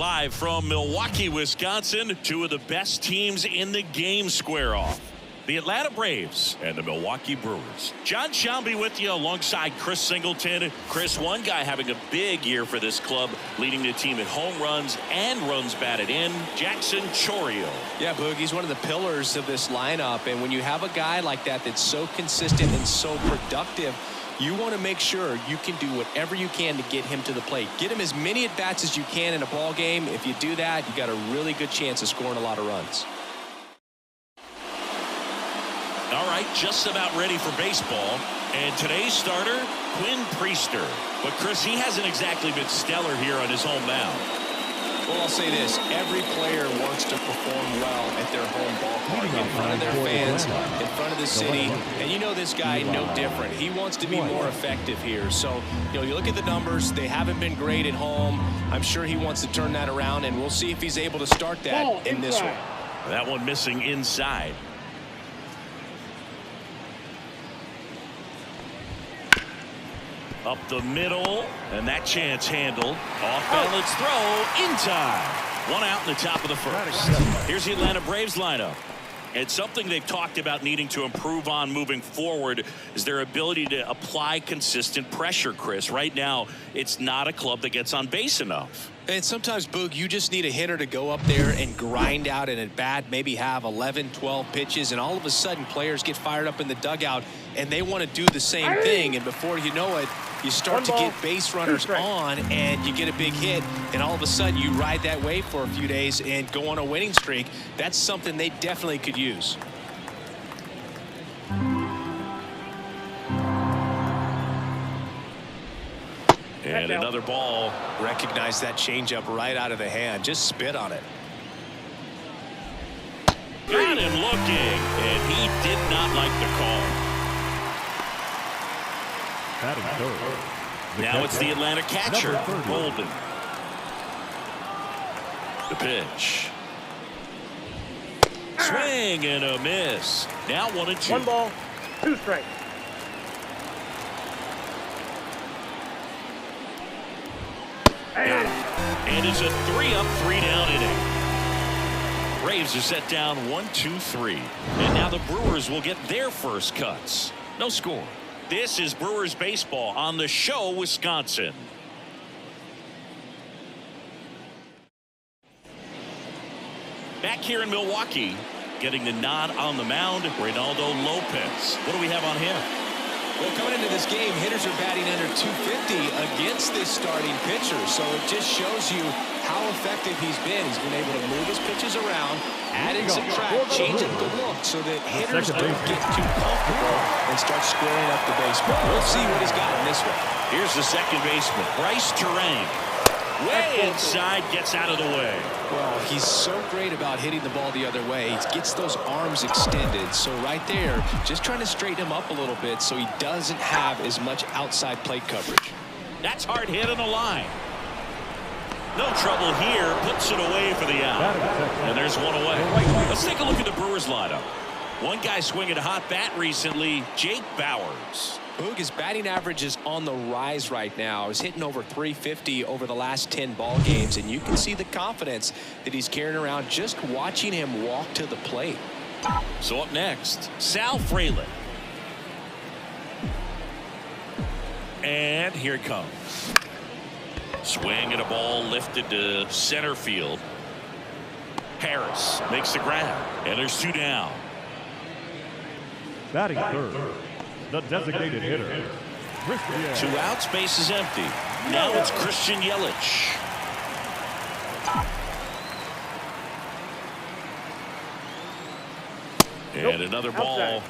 Live from Milwaukee, Wisconsin, two of the best teams in the game square off. The Atlanta Braves and the Milwaukee Brewers. John Shelby with you alongside Chris Singleton. Chris, one guy having a big year for this club, leading the team in home runs and runs batted in, Jackson Chourio. Yeah, Boog, he's one of the pillars of this lineup, and when you have a guy like that that's so consistent and so productive, you want to make sure you can do whatever you can to get him to the plate. Get him as many at-bats as you can in a ball game. If you do that, you got a really good chance of scoring a lot of runs. All right, just about ready for baseball. And today's starter, Quinn Priester. But, Chris, he hasn't exactly been stellar here on his home mound. Well, I'll say this. Every player wants to perform well at their home ballpark, in front of their fans, in front of the city. And you know this guy, no different. He wants to be more effective here. So, you look at the numbers. They haven't been great at home. I'm sure he wants to turn that around, and we'll see if he's able to start that in this one. That one missing inside. Up the middle, and that chance handled. Off balance throw in time. One out in the top of the first. Here's the Atlanta Braves lineup. And something they've talked about needing to improve on moving forward is their ability to apply consistent pressure, Chris. Right now, it's not a club that gets on base enough. And sometimes, Boog, you just need a hitter to go up there and grind out an at-bat, maybe have 11, 12 pitches, and all of a sudden players get fired up in the dugout, and they want to do the same thing. And before you know it, you start to get base runners on, and you get a big hit, and all of a sudden you ride that wave for a few days and go on a winning streak. That's something they definitely could use. And another ball. Recognize that changeup right out of the hand. Just spit on it. Got him looking, and he did not like the call. Now it's the Atlanta catcher, Golden. The pitch. Swing and a miss. Now 1-2. 1 ball, 2 strikes. And it's a 3-up, 3-down inning. Braves are set down 1-2-3. And now the Brewers will get their first cuts. No score. This is Brewers baseball on the show, Wisconsin. Back here in Milwaukee, getting the nod on the mound, Reynaldo Lopez. What do we have on him? Well, coming into this game, hitters are batting under 250 against this starting pitcher. So it just shows you how effective he's been. He's been able to move his pitches around, add and subtract, change up the look so that hitters don't get too comfortable and start squaring up the baseball. We'll see what he's got in this one. Here's the second baseman, Bryce Terang. Way inside, gets out of the way. Well, he's so great about hitting the ball the other way. He gets those arms extended. So right there, just trying to straighten him up a little bit so he doesn't have as much outside plate coverage. That's hard hit on the line. No trouble here. Puts it away for the out. And there's one away. Let's take a look at the Brewers lineup. One guy swinging a hot bat recently, Jake Bauers. Boog, his batting average is on the rise right now. He's hitting over 350 over the last 10 ball games, and you can see the confidence that he's carrying around just watching him walk to the plate. So up next, Sal Frelick. And here it comes. Swing and a ball lifted to center field. Harris makes the grab, and there's 2 down. Batting third, the designated hitter. 2 outs, base is empty. Now it's Christian Yelich. And another ball.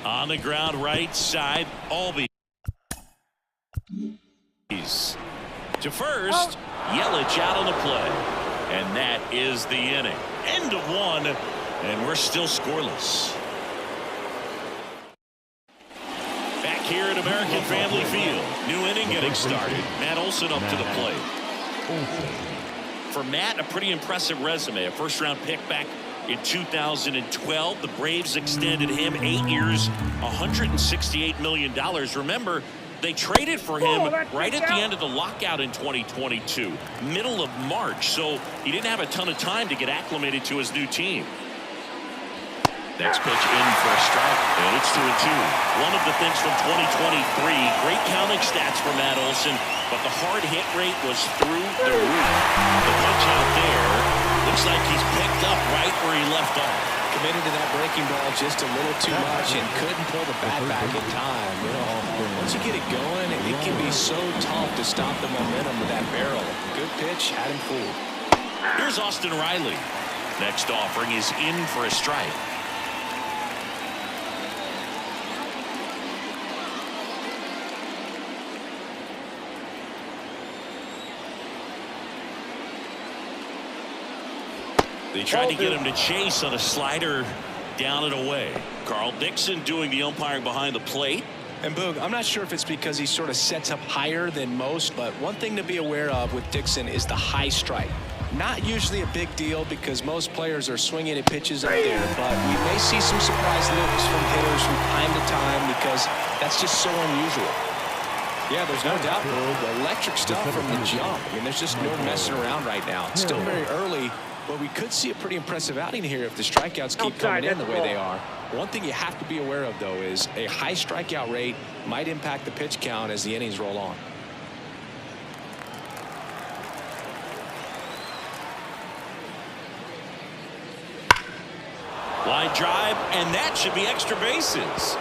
On the ground, right side, Albies. To first, Yelich out on the play. And that is the inning. End of 1, and we're still scoreless. Back here at American Family Field. New inning getting started. Matt Olson up to the plate. For Matt, a pretty impressive resume. A first-round pick back In 2012, the Braves extended him 8 years, $168 million. Remember, they traded for him right at the end of the lockout in 2022, middle of March, so he didn't have a ton of time to get acclimated to his new team. Next pitch in for a strike, and it's 2-2. One of the things from 2023, great counting stats for Matt Olson, but the hard hit rate was through the roof. The pitch out there looks like he's picked up right where he left off. Committed to that breaking ball just a little too much and couldn't pull the bat back in time. You know, once you get it going, it can be so tough to stop the momentum of that barrel. Good pitch, had him fooled. Here's Austin Riley. Next offering is in for a strike. They tried to get him to chase on a slider down and away. Carl Dixon doing the umpiring behind the plate. And Boog, I'm not sure if it's because he sort of sets up higher than most, but one thing to be aware of with Dixon is the high strike. Not usually a big deal because most players are swinging at pitches up there, but we may see some surprise looks from hitters from time to time because that's just so unusual. Yeah, there's no doubt, Boog. Electric stuff from the jump. I mean, there's just no messing around right now. It's still very early, but we could see a pretty impressive outing here if the strikeouts keep coming in the way they are. One thing you have to be aware of, though, is a high strikeout rate might impact the pitch count as the innings roll on. Line drive, and that should be extra bases.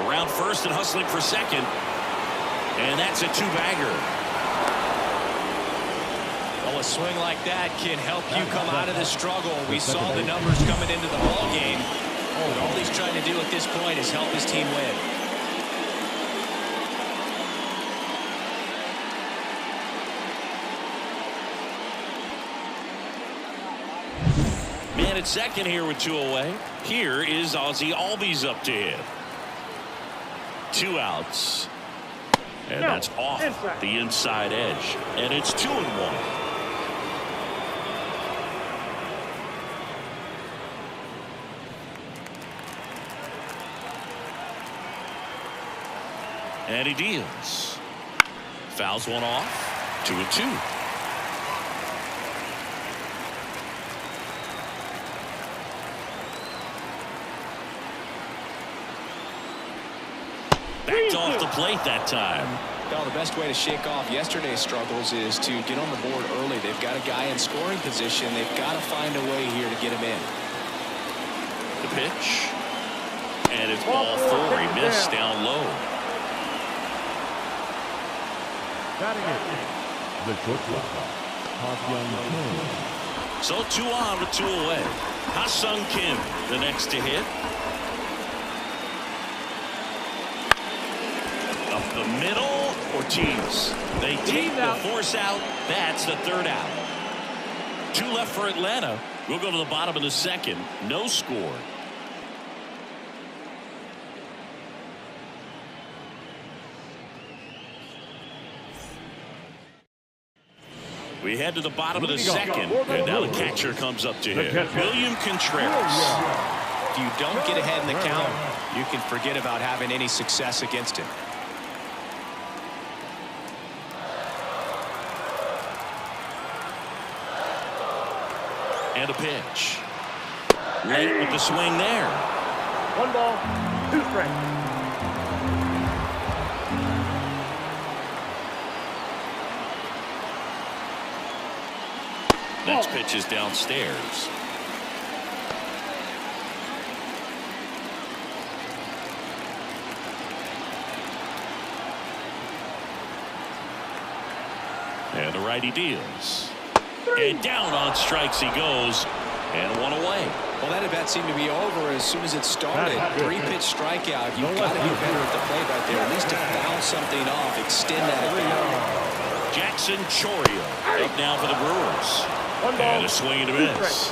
Around first and hustling for second. And that's a two-bagger. Well, a swing like that can help you come out of the struggle. We saw the numbers coming into the ball game. But all he's trying to do at this point is help his team win. Man at second here with 2 away. Here is Ozzie Albies up to hit. 2 outs. And that's off the inside edge. And it's 2-1. And he deals. Fouls one off. 2-2. Backed off the plate that time. Well, the best way to shake off yesterday's struggles is to get on the board early. They've got a guy in scoring position. They've got to find a way here to get him in. The pitch. And it's ball 4. He missed down low. Batting it, the shortstop, Ha-Seong Kim. So 2 on with 2 away. Ha-Seong Kim, the next to hit. Up the middle, Ortiz. They take the force out. That's the 3rd out. 2 left for Atlanta. We'll go to the bottom of the 2nd. No score. We head to the bottom of the 2nd, and now the catcher comes up to hit. William Contreras. If you don't get ahead in the count, you can forget about having any success against him. And a pitch. Late with the swing there. 1 ball, 2 strikes. Next pitch is downstairs. And the righty deals. And down on strikes he goes. And 1 away. Well, that at bat seemed to be over as soon as it started. 3-pitch strikeout. You've got to be better at the plate right there. At least to bounce something off, extend that at bat. Jackson Chourio up now for the Brewers. And a swing and a miss.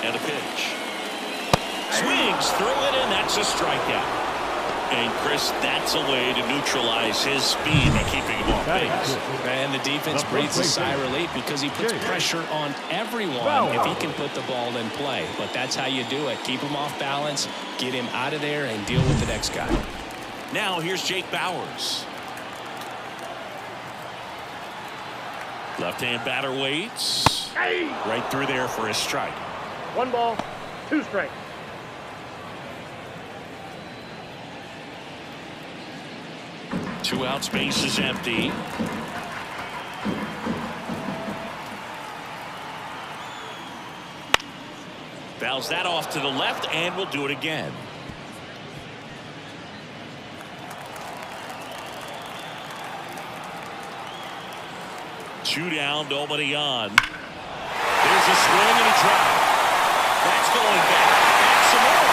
And a pitch. Swings through it, and that's a strikeout. And Chris, that's a way to neutralize his speed by keeping him off base. And the defense breathes a sigh of relief because he puts pressure on everyone if he can put the ball in play. But that's how you do it. Keep him off balance, get him out of there, and deal with the next guy. Now here's Jake Bauers. Left-hand batter waits. Right through there for his strike. 1 ball, 2 strikes. Two outs, base is empty. Fouls that off to the left, and we'll do it again. Two down, nobody on. There's a swing and a drive. That's going back. Back some more.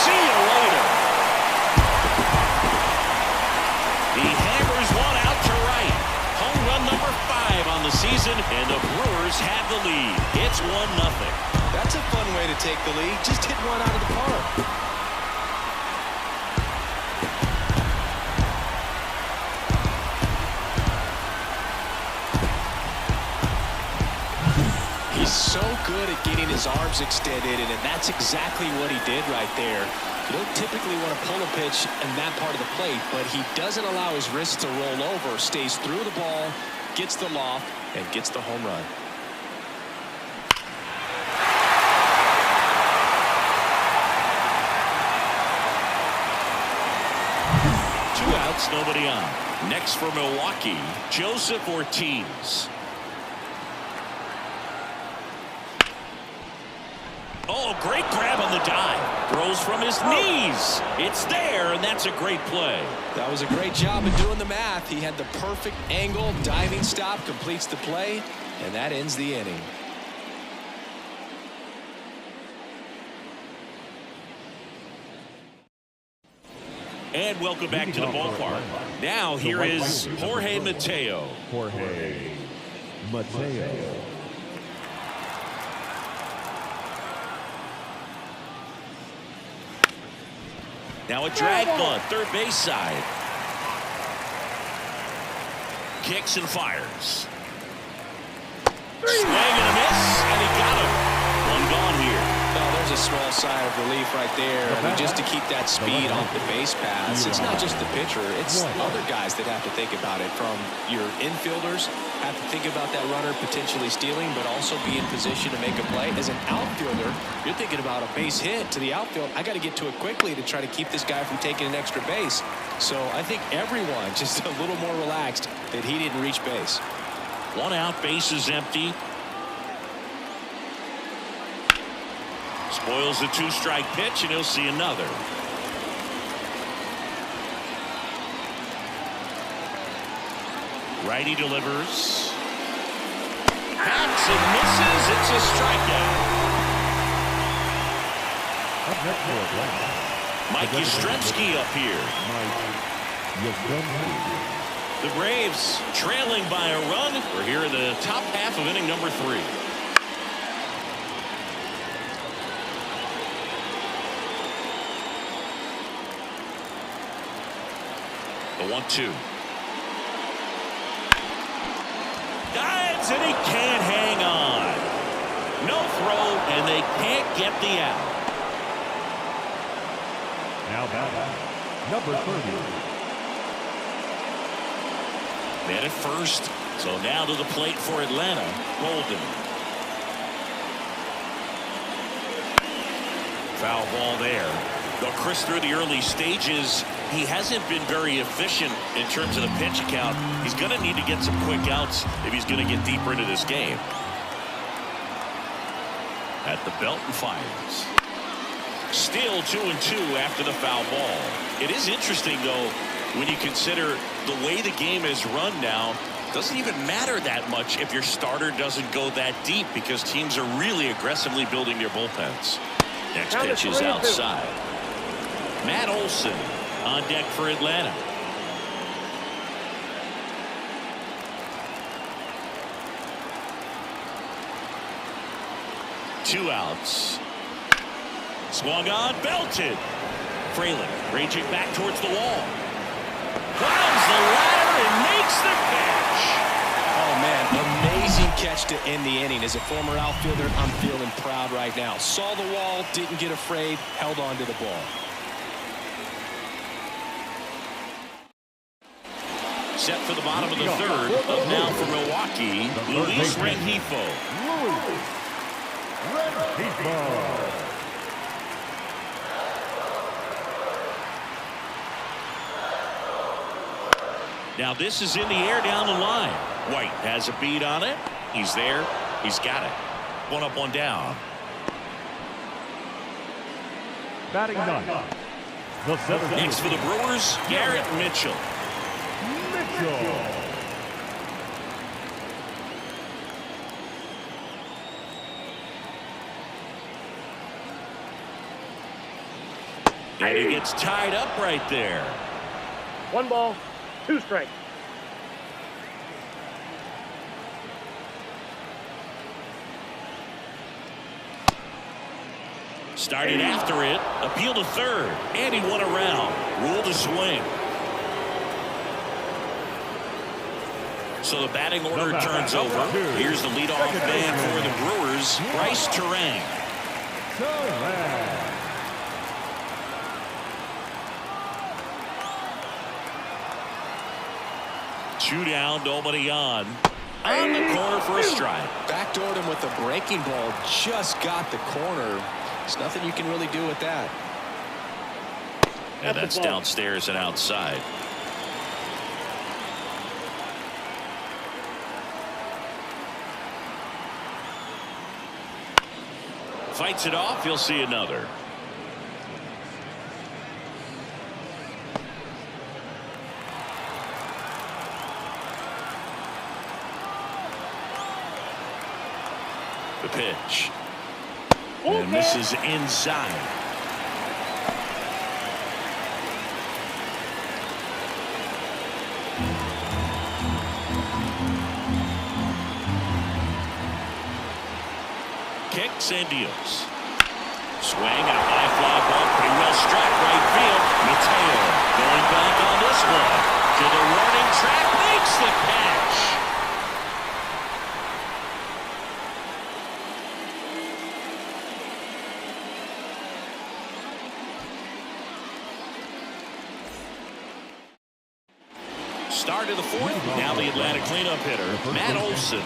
See you later. He hammers one out to right. Home run number 5 on the season, and the Brewers have the lead. It's 1-0. That's a fun way to take the lead. Just hit one out of the park. He's so good at getting his arms extended, and that's exactly what he did right there. You don't typically want to pull a pitch in that part of the plate, but he doesn't allow his wrist to roll over, stays through the ball, gets the loft, and gets the home run. Two outs, nobody on. Next for Milwaukee, Joseph Ortiz. Oh, great grab on the dive. Throws from his knees. It's there, and that's a great play. That was a great job of doing the math. He had the perfect angle, diving stop, completes the play, and that ends the inning. And welcome back to the ballpark. Now here is Jorge Mateo. Jorge Mateo. Now a drag bunt, third base side. Kicks and fires. Swing and a miss, and he got him. One gone here. Oh, there's a small sigh of relief right there. I mean, just to keep that speed off the base paths. It's not just the pitcher. It's other guys that have to think about it. From your infielders, have to think about that runner potentially stealing, but also be in position to make a play. As an outfielder, you're thinking about a base hit to the outfield. I got to get to it quickly to try to keep this guy from taking an extra base. So I think everyone just a little more relaxed that he didn't reach base. One out, base is empty. Spoils the 2-strike pitch, and he'll see another. Righty delivers. Hacks and misses. It's a strikeout. Up next for Atlanta, Mike Yastrzemski up here. Mike Yastrzemski. The Braves trailing by a run. We're here in the top half of inning number 3. The 1-2. Dives, and he can't hang on. No throw, and they can't get the out. Now batting, number 30. Man at first. So now to the plate for Atlanta. Golden. Foul ball there. Though Chris, through the early stages, he hasn't been very efficient in terms of the pitch count. He's going to need to get some quick outs if he's going to get deeper into this game. At the belt and fires. Still 2-2 after the foul ball. It is interesting, though, when you consider the way the game is run now. Doesn't even matter that much if your starter doesn't go that deep, because teams are really aggressively building their bullpens. Next pitch is outside. Matt Olson on deck for Atlanta. Two outs. Swung on, belted. Fraley reaching back towards the wall. Climbs the ladder and makes the catch. Oh, man, amazing catch to end the inning. As a former outfielder, I'm feeling proud right now. Saw the wall, didn't get afraid, held on to the ball. Set for the bottom of the third. Up now for Milwaukee, Luis Rengifo. Now this is in the air down the line. White has a beat on it. He's there. He's got it. One up, one down. Batting ninth. Next for the Brewers, Garrett Mitchell. And he gets tied up right there. 1 ball, 2 strikes. Started after it, appeal to third, and he won around. Ruled a swing. So the batting order turns over. Here's the leadoff man for the Brewers, Bryce Terang. 2 down, nobody on. On the corner for a strike. Backdoored him with a breaking ball. Just got the corner. There's nothing you can really do with that. And that's downstairs and outside. Fights it off. You'll see another. The pitch. And this is inside. Kicks and deals. Swing and a high fly ball, pretty well struck right field. Mateo going back on this one to the warning track, makes the catch. Start of the fourth. Now the Atlanta cleanup hitter, Matt Olson.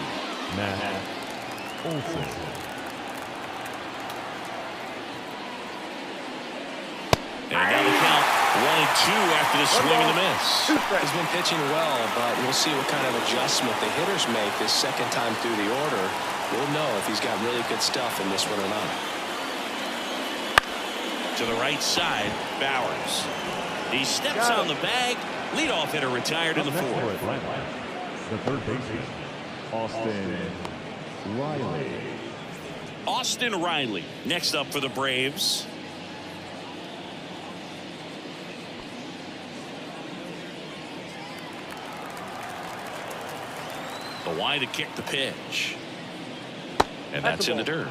And now the count 1-2 after the swing and the miss. He's been pitching well, but we'll see what kind of adjustment the hitters make this second time through the order. We'll know if he's got really good stuff in this one or not. To the right side, Bowers. He steps on the bag. Leadoff hitter retired in the fourth. The third baseman, Austin Riley. Austin Riley next up for the Braves. The wide to kick the pitch. And that's in the dirt.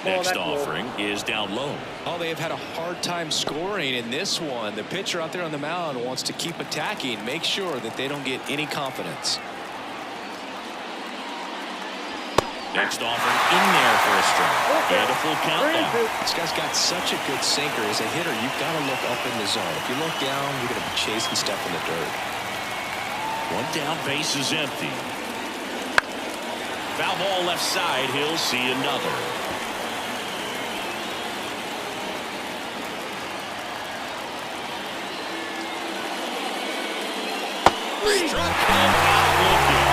Next offering is down low. Oh, they have had a hard time scoring in this one. The pitcher out there on the mound wants to keep attacking, make sure that they don't get any confidence. Next offering in there for a strike. And a full count now. This guy's got such a good sinker. As a hitter, you've got to look up in the zone. If you look down, you're going to be chasing stuff in the dirt. One down, base is empty. Foul ball left side. He'll see another. Struck him out looking.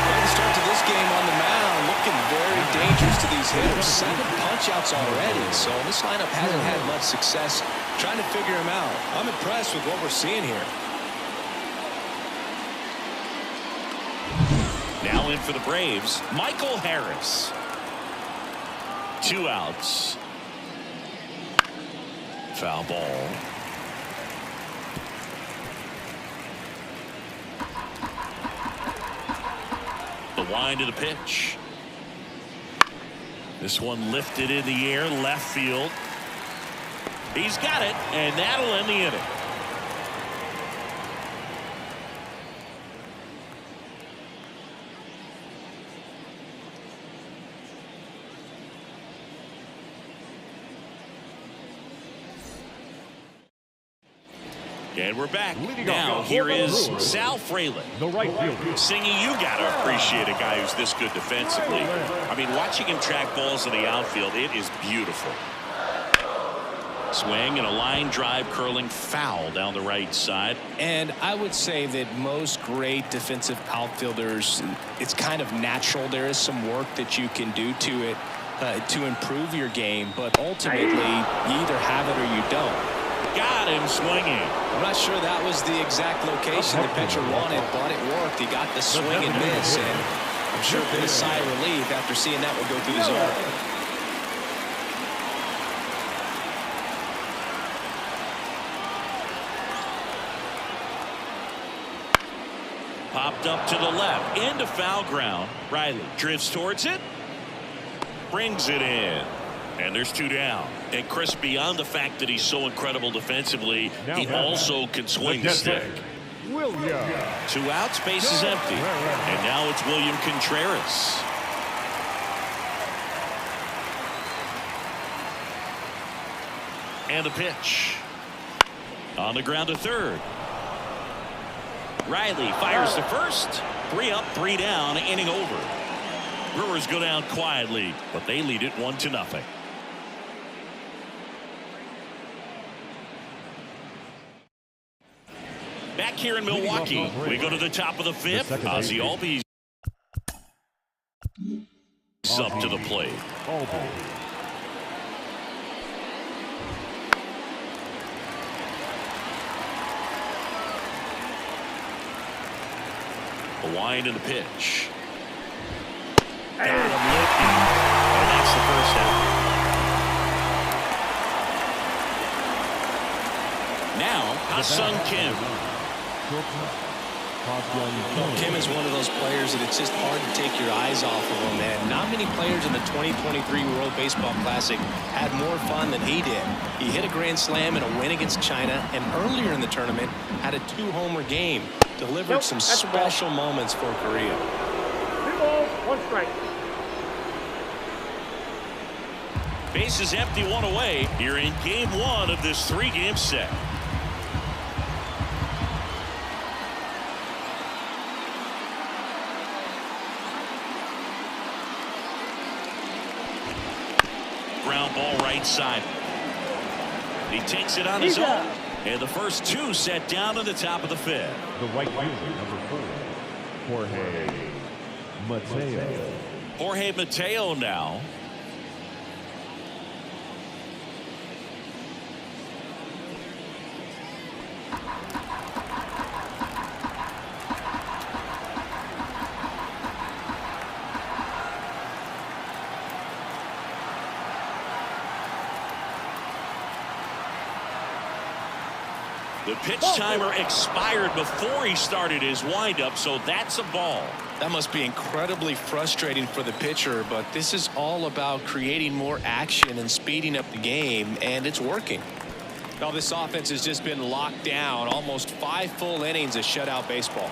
Well, the start to this game on the mound looking very dangerous to these hitters. 7 punch-outs already, so this lineup hasn't had much success trying to figure him out. I'm impressed with what we're seeing here. Now in for the Braves, Michael Harris. 2 outs. Foul ball. The wind of the pitch. This one lifted in the air, left field. He's got it, and that'll end the inning. And we're back. Now, here is Sal Fraley. The right fielder. Singy, you got to appreciate a guy who's this good defensively. I mean, watching him track balls in the outfield, it is beautiful. Swing and a line drive curling foul down the right side. And I would say that most great defensive outfielders, it's kind of natural. There is some work that you can do to it to improve your game, but ultimately you either have it or you don't. Got him swinging. I'm not sure that was the exact location the pitcher wanted, but it worked. He got the swing and miss, and I'm sure a bit of sigh of relief after seeing that one go through the zone. Popped up to the left into foul ground. Riley drifts towards it, brings it in, and there's two down. And Chris, beyond the fact that he's so incredible defensively, he also can swing the stick. William. 2 outs, base is empty, and now it's William Contreras. And a pitch on the ground to third. Riley fires to first. 3 up, 3 down, inning over. Brewers go down quietly, but they lead it 1-0. Back here in Milwaukee, we go to the top of the 5th. Ozzie Albies up to the plate. A wind in the pitch. Got him looking. And that's the first out. Now, Ha-Sung Kim. Kim is one of those players that it's just hard to take your eyes off of him, and not many players in the 2023 World Baseball Classic had more fun than he did. He hit a grand slam in a win against China, and earlier in the tournament had a 2-homer game. Delivered some special moments for Korea. 2 balls, 1 strike. Base is empty, 1 away. You're in game 1 of this 3-game set. Ground ball right side. He takes it on his own. And the first 2 set down to the top of the 5th. The right fielder, number 4, Jorge Mateo. Jorge Mateo now. The pitch timer expired before he started his windup, so that's a ball. That must be incredibly frustrating for the pitcher, but this is all about creating more action and speeding up the game, and it's working. Now this offense has just been locked down. Almost 5 full innings of shutout baseball.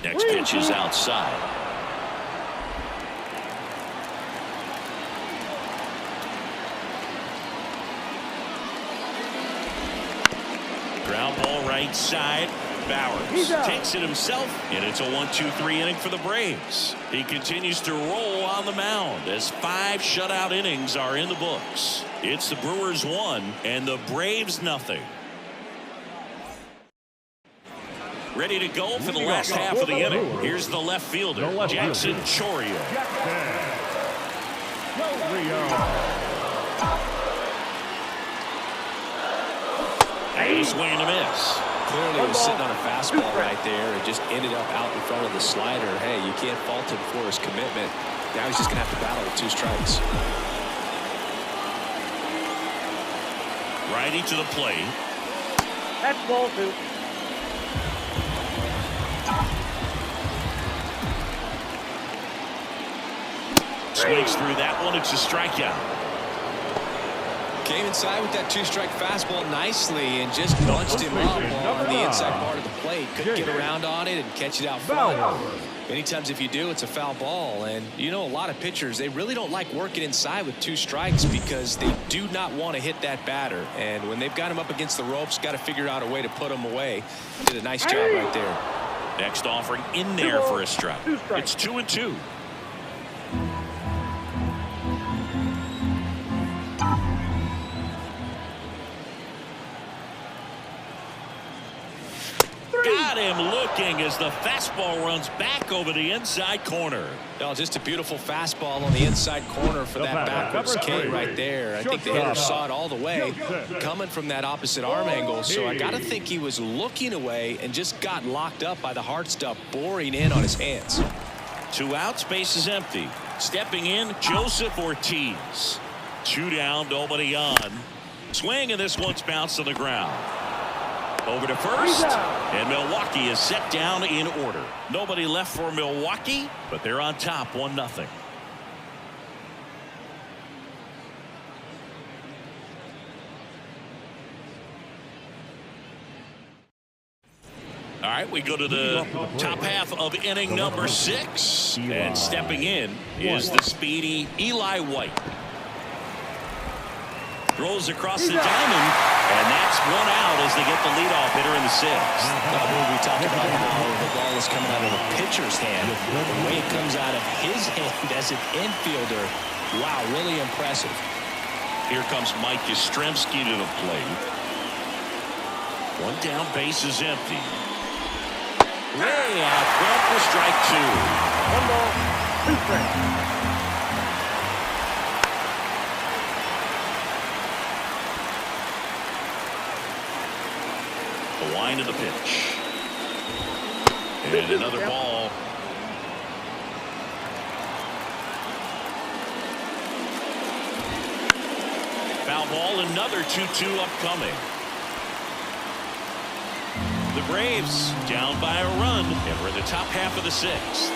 Next pitch is outside. Ground ball right side. Bowers takes it himself, and it's a 1-2-3 inning for the Braves. He continues to roll on the mound as 5 shutout innings are in the books. It's the Brewers 1 and the Braves 0. Ready to go for the last half of the inning. Here's the left fielder, Jackson Chourio. And a swing and a miss. Clearly was sitting on a fastball right there and just ended up out in front of the slider. Hey, you can't fault him for his commitment. Now he's just going to have to battle with 2 strikes. Righty to the plate. That's ball 2. Swings through that one. It's a strikeout. Came inside with that 2-strike fastball nicely and just bunched him up on the inside part of the plate. Couldn't get around on it and catch it out front. Many times if you do, it's a foul ball. And you know, a lot of pitchers, they really don't like working inside with 2 strikes because they do not want to hit that batter. And when they've got him up against the ropes, got to figure out a way to put him away. Did a nice job right there. Next offering in there for a strike. It's 2-2. Got him looking as the fastball runs back over the inside corner. Oh, just a beautiful fastball on the inside corner for that backwards K right there. I think the hitter saw it all the way coming from that opposite arm angle. So I got to think he was looking away and just got locked up by the hard stuff boring in on his hands. 2 outs, base is empty. Stepping in, Joseph Ortiz. 2 down, nobody on. Swing, and this one's bounced to the ground. Over to first, and Milwaukee is set down in order. Nobody left for Milwaukee, but they're on top 1-0. All right, we go to the top half of inning number 6, and stepping in is the speedy Eli White. Throws across the diamond, and that's 1 out as they get the leadoff hitter in the 6th. We talked about how the ball is coming out of the pitcher's hand. The way it comes out of his hand as an infielder, wow, really impressive. Here comes Mike Yastrzemski to the plate. 1 down, base is empty. Way out front for strike 2. 1 ball, 2 strikes. The wind of the pitch. And another ball. Foul ball, another 2-2 upcoming. The Braves down by a run, and we're in the top half of the 6th.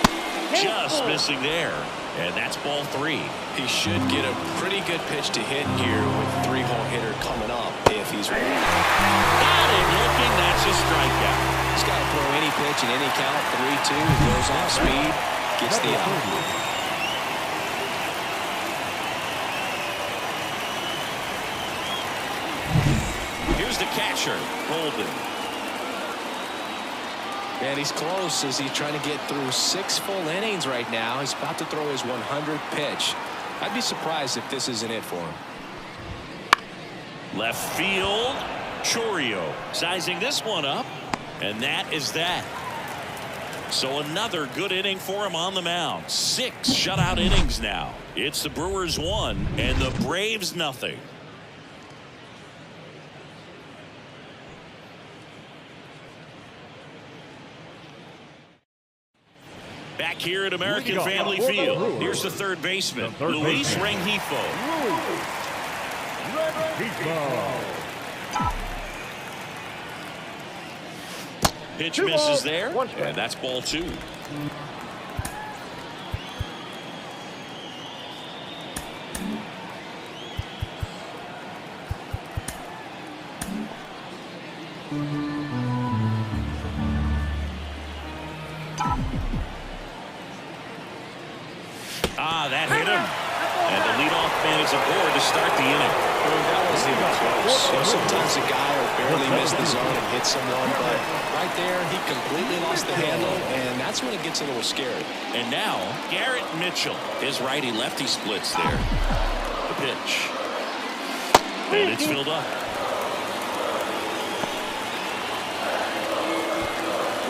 Just missing there, and that's ball 3. He should get a pretty good pitch to hit here with 3-hole hitter coming up if he's ready. Got him looking, that's a strikeout. He's got to throw any pitch in any count, 3-2, goes off speed, gets the out. Here's the catcher, Golden. And he's close as he's trying to get through 6 full innings right now. He's about to throw his 100th pitch. I'd be surprised if this isn't it for him. Left field, Chourio sizing this one up, and that is that. So another good inning for him on the mound. 6 shutout innings now. It's the Brewers 1 and the Braves nothing. Back here at American Family Field, here's the third baseman, Luis Rengifo. Pitch misses there, and that's ball 2. That hit him. And the leadoff man is aboard to start the inning. That wasn't even close. You know, sometimes a guy will barely miss the zone and hit someone, but right there, he completely lost the handle, and that's when it gets a little scary. And now, Garrett Mitchell. His righty-lefty splits there. The pitch. And it's filled up.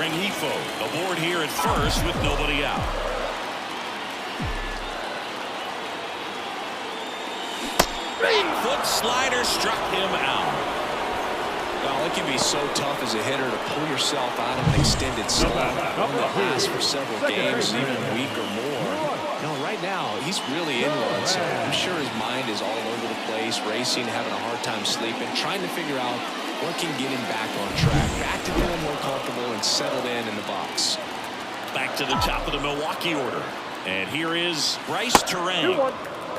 Rengifo aboard here at first with nobody out. Foot slider struck him out. Well, it can be so tough as a hitter to pull yourself out of an extended slump, one that lasts for several games, even a week or more. No, right right now, he's really in one, so I'm sure his mind is all over the place, racing, having a hard time sleeping, trying to figure out what can get him back on track, back to feeling more comfortable and settled in the box. Back to the top of the Milwaukee order. And here is Bryce Terang.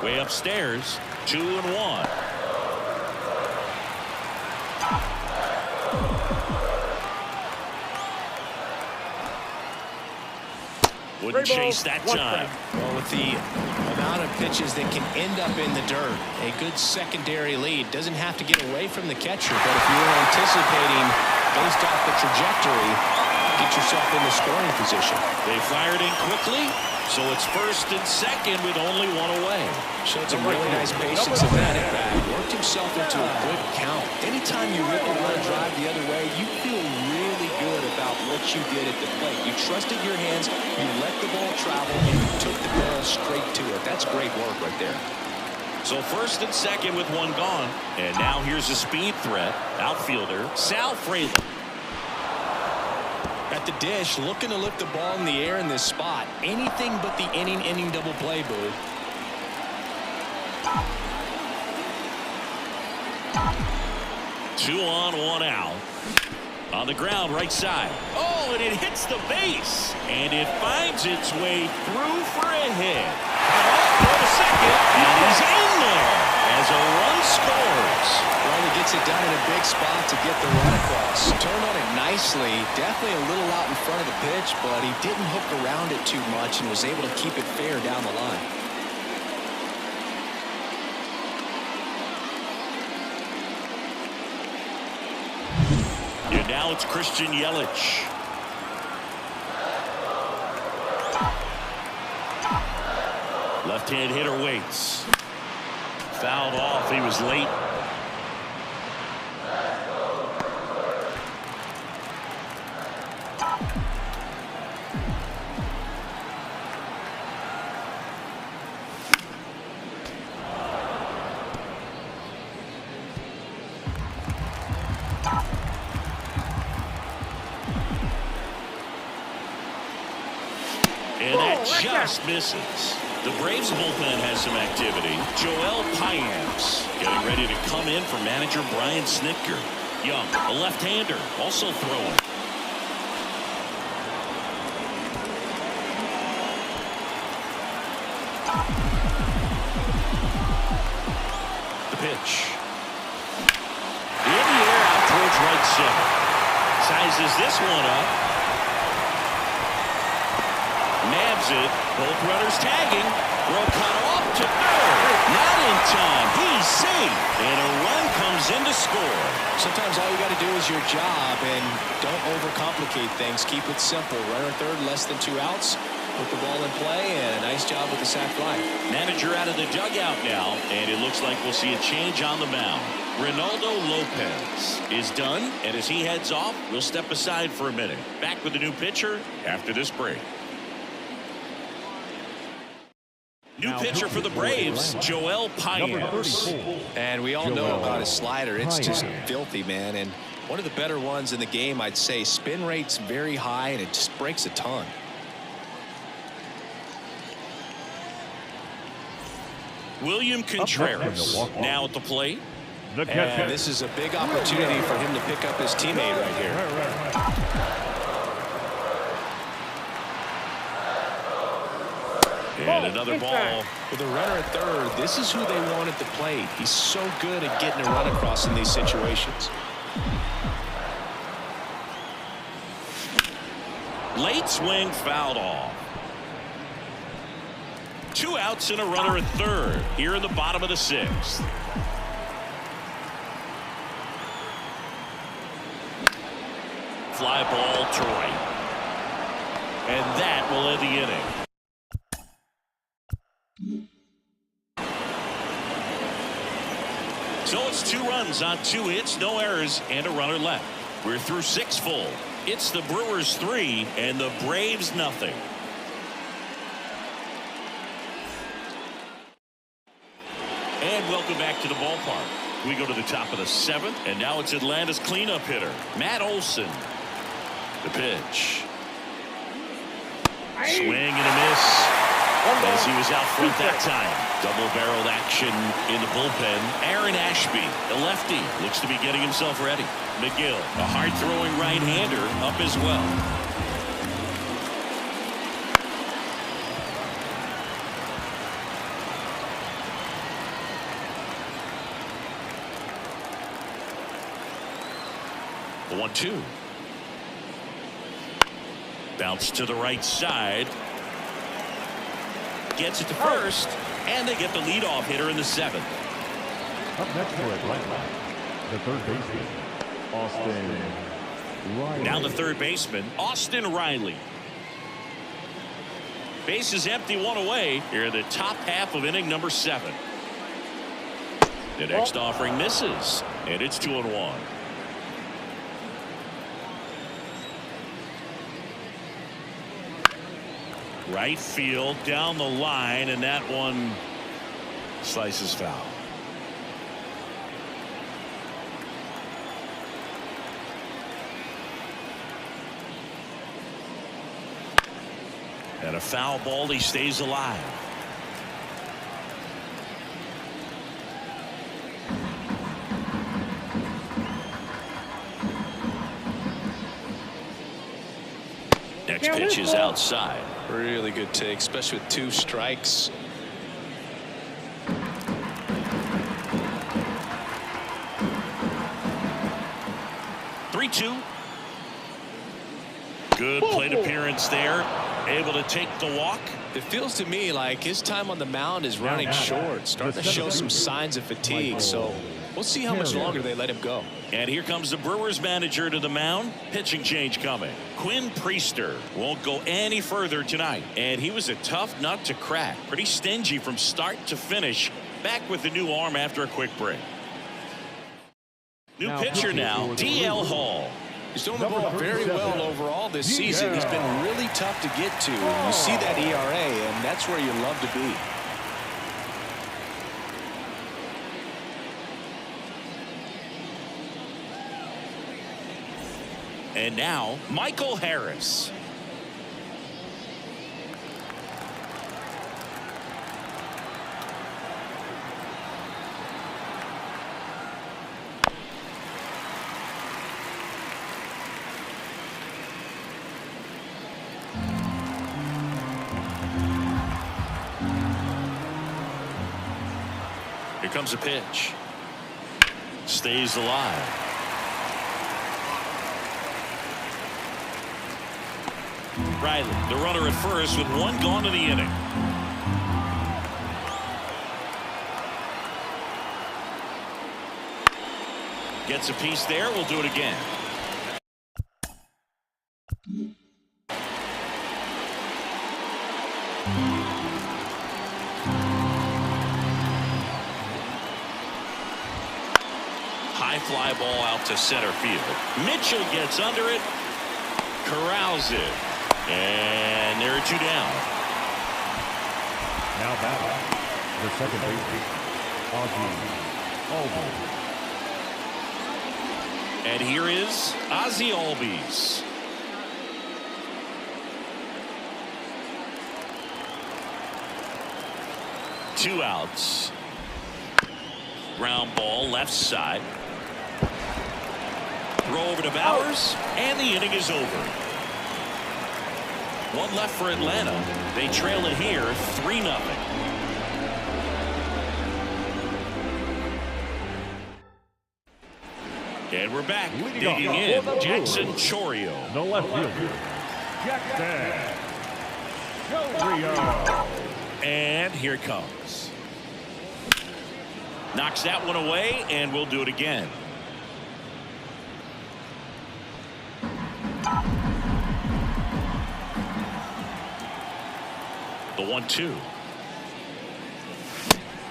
Way upstairs, 2-1. Wouldn't chase that time. Well, with the amount of pitches that can end up in the dirt, a good secondary lead doesn't have to get away from the catcher. But if you were anticipating based off the trajectory, get yourself in the scoring position. They fired in quickly, so it's first and second with only one away. Showed some really nice patience in that at bat. Worked himself into a good count. Anytime you rip a line drive the other way, you feel really good about what you did at the plate. You trusted your hands, you let the ball travel, and you took the ball straight to it. That's great work right there. So first and second with one gone. And now here's a speed threat. Outfielder Sal Fraley. At the dish, looking to lift the ball in the air in this spot. Anything but the inning double play, Boo. Two on, one out. On the ground, right side. Oh, and it hits the base. And it finds its way through for a hit. For the second, and he's in there as a run scores. Well, he gets it done in a big spot to get the run across. Turned on it nicely. Definitely a little out in front of the pitch, but he didn't hook around it too much and was able to keep it fair down the line. And now it's Christian Yelich. Left-hand hitter waits. Fouled off. He was late. And that just misses. The Braves bullpen has some activity. Joel Payamps getting ready to come in for manager Brian Snitker. Young, a left-hander, also throwing. The pitch. In the air out towards right center. Sizes this one up. Nabs it. Both runners tagging. Throw cut off to third. Not in time. He's safe. And a run comes in to score. Sometimes all you got to do is your job and don't overcomplicate things. Keep it simple. Runner third, less than 2 outs. Put the ball in play, and a nice job with the sac fly. Manager out of the dugout now, and it looks like we'll see a change on the mound. Ronaldo Lopez is done, and as he heads off, we'll step aside for a minute. Back with the new pitcher after this break. New pitcher for the Braves, Joel Payamps. And we all know about his slider. It's just filthy, man. And one of the better ones in the game, I'd say. Spin rate's very high, and it just breaks a ton. William Contreras now at the plate. And this is a big opportunity for him to pick up his teammate right here. And another ball. With a runner at third, this is who they want at the plate. He's so good at getting a run across in these situations. Late swing fouled off. 2 outs and a runner at third here in the bottom of the 6th. Fly ball to right. And that will end the inning. So it's 2 runs on 2 hits, no errors, and a runner left. We're through 6 full. It's the Brewers 3 and the Braves nothing. And welcome back to the ballpark. We go to the top of the 7th, and now it's Atlanta's cleanup hitter, Matt Olson. The pitch. Swing and a miss. As he was out front that time. Double-barreled action in the bullpen. Aaron Ashby, the lefty, looks to be getting himself ready. McGill, a hard-throwing right-hander, up as well. The 1-2. Bounce to the right side. Gets it to first, and they get the leadoff hitter in the 7th. Up next for Atlanta, the third baseman, Austin Riley. Now the third baseman, Austin Riley. Base is empty, one away. Here in the top half of inning number 7. The next offering misses, and it's 2-1. Right field down the line, and that one slices foul. And a foul ball, he stays alive. Next pitch is outside. Really good take, especially with 2 strikes. Good plate appearance there. Able to take the walk. It feels to me like his time on the mound is running short, starting to show some signs of fatigue. So we'll see how much longer they let him go. And here comes the Brewers manager to the mound. Pitching change coming. Quinn Priester won't go any further tonight. And he was a tough nut to crack. Pretty stingy from start to finish. Back with the new arm after a quick break. New pitcher now, D.L. Hall. He's doing the ball very well overall this season. He's been really tough to get to. You see that ERA, and that's where you love to be. And now, Michael Harris. Here comes a pitch. Stays alive. Riley, the runner at first with one gone in the inning. Gets a piece there. We'll do it again. High fly ball out to center field. Mitchell gets under it. Corrals it. And there are 2 down. Now batting, the second baseman, Ozzie Albies. And here is Ozzie Albies. Two outs. Ground ball left side. Throw over to Bowers, and the inning is over. One left for Atlanta. They trail it here 3-0. And we're back. Digging in, Jackson Chourio. The left fielder, Jackson Chourio. And here it comes. Knocks that one away, and we'll do it again. The 1-2.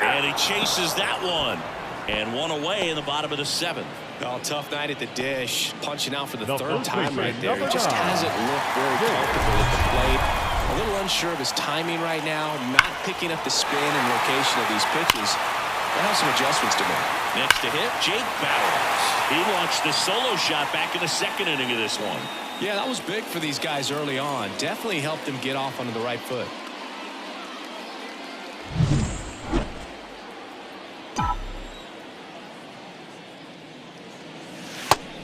And he chases that one. And one away in the bottom of the 7th. Oh, tough night at the dish. Punching out for the third first time right baseman, there. He number just 9. hasn't looked very comfortable at the plate. A little unsure of his timing right now. Not picking up the spin and location of these pitches. They'll have some adjustments to make. Next to hit, Jake Bowers. He launched the solo shot back in the 2nd inning of this one. Yeah, that was big for these guys early on. Definitely helped them get off onto the right foot.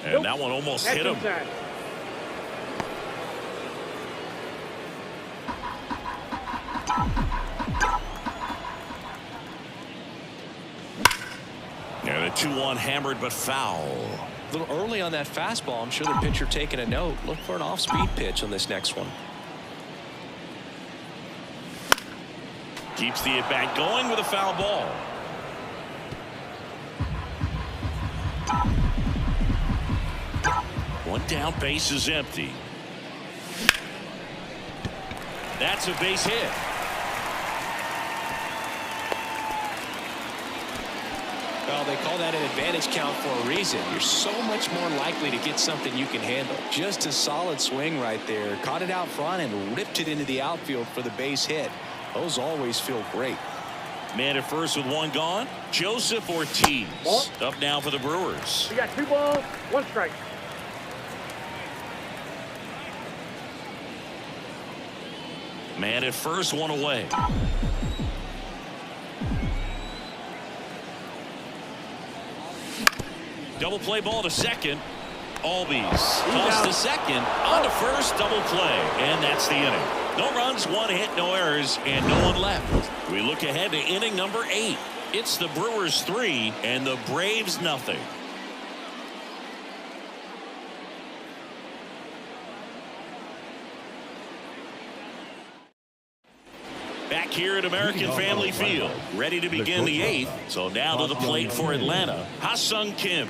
And that one almost hit him. Inside. And a 2-1 hammered but foul. A little early on that fastball. I'm sure the pitcher taking a note. Look for an off-speed pitch on this next one. Keeps the at-bat going with a foul ball. One down, base is empty. That's a base hit. Well, they call that an advantage count for a reason. You're so much more likely to get something you can handle. Just a solid swing right there. Caught it out front and ripped it into the outfield for the base hit. Those always feel great. Man at first with one gone. Joseph Ortiz Ball. up now for the Brewers. We got 2 balls, 1 strike. Man at first, one away. Double play ball to second. Albies toss to second, on to first, double play, and that's the inning. No runs, 1 hit, no errors, and no one left. We look ahead to inning number 8. It's the Brewers 3 and the Braves nothing. Back here at American Family Field, ready to begin the 8th. So now to the plate for Atlanta, Ha-Sung Kim.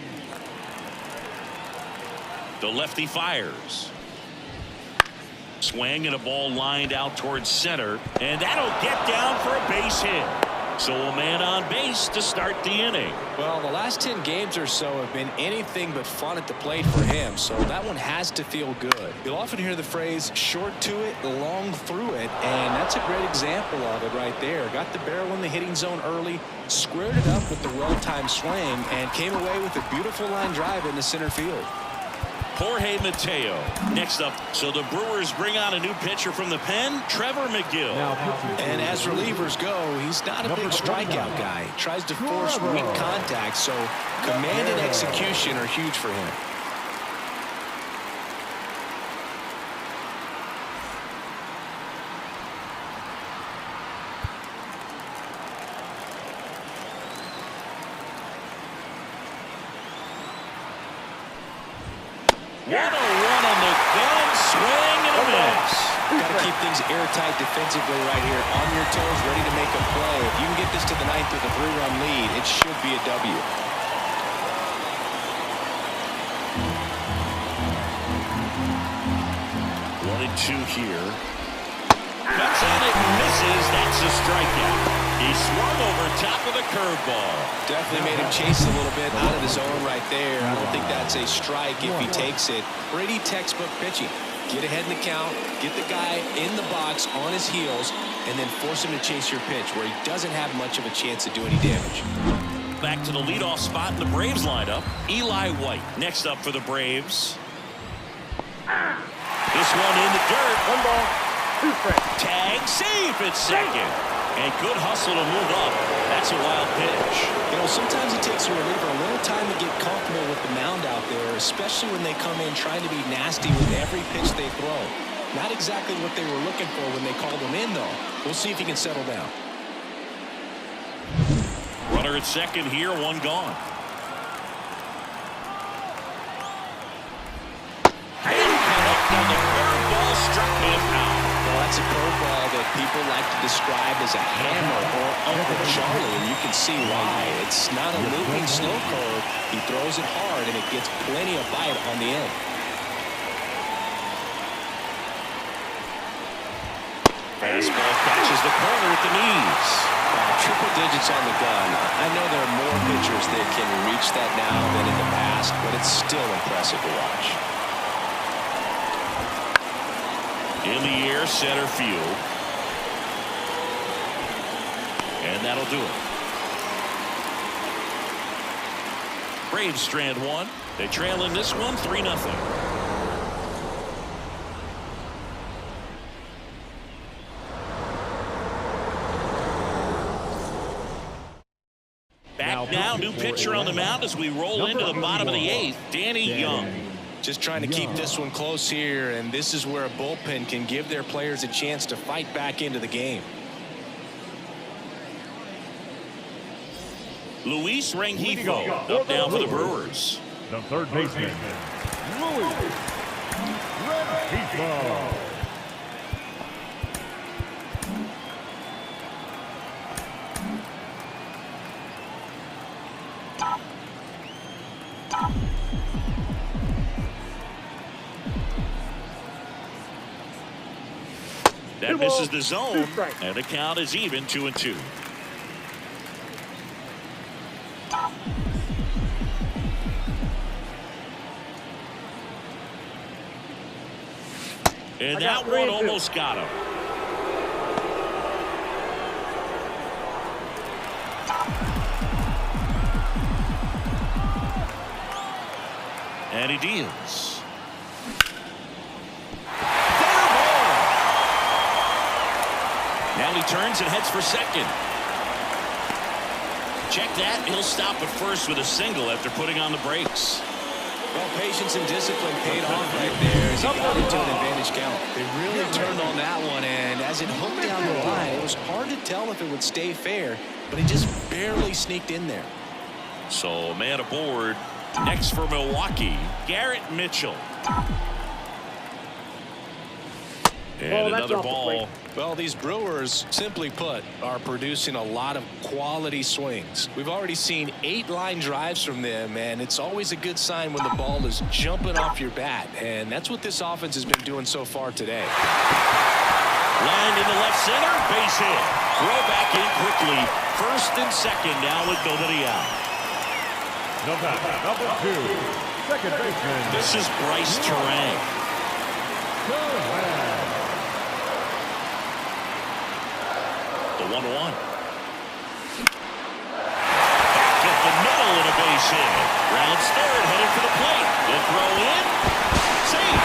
The lefty fires. Swing and a ball lined out towards center, and that'll get down for a base hit. So a man on base to start the inning. Well, the last 10 games or so have been anything but fun at the plate for him, so that one has to feel good. You'll often hear the phrase short to it, long through it, and that's a great example of it right there. Got the barrel in the hitting zone early, squared it up with the well-timed swing, and came away with a beautiful line drive into center field. Jorge Mateo next up. So the Brewers bring out a new pitcher from the pen, Trevor McGill. And as relievers go, he's not a big strikeout guy. Tries to force weak contact, so command and execution are huge for him. Things airtight defensively right here, on your toes, ready to make a play. If you can get this to the 9th with a 3-run lead, it should be a W. 1-2 here. Cuts on it and misses. That's a strikeout. He swung over top of the curveball. Definitely made him chase a little bit out of the zone right there. I don't think that's a strike if he takes it. Pretty textbook pitching. Get ahead in the count, get the guy in the box on his heels, and then force him to chase your pitch where he doesn't have much of a chance to do any damage. Back to the leadoff spot in the Braves lineup, Eli White. Next up for the Braves. This one in the dirt. 1 ball, 2 strikes. Tag, safe at second. And good hustle to move up. That's a wild pitch. You know, sometimes it takes a reliever a little time to get comfortable with the mound out there, especially when they come in trying to be nasty with every pitch they throw. Not exactly what they were looking for when they called him in, though. We'll see if he can settle down. Runner at second here, 1 gone. And the curveball struck me a foul. Well, that's a curveball that people like to describe as a hammer or Uncle Charlie, and you can see why. It's not a looping slow curve. He throws it hard, and it gets plenty of bite on the end. Fastball catches the corner at the knees. Triple digits on the gun. I know there are more pitchers that can reach that now than in the past, but it's still impressive to watch. In the air, center field. And that'll do it. Braves strand 1. They trail in this one 3-0. back now. New pitcher on the mound as we roll into the bottom of the 8th. Danny Young. Just trying to keep this one close here, and this is where a bullpen can give their players a chance to fight back into the game. Luis Rengifo up now for the Brewers. The third baseman, Luis Rengifo. That misses the zone, and the count is even 2-2. And that one almost got him. And he deals. Now he turns and heads for second. Check that. He'll stop at first with a single after putting on the brakes. Well, patience and discipline paid off right there as he got into an advantage count. They really turned on that one, and as it hooked down the line, it was hard to tell if it would stay fair, but it just barely sneaked in there. So, man aboard. Next for Milwaukee, Garrett Mitchell. And another ball. Well, these Brewers, simply put, are producing a lot of quality swings. We've already seen 8 line drives from them, and it's always a good sign when the ball is jumping off your bat, and that's what this offense has been doing so far today. Line into left center, base hit. Throw back in quickly. First and second now with nobody out. Number 2, second baseman. This is Bryce Terang. The 1-1. Back at the middle and a base hit. Rounds third, headed for the plate. The throw in. Safe.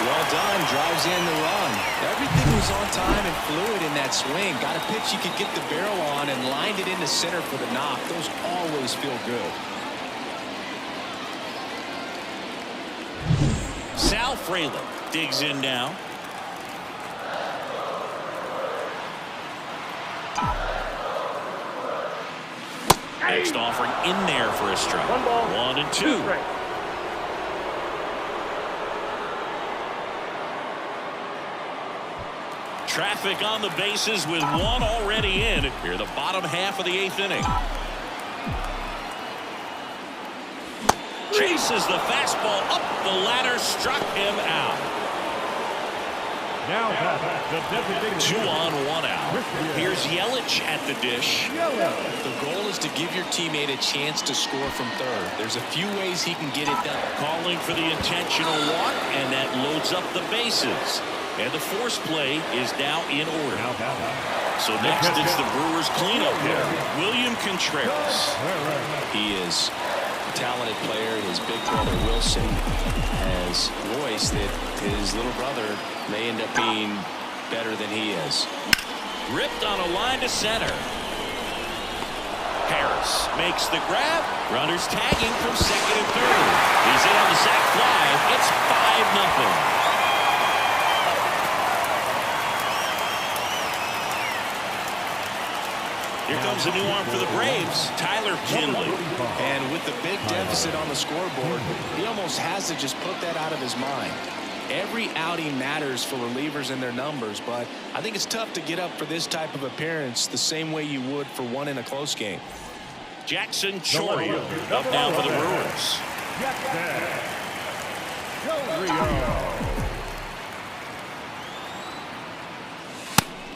Well done. Drives in the run. Everything was on time and fluid in that swing. Got a pitch you could get the barrel on and lined it into center for the knock. Those always feel good. Sal Frelick digs in now. Next offering in there for a strike. 1-2. Traffic on the bases with one already in here, the bottom half of the 8th inning. Chases the fastball up the ladder, struck him out. Now the designated 2 on, 1 out. Here's Yelich at the dish. The goal is to give your teammate a chance to score from third. There's a few ways he can get it done. Calling for the intentional walk, and that loads up the bases. And the force play is now in order. So next it's the Brewers cleanup hitter, William Contreras. He is a talented player. His big brother Wilson has voiced that his little brother may end up being better than he is. Ripped on a line to center. Harris makes the grab. Runners tagging from second and third. He's in on the sac fly. It's 5-0. Here comes a new arm for the Braves, Tyler Kinley. And with the big deficit on the scoreboard, he almost has to just put that out of his mind. Every outing matters for relievers and their numbers, but I think it's tough to get up for this type of appearance the same way you would for one in a close game. Jackson Chourio up now for the Brewers.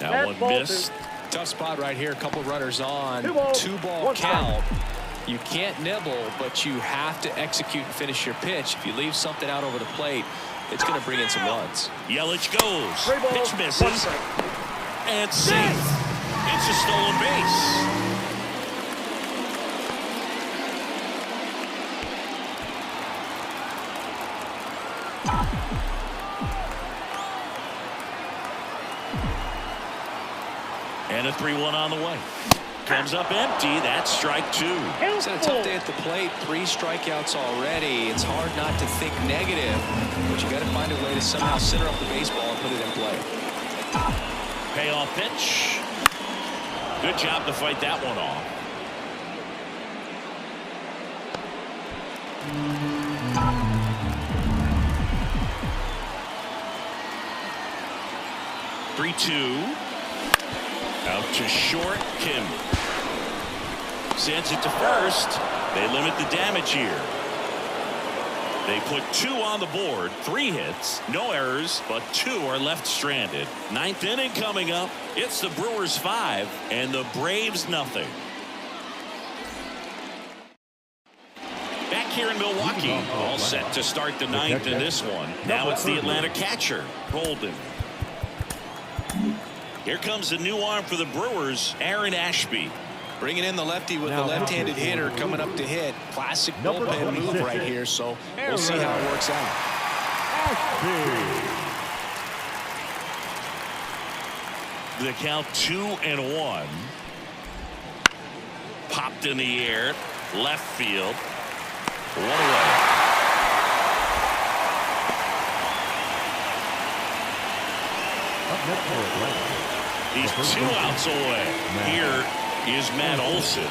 That one missed. Tough spot right here. A couple runners on. 2-ball one count. You can't nibble, but you have to execute and finish your pitch. If you leave something out over the plate, it's going to bring in some runs. Yelich goes. Pitch misses. And safe. It's a stolen base. And a 3-1 on the way. Comes up empty. That's strike 2. It's a tough day at the plate. 3 strikeouts already. It's hard not to think negative, but you got to find a way to somehow center up the baseball and put it in play. Payoff pitch. Good job to fight that one off. "3-2. Out to short. Kim sends it to first. They limit the damage here. They put 2 on the board. 3 hits, no errors, but 2 are left stranded. 9th inning coming up. It's the Brewers 5 and the Braves nothing. Back here in Milwaukee, all set to start the 9th in this one. Now it's the Atlanta catcher, Holden. Here comes the new arm for the Brewers, Aaron Ashby. Bringing in the lefty with the left-handed hitter coming up to hit. Classic bullpen move right here, so we'll see how it works out. The count 2-1. Popped in the air, left field. 1 away. He's 2 outs away. Here is Matt Olson.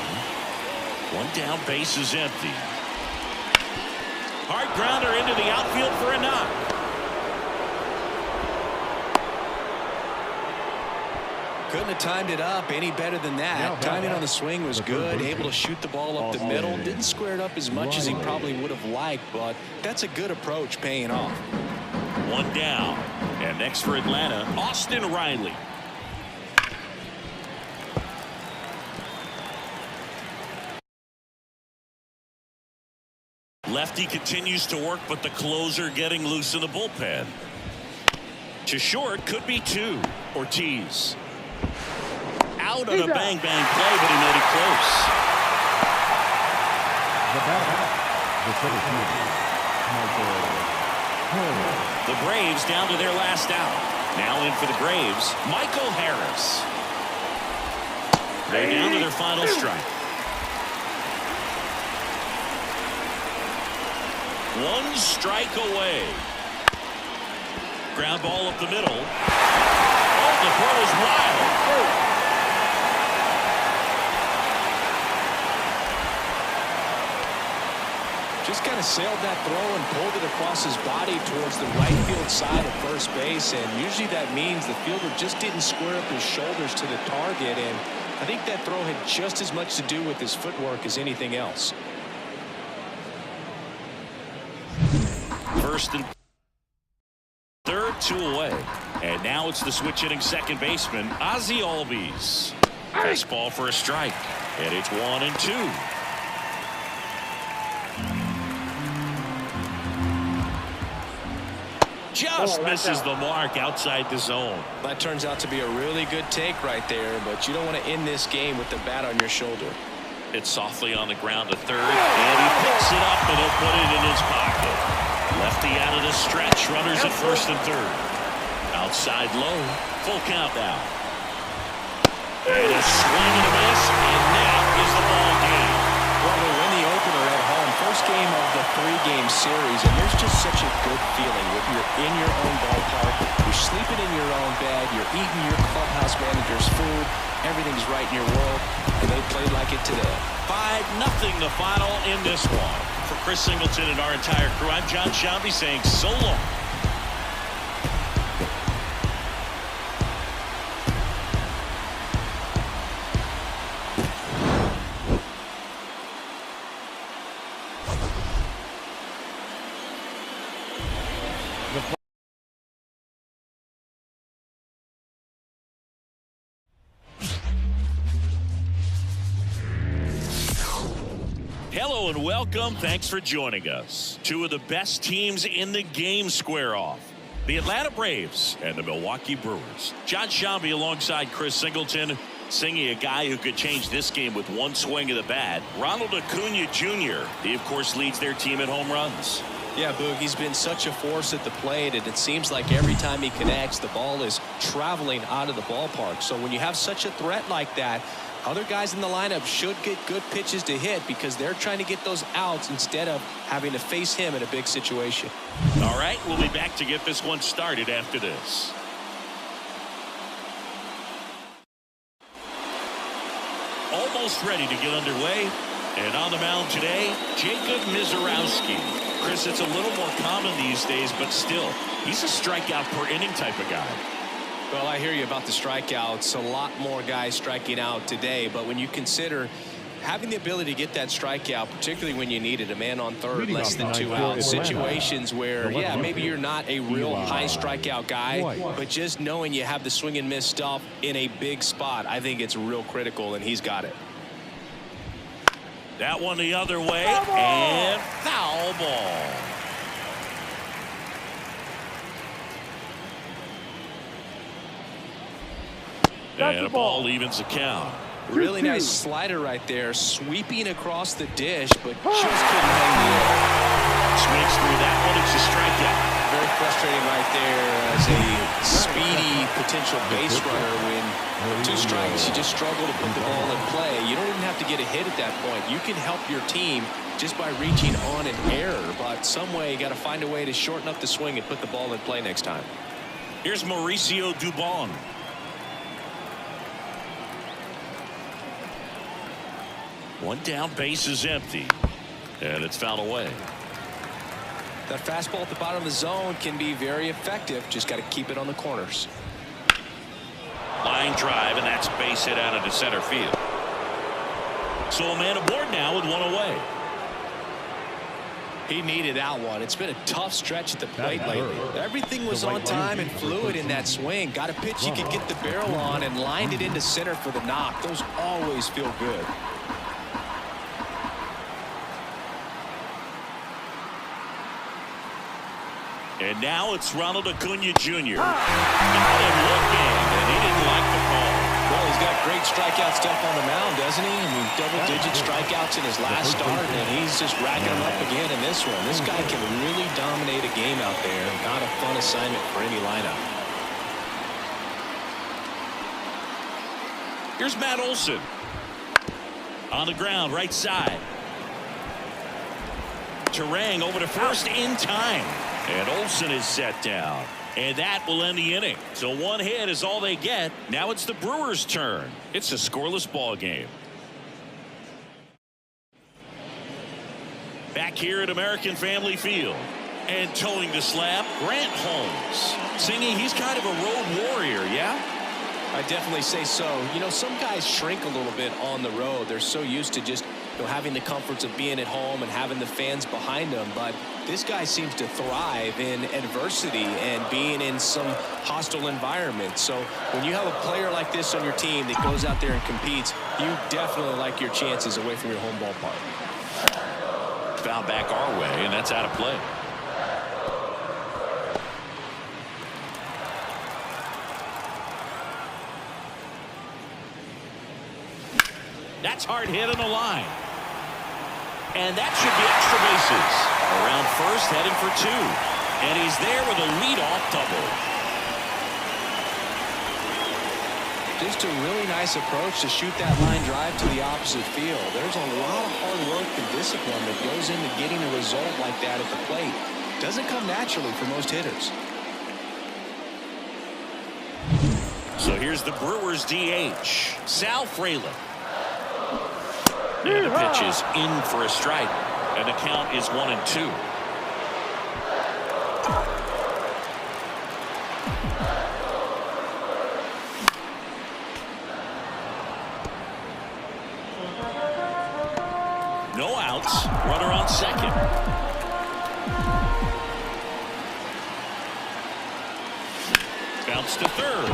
1 down, base is empty. Hard grounder into the outfield for a knock. Couldn't have timed it up any better than that. Timing on the swing was good. Able to shoot the ball up the middle. Didn't square it up as much as he probably would have liked, but that's a good approach paying off. 1 down. And next for Atlanta, Austin Riley. Lefty continues to work, but the closer getting loose in the bullpen. To short, could be 2. Ortiz. Out on a bang play, but he made it close. The Braves down to their last out. Now in for the Braves, Michael Harris. They're down to their final strike. 1 strike away. Ground ball up the middle. Oh, the throw is wild. Just kind of sailed that throw and pulled it across his body towards the right field side of first base, and usually that means the fielder just didn't square up his shoulders to the target, and I think that throw had just as much to do with his footwork as anything else. First and third, 2 away. And now it's the switch hitting second baseman, Ozzie Albies. Fastball for a strike. And it's 1-2. Just misses the mark outside the zone. That turns out to be a really good take right there, but you don't want to end this game with the bat on your shoulder. It's softly on the ground to third, and he picks it up, and he'll put it in his pocket. Lefty out of the stretch, runners at first and third. Outside low, full count now. And a swing and a miss, and that is the ball game. Well, they win the opener at home. First game of the 3-game series, and there's just such a good feeling when you're in your own ballpark, you're sleeping in your own bed, you're eating your clubhouse manager's food, everything's right in your world, and they played like it today. 5-0 the final in this one. For Chris Singleton and our entire crew, I'm John Shambi saying so long. Hello and welcome. Thanks for joining us. 2 of the best teams in the game square off. The Atlanta Braves and the Milwaukee Brewers. John Shambi alongside Chris Singleton. Singing, a guy who could change this game with 1 swing of the bat. Ronald Acuna Jr. He, of course, leads their team in home runs. Yeah, Boog, he's been such a force at the plate, and it seems like every time he connects, the ball is traveling out of the ballpark. So when you have such a threat like that, other guys in the lineup should get good pitches to hit because they're trying to get those outs instead of having to face him in a big situation. All right, we'll be back to get this one started after this. Almost ready to get underway. And on the mound today, Jacob Mizorowski. Chris, it's a little more common these days, but still, he's a strikeout per inning type of guy. Well, I hear you about the strikeouts. A lot more guys striking out today, but when you consider having the ability to get that strikeout, particularly when you need it, a man on third, less than 2 outs, situations where, yeah, maybe you're not a real high strikeout guy, but just knowing you have the swing and miss stuff in a big spot, I think it's real critical, and he's got it. That one the other way, and foul ball. And a ball evens the count. Really nice slider right there, sweeping across the dish, but just couldn't hang the air. Swings through that one. It's a strikeout. Very frustrating right there as a speedy potential base runner. When 2 strikes, you just struggle to put the ball in play. You don't even have to get a hit at that point. You can help your team just by reaching on an error, but some way you got to find a way to shorten up the swing and put the ball in play next time. Here's Mauricio Dubon. One down, base is empty, and it's fouled away. That fastball at the bottom of the zone can be very effective. Just got to keep it on the corners. Line drive, and that's base hit out into center field. So a man aboard now with one away. He needed that one. It's been a tough stretch at the plate lately. Everything was on time and fluid in that swing. Got a pitch you could get the barrel on and lined it into center for the knock. Those always feel good. And now it's Ronald Acuna Jr. Got him looking, and he didn't like the call. Well, he's got great strikeout stuff on the mound, doesn't he? I mean, double-digit strikeouts in his last start, and he's just racking them up again in this one. This guy can really dominate a game out there. Not a fun assignment for any lineup. Here's Matt Olson. On the ground, right side. Terang over to first in time. And Olson is set down. And that will end the inning. So one hit is all they get. Now it's the Brewers' turn. It's a scoreless ball game. Back here at American Family Field. And towing the slab, Grant Holmes. Singing, he's kind of a road warrior, yeah? I definitely say so. You know, some guys shrink a little bit on the road. They're so used to just having the comforts of being at home and having the fans behind them. But this guy seems to thrive in adversity and being in some hostile environment. So when you have a player like this on your team that goes out there and competes, you definitely like your chances away from your home ballpark. Foul back our way, and that's out of play. That's hard hit on the line. And that should be extra bases. Around first, heading for 2. And he's there with a leadoff double. Just a really nice approach to shoot that line drive to the opposite field. There's a lot of hard work and discipline that goes into getting a result like that at the plate. Doesn't come naturally for most hitters. So here's the Brewers DH, Sal Frelick. And the pitch is in for a strike. And the count is 1-2. No outs. Runner on second. Bounce to third.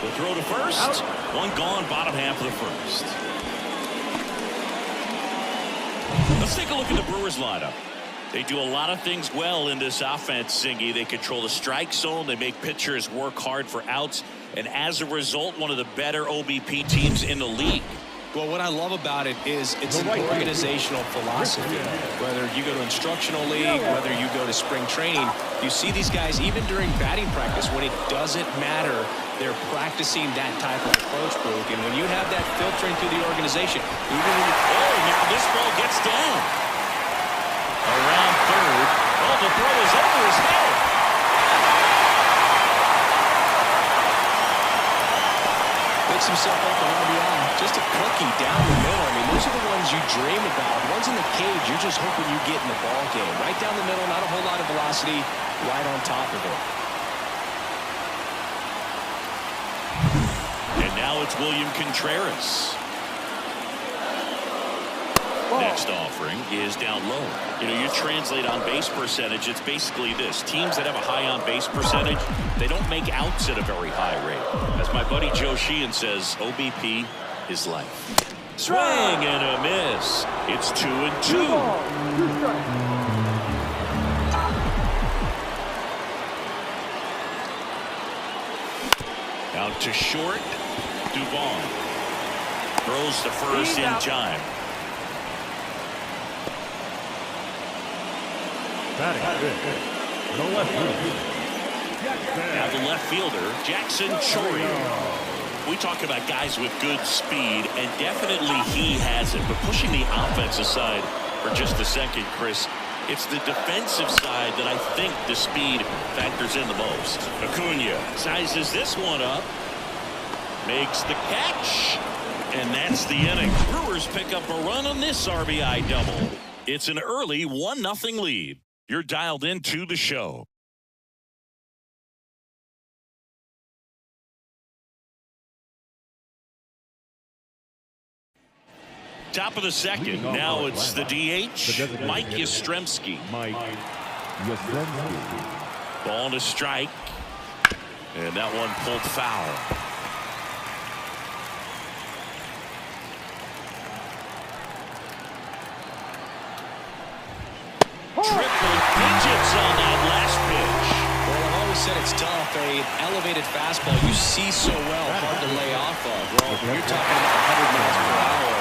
The throw to first. One gone, bottom half of the first. Let's take a look at the Brewers lineup. They do a lot of things well in this offense, Singy. They control the strike zone. They make pitchers work hard for outs. And as a result, one of the better OBP teams in the league. Well, what I love about it is it's an organizational philosophy. Whether you go to instructional league, whether you go to spring training, you see these guys even during batting practice when it doesn't matter. They're practicing that type of approach, Boog. And when you have that filtering through the organization, even when you... Oh, now this ball gets down. Around third. Oh, the throw is over his head. Picks himself up an RBI. Just a cookie down the middle. I mean, those are the ones you dream about. Ones in the cage, you're just hoping you get in the ball game. Right down the middle, not a whole lot of velocity, right on top of it. And now it's William Contreras. Next offering is down low. You know, you translate on base percentage, it's basically this. Teams that have a high on base percentage, they don't make outs at a very high rate. As my buddy Joe Sheehan says, OBP is life. Swing and a miss. It's 2-2. Out to short. Duvall throws the first in time. Now the left fielder, Jackson Chorio. We talk about guys with good speed, and definitely he has it. But pushing the offensive side for just a second, Chris, it's the defensive side that I think the speed factors in the most. Acuna sizes this one up, makes the catch, and that's the inning. Brewers pick up a run on this RBI double. It's an early 1-0 lead. You're dialed into the show. Top of the second. Now it's the DH, Mike Yastrzemski. Ball to strike. And that one pulled foul. Triple digits on that last pitch. Well, I've always said it's tough. An elevated fastball you see so well, hard to lay off of. Well, when you're talking about 100 miles per hour,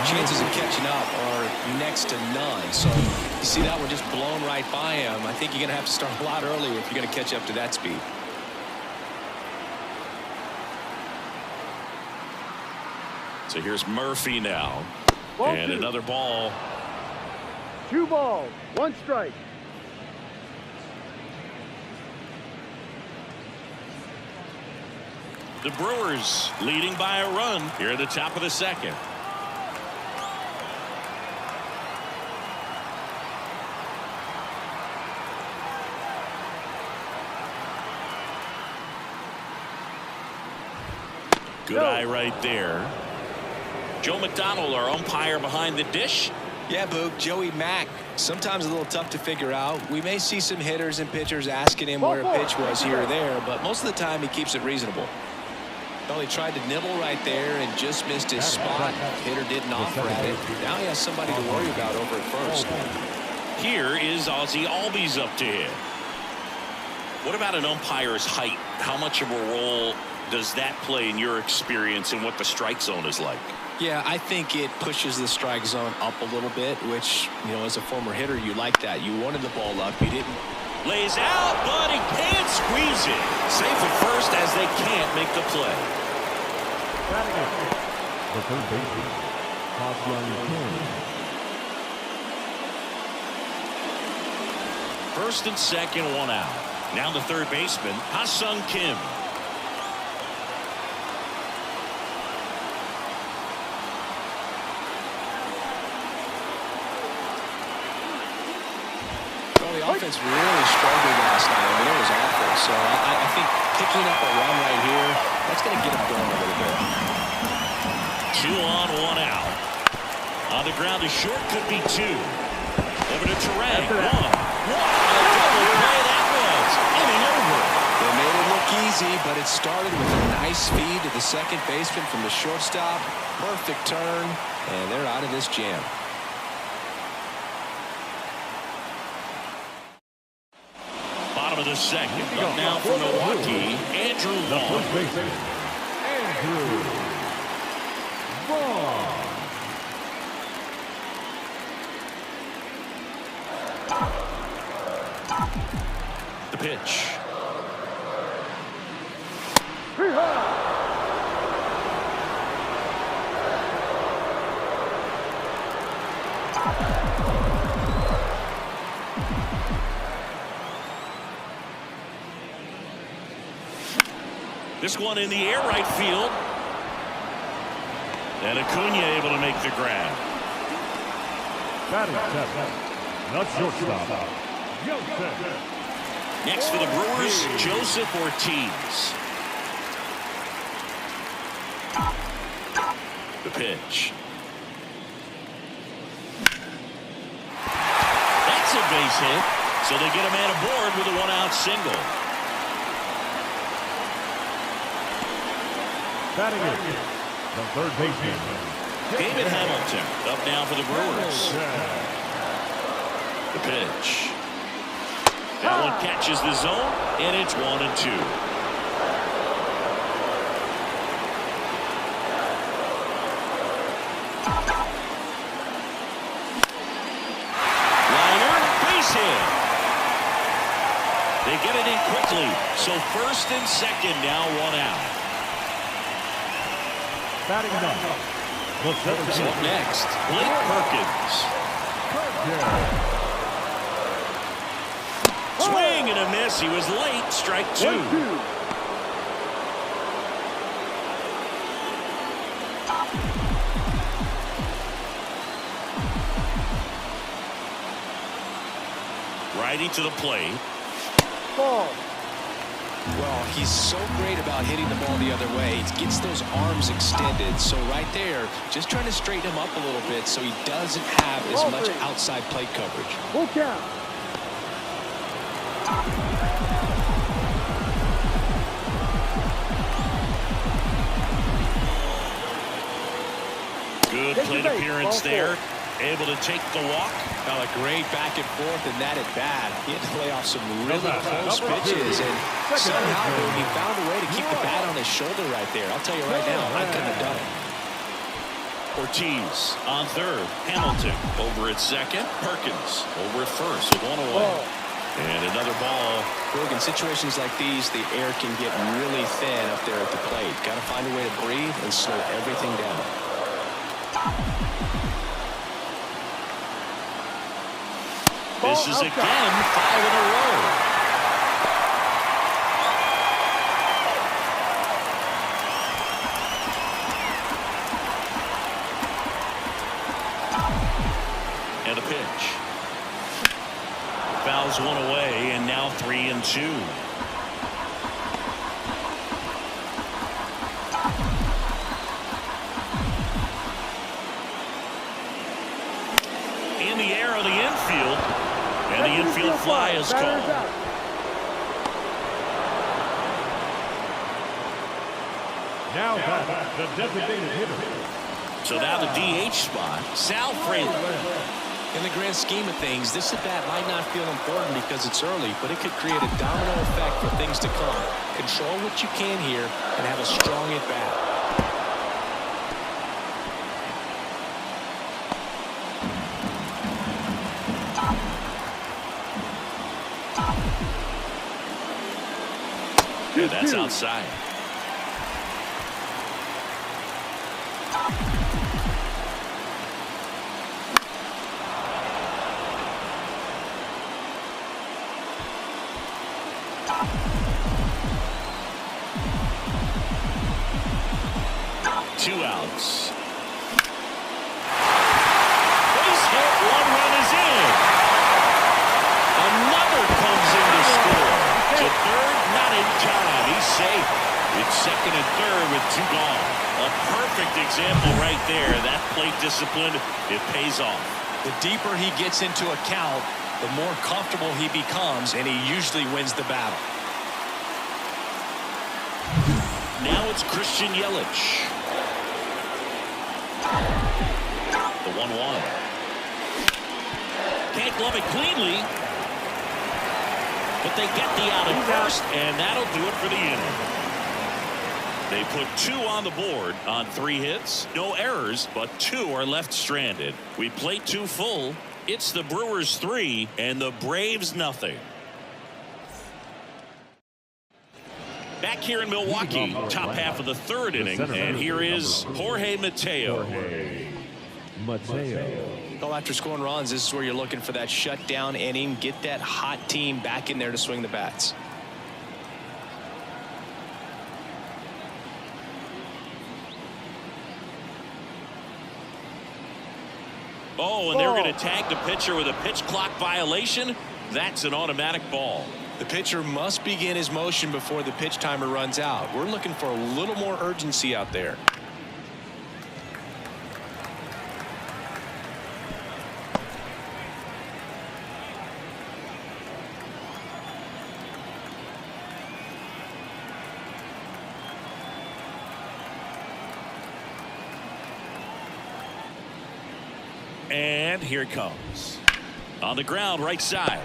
chances of catching up are next to none. So you see that one just blown right by him. I think you're going to have to start a lot earlier if you're going to catch up to that speed. So here's Murphy now. And another ball. 2 balls, 1 strike. The Brewers leading by a run here at the top of the second. Good eye right there. Joe McDonald, our umpire behind the dish. Yeah, Boog, Joey Mack, sometimes a little tough to figure out. We may see some hitters and pitchers asking him where a pitch was here or there, but most of the time he keeps it reasonable. Well, he tried to nibble right there and just missed his spot. Hitter didn't offer at it. Now he has somebody to worry about over at first. Here is Ozzie Albies up to hit. What about an umpire's height? How much of a role does that play in your experience and what the strike zone is like? Yeah, I think it pushes the strike zone up a little bit, which, you know, as a former hitter, you like that. You wanted the ball up. You didn't. Lays out, but he can't squeeze it. Safe at first as they can't make the play. The third baseman, First and second, 1 out. Now the third baseman, Ha-Sung Kim. Offense really struggled last night. I mean, it was awful. So I think picking up a run right here, that's going to get him going a little bit. 2 on, 1 out. On the ground, a short could be 2. Over to Terang. 1. What a double play that was. Inning over. They made it look easy, but it started with a nice feed to the second baseman from the shortstop. Perfect turn, and they're out of this jam. Bottom of the second. Up now for Milwaukee, Andrew Vaughn. Ball. The pitch. This one in the air right field. And Acuna able to make the grab. Batting seven. The shortstop. Joseph. Next for the Brewers, Joseph Ortiz. The pitch. That's a base hit. So they get a man aboard with a one-out single. Batting it. The third baseman. David Hamilton up now for the Brewers. The pitch. That one catches the zone, and it's 1-2. Liner, base hit. They get it in quickly, so first and second now, one out. Batting ninth. The seventh. So up next, Blake Perkins. Swing and a miss. He was late. Strike two. 1-2. Righty to the plate. Ball. Well, he's so great about hitting the ball the other way. He gets those arms extended. So right there, just trying to straighten him up a little bit so he doesn't have as much outside plate coverage. Full count. Good plate appearance there. Able to take the walk. Well, a great back and forth, and that at bat. He had to lay off some really close pitches, and somehow he found a way to keep the bat on his shoulder right there. I'll tell you right now, I couldn't have done it. Ortiz on third. Hamilton over at second. Perkins over at first with one away. And another ball. Look, in situations like these, the air can get really thin up there at the plate. Got to find a way to breathe and slow everything down. This is again 5 in a row. And a pitch. Fouls one away, and now 3-2. In the air on the infield. And the infield fly is called. Now back the designated hitter. So now the DH spot, Sal Fraley. In the grand scheme of things, this at bat might not feel important because it's early, but it could create a domino effect for things to come. Control what you can here and have a strong at bat. And that's outside. Two outs. Base hit, one run is in. Another comes in to score. To third, not in time. He's safe. It's second and third with two gone. A perfect example right there. That plate discipline, it pays off. The deeper he gets into a count, the more comfortable he becomes, and he usually wins the battle. Now it's Christian Yelich. The 1-1. Can't glove it cleanly. But they get the out at first, and that'll do it for the inning. They put 2 on the board on 3 hits. No errors, but 2 are left stranded. We played 2 full. It's the Brewers 3 and the Braves nothing. Back here in Milwaukee, top half of the 3rd inning, and here is Jorge Mateo. Well, after scoring runs, this is where you're looking for that shutdown inning. Get that hot team back in there to swing the bats. Oh, and they're going to tag the pitcher with a pitch clock violation. That's an automatic ball. The pitcher must begin his motion before the pitch timer runs out. We're looking for a little more urgency out there. And here it comes. On the ground, right side.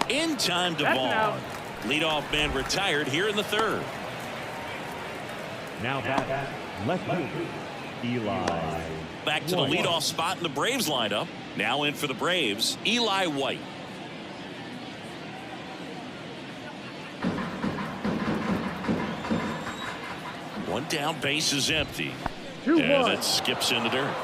In time to ball. Leadoff man retired here in the 3rd. Now back, left-hander, Eli. Back to the leadoff spot in the Braves lineup. Now in for the Braves, Eli White. One down, base is empty. 2-1. And it skips into dirt.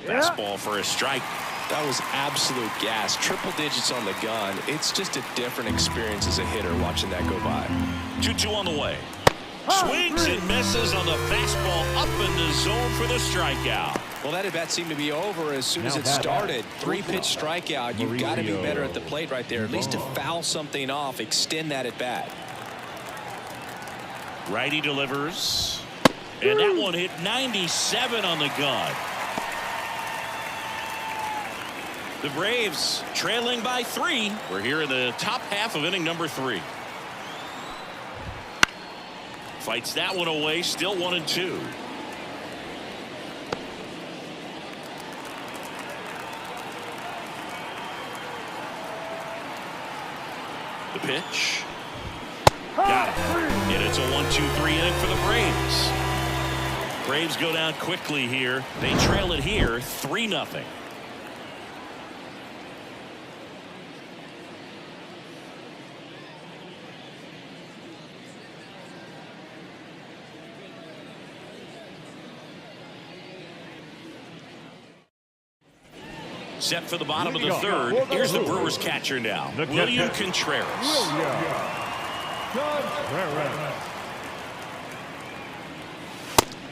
Fastball for a strike. That was absolute gas. Triple digits on the gun. It's just a different experience as a hitter watching that go by. 2-2 on the way. Swings and misses on the fastball up in the zone for the strikeout. Well, that at bat seemed to be over as soon as it started. 3-pitch strikeout. You've got to be better at the plate right there, at least to foul something off, extend that at bat. Righty delivers. And that one hit 97 on the gun. The Braves trailing by 3. We're here in the top half of inning number 3. Fights that one away, still 1-2. The pitch. Got it. And it's a 1-2-3 inning for the Braves. Braves go down quickly here. They trail it here 3-0. Set for the bottom of the 3rd. Here's the Brewers catcher now, William Contreras.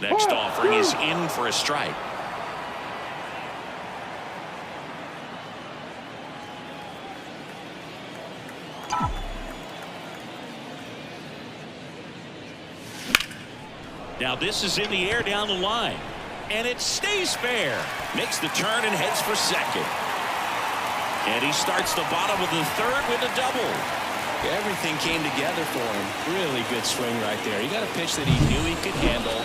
Next offering is in for a strike. Now this is in the air down the line. And it stays fair. Makes the turn and heads for second. And he starts the bottom of the 3rd with a double. Everything came together for him. Really good swing right there. He got a pitch that he knew he could handle,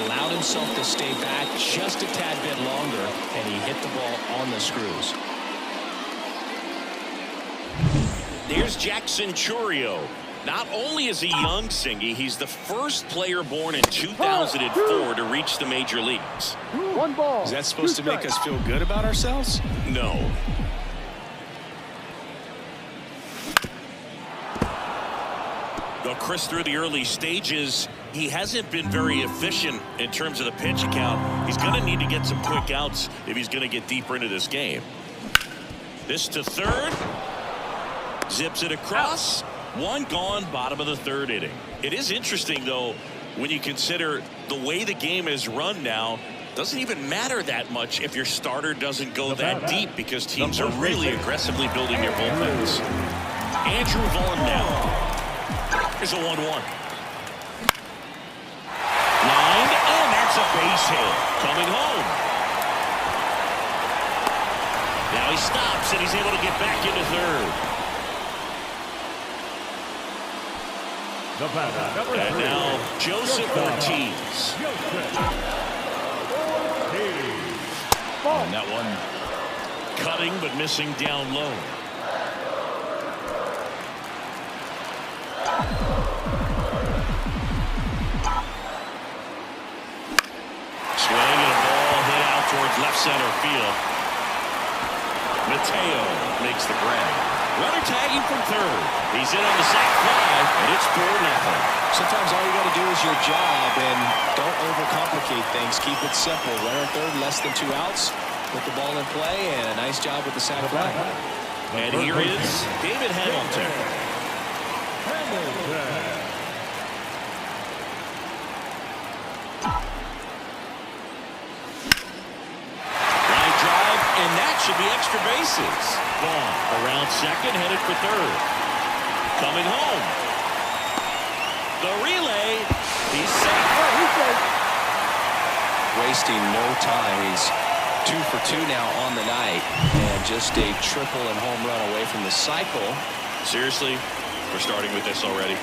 allowed himself to stay back just a tad bit longer, and he hit the ball on the screws. There's Jackson Chourio. Not only is he young, Singy, he's the first player born in 2004 to reach the major leagues. 1 ball. Is that supposed to make us feel good about ourselves? No. Though Chris, through the early stages, he hasn't been very efficient in terms of the pitch count. He's going to need to get some quick outs if he's going to get deeper into this game. This to 3rd. Zips it across. 1 gone, bottom of the 3rd inning. It is interesting, though, when you consider the way the game is run now. Doesn't even matter that much if your starter doesn't go that deep, because teams are really aggressively building their bullpens. Andrew Vaughn now. Here's a 1-1. Line, and that's a base hit. Coming home. Now he stops, and he's able to get back into 3rd. And now Joseph Ortiz. And that one cutting but missing down low. center field. Mateo makes the grab. Runner tagging from third. He's in on the sac fly, and it's 4-0. Sometimes all you got to do is your job, and don't overcomplicate things. Keep it simple. Runner third, less than 2 outs. Put the ball in play, and a nice job with the sac fly. And here is David Hamilton. Line drive, and that should be extra bases. Vaughn around second, headed for third. Coming home. The relay. He's safe. Wasting no time. He's 2 for 2 now on the night, and just a triple and home run away from the cycle. Seriously, we're starting with this already.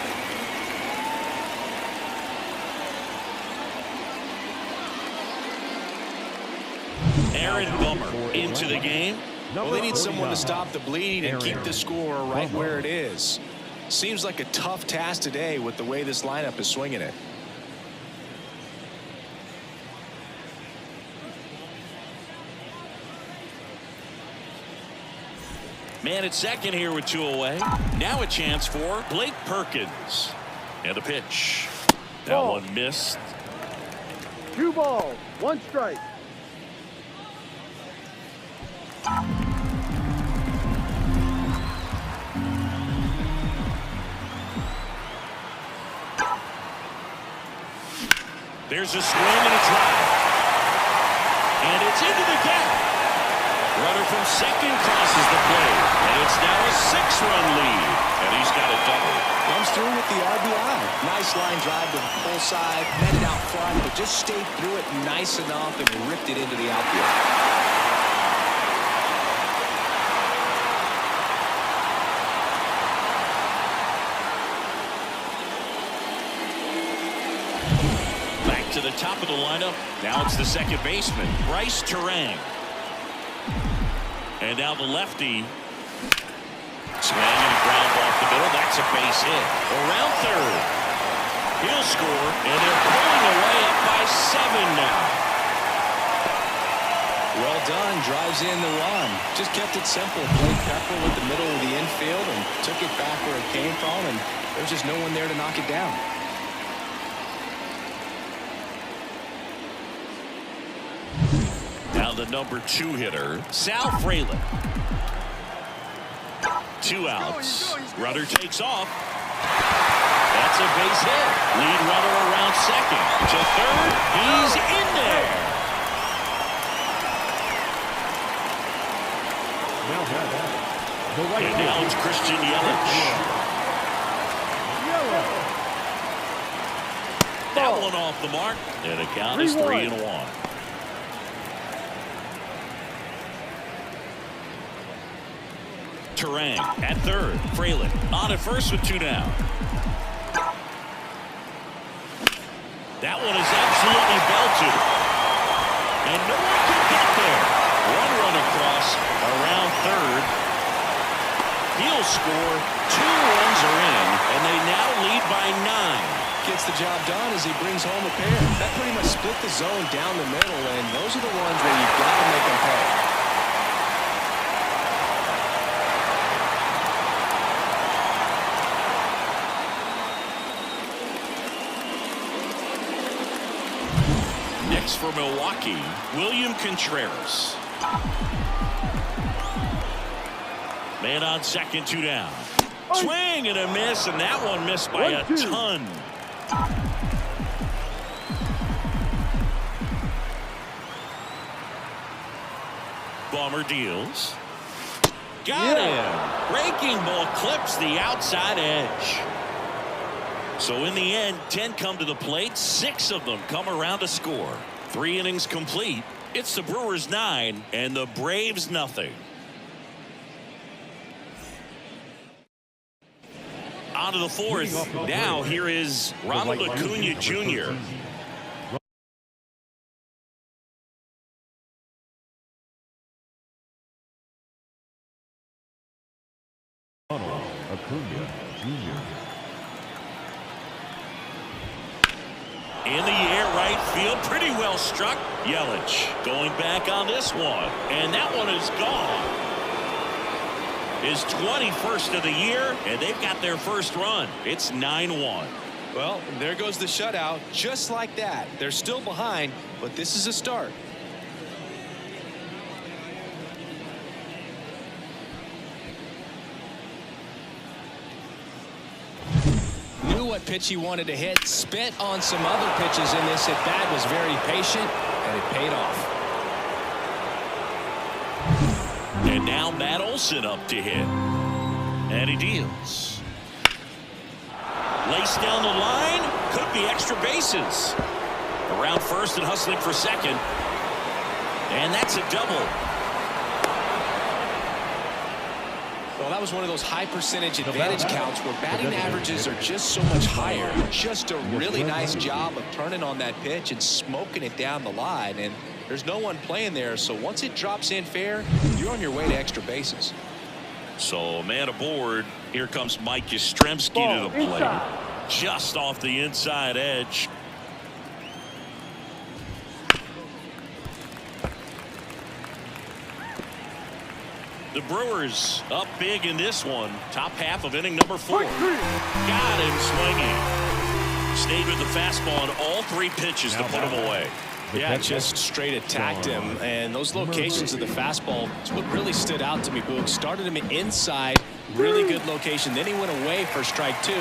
Aaron Bummer into the game. Well, they need someone to stop the bleeding and keep the score right where it is. Seems like a tough task today with the way this lineup is swinging it. Man at second here with 2 away. Now a chance for Blake Perkins. And a pitch. That Ball. one missed. 2 balls, 1 strike. There's a swing and a drive. And it's into the gap. Runner from second crosses the plate. And it's now a 6-run lead. And he's got a double. Comes through with the RBI. Nice line drive to the pull side. Met it out front, but just stayed through it nice enough and ripped it into the outfield. To the top of the lineup. Now it's the second baseman, Bryce Terang. And now the lefty. Swing and a ground off the middle. That's a base hit. Around third. He'll score, and they're pulling away up by 7 now. Well done. Drives in the run. Just kept it simple. Played Pepper with the middle of the infield and took it back where it came from, and there's just no one there to knock it down. Now the number 2 hitter, Sal Frelick. 2 outs. Runner takes off. That's a base hit. Lead runner around second. To third. He's in there. And now it's Christian Yelich. That one off the mark. And the count is 3-1. Terang at third. Frelick on at first with 2 down. That one is absolutely belted. And no one can get there. 1 run across around third. He'll score. 2 runs are in, and they now lead by 9. Gets the job done as he brings home a pair. That pretty much split the zone down the middle, and those are the ones where you've got to make them pay. For Milwaukee, William Contreras. Man on second, 2 down. Swing and a miss, and that one missed by a ton. Bomber deals. Got him. Breaking ball clips the outside edge. So in the end, 10 come to the plate. 6 of them come around to score. 3 innings complete. It's the Brewers 9 and the Braves nothing. On to the 4th. Now here is Ronald Acuna Jr. Ronald Acuna Jr. In the air right right field. Pretty well struck. Yelich going back on this one. And that one is gone. His 21st of the year, and they've got their first run. It's 9-1. Well, there goes the shutout. Just like that. They're still behind, but this is a start. Knew what pitch he wanted to hit. Spent on some other pitches in this at bat. Was very patient, and it paid off. And now Matt Olson up to hit. And he deals. Laced down the line. Could be extra bases. Around first and hustling for second. And that's a double. Well, that was one of those high percentage advantage counts where batting averages are just so much higher. Just a really nice job of turning on that pitch and smoking it down the line. And there's no one playing there, so once it drops in fair, you're on your way to extra bases. So man aboard. Here comes Mike Yastrzemski to the plate. Just off the inside edge. The Brewers up big in this one. Top half of inning number 4. Got him swinging. Stayed with the fastball on all 3 pitches to put him away. Yeah, just straight attacked him. And those locations of the fastball is what really stood out to me, Boog. Started him inside, really good location. Then he went away for strike 2,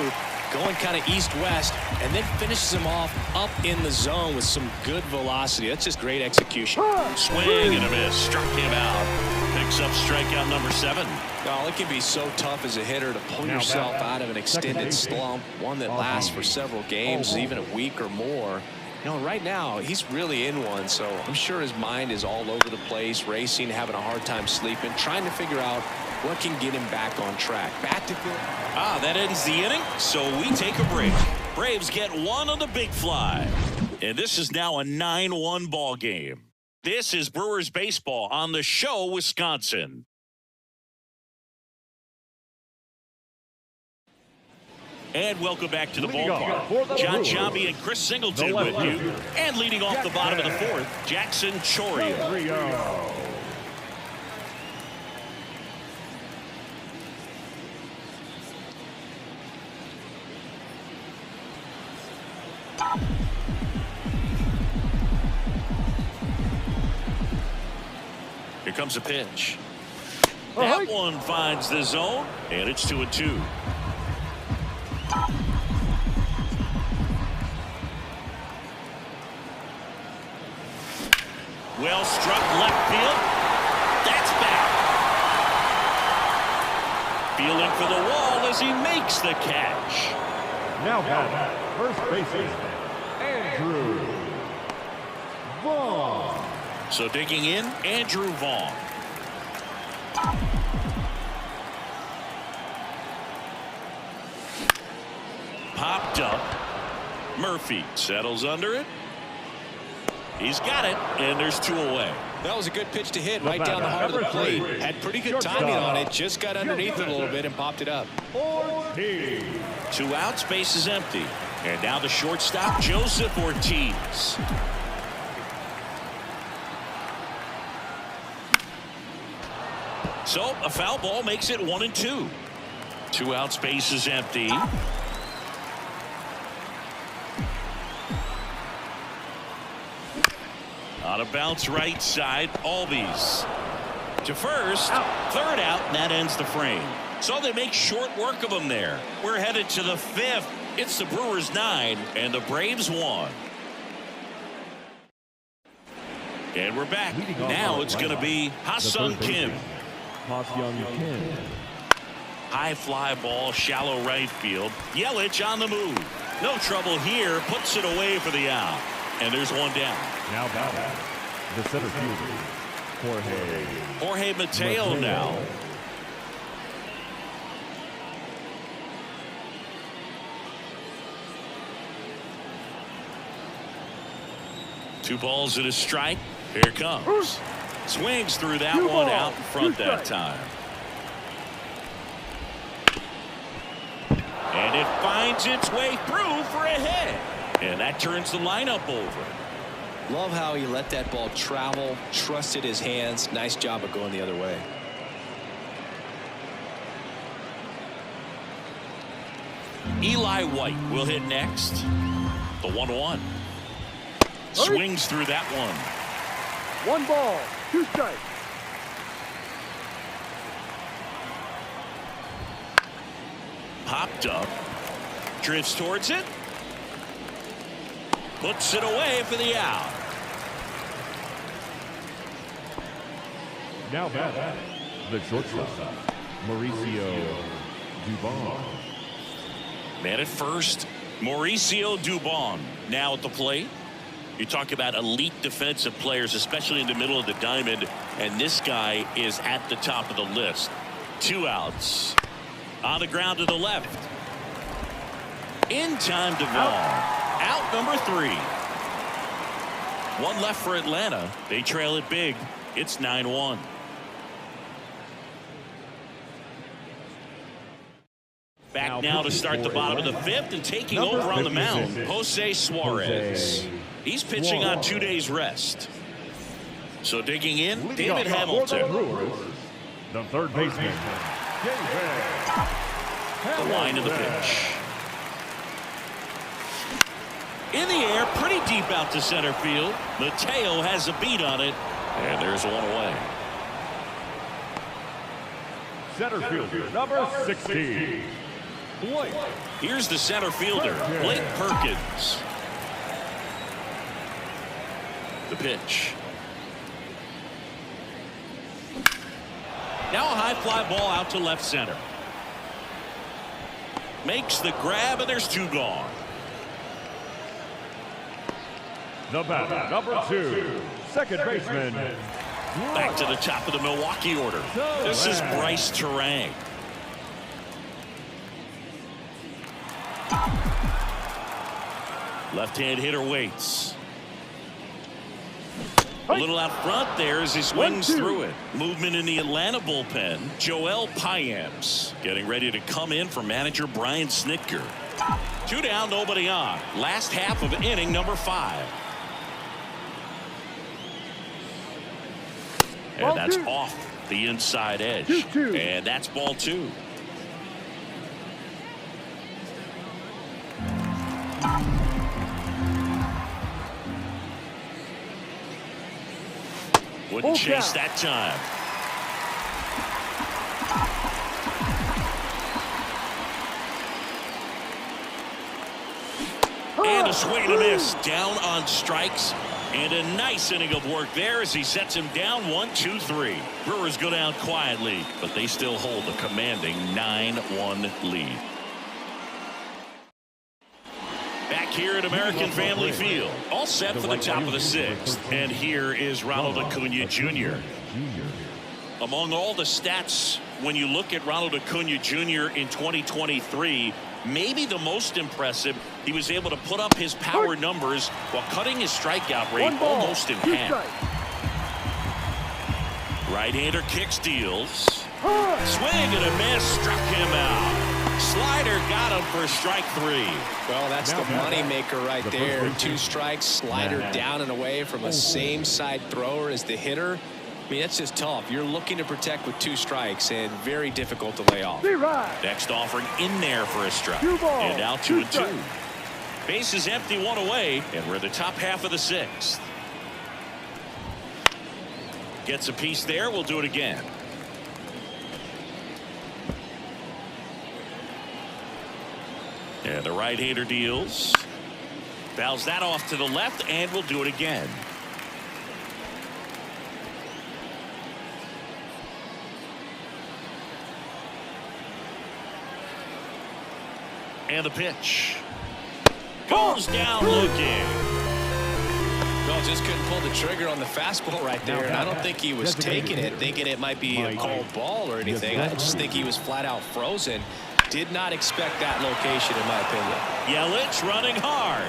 going kind of east-west, and then finishes him off up in the zone with some good velocity. That's just great execution. Swing and a miss. Struck him out. Picks up strikeout number 7. Well, it can be so tough as a hitter to pull yourself out of an extended slump, one that lasts for several games, even a week or more. You know, right now, he's really in one, so I'm sure his mind is all over the place, racing, having a hard time sleeping, trying to figure out what can get him back on track. Back to good. That ends the inning, so we take a break. Braves get one on the big fly. And this is now a 9-1 ball game. This is Brewers baseball on the show, Wisconsin. And welcome back to the ballpark. John Sciambi and Chris Singleton with you. And leading off the bottom of the 4th, Jackson Choria. Here comes a pitch. That one finds the zone, and it's 2-2. Well struck left field. That's back. Feeling for the wall as he makes the catch. Now batting, first baseman, Andrew Vaughn. So digging in, Andrew Vaughn. Popped up. Murphy settles under it. He's got it, and there's 2 away. That was a good pitch to hit right down the heart of the plate. Had pretty good timing on it. Just got underneath it a little bit and popped it up. 2 outs, base is empty. And now the shortstop, Joseph Ortiz. So a foul ball makes it 1-2. 2 outs, base is empty. On a bounce right side, Albies to first, third out, and that ends the frame. So they make short work of them there. We're headed to the 5th. It's the Brewers 9 and the Braves 1. And we're back. Now it's going to be Ha-Sung Kim. Ha-Sung Kim. High fly ball, shallow right field. Yelich on the move. No trouble here. Puts it away for the out. And there's 1 down. Now batting, the center fielder, Jorge Mateo now. Two balls and a strike. Here it comes. Swings through that one out in front that time. And it finds its way through for a hit. And that turns the lineup over. Love how he let that ball travel, trusted his hands. Nice job of going the other way. Eli White will hit next. The 1-1. Swings through that one. 1 ball, 2 strikes. Popped up. Drifts towards it. Puts it away for the out. Now back, the shortstop, Mauricio Dubon. Man at first, Mauricio Dubon now at the plate. You talk about elite defensive players, especially in the middle of the diamond, and this guy is at the top of the list. 2 outs. On the ground to the left. In time, Duvall. Out number 3. 1 left for Atlanta. They trail it big. It's 9-1. Back now to start the bottom of the 5th, and taking over on the mound, Jose Suarez. He's pitching on 2 days rest. So digging in, David Hamilton. The third baseman, The line of the pitch. In the air, pretty deep out to center field. Mateo has a beat on it, and there's one away. Center fielder, number 16. Here's the center fielder, Blake Perkins. The pitch. Now a high fly ball out to left center. Makes the grab, and there's 2 gone. The batter, number 2, second baseman. Back to the top of the Milwaukee order. This is Bryce Terang. Left-hand hitter waits. A little out front there as he swings through it. Movement in the Atlanta bullpen. Joel Payamps getting ready to come in for manager Brian Snitker. 2 down, nobody on. Last half of inning number 5. And that's off the inside edge. And that's ball 2. Wouldn't chase that time. And a swing and a miss. Down on strikes. And a nice inning of work there as he sets him down 1-2-3. Brewers go down quietly, but they still hold a commanding 9-1 lead. Back here at American Family Field, all set for the top of the 6th. And here is Ronald Acuna Jr. Among all the stats, when you look at Ronald Acuna Jr. in 2023, maybe the most impressive, he was able to put up his power numbers while cutting his strikeout rate almost in half. Right-hander kicks, deals. Swing and a miss, struck him out. Slider got him for strike 3. Well, that's the money maker right there. 2 strikes, slider down and away from a same side thrower as the hitter. I mean, that's just tough. You're looking to protect with 2 strikes and very difficult to lay off. Next offering in there for a strike. And now 2-2. Base is empty, 1 away, and we're at the top half of the 6th. Gets a piece there. We'll do it again. And the right-hander deals. Fouls that off to the left, and we'll do it again. And the pitch. Goes down looking. Well, just couldn't pull the trigger on the fastball right there. And I don't think he was taking it, thinking it might be a called ball or anything. I just think he was flat out frozen. Did not expect that location, in my opinion. Yelich running hard.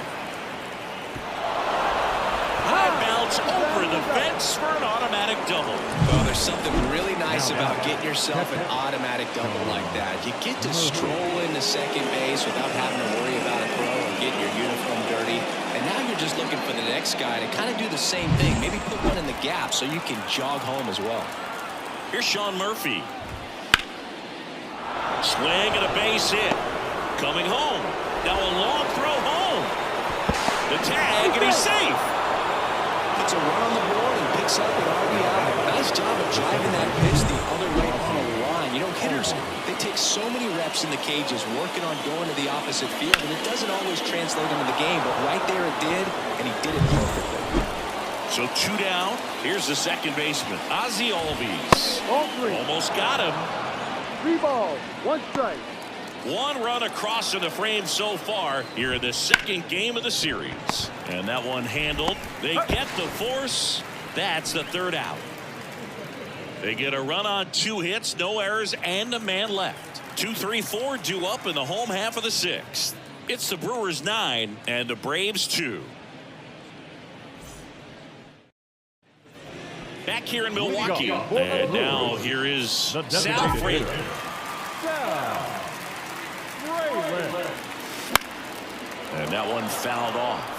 High bounce over the fence for an automatic double. Well, there's something really nice about getting yourself an automatic double like that. You get to stroll into second base without having to worry about a throw or getting your uniform dirty. priority. And now you're just looking for the next guy to kind of do the same thing. Maybe put one in the gap so you can jog home as well. Here's Sean Murphy. Swing and a base hit. Coming home. Now a long throw home. The tag, and he's safe. It's a run on the board and picks up an RBI. Nice job of driving that pitch the other way on the line. You know, hitters, they take so many reps in the cages working on going to the opposite field, and it doesn't always translate into the game, but right there it did, and he did it perfectly. So 2 down. Here's the second baseman, Ozzie Albies. Almost got him. 3 balls, 1 strike. 1 run across in the frame so far here in the second game of the series. And that one handled. They get the force. That's the 3rd out. They get a run on 2 hits, no errors, and a man left. 2, 3, 4 due up in the home half of the 6th. It's the Brewers 9 and the Braves 2. Back here in Milwaukee. And now here is Sal Frelick. And that one fouled off.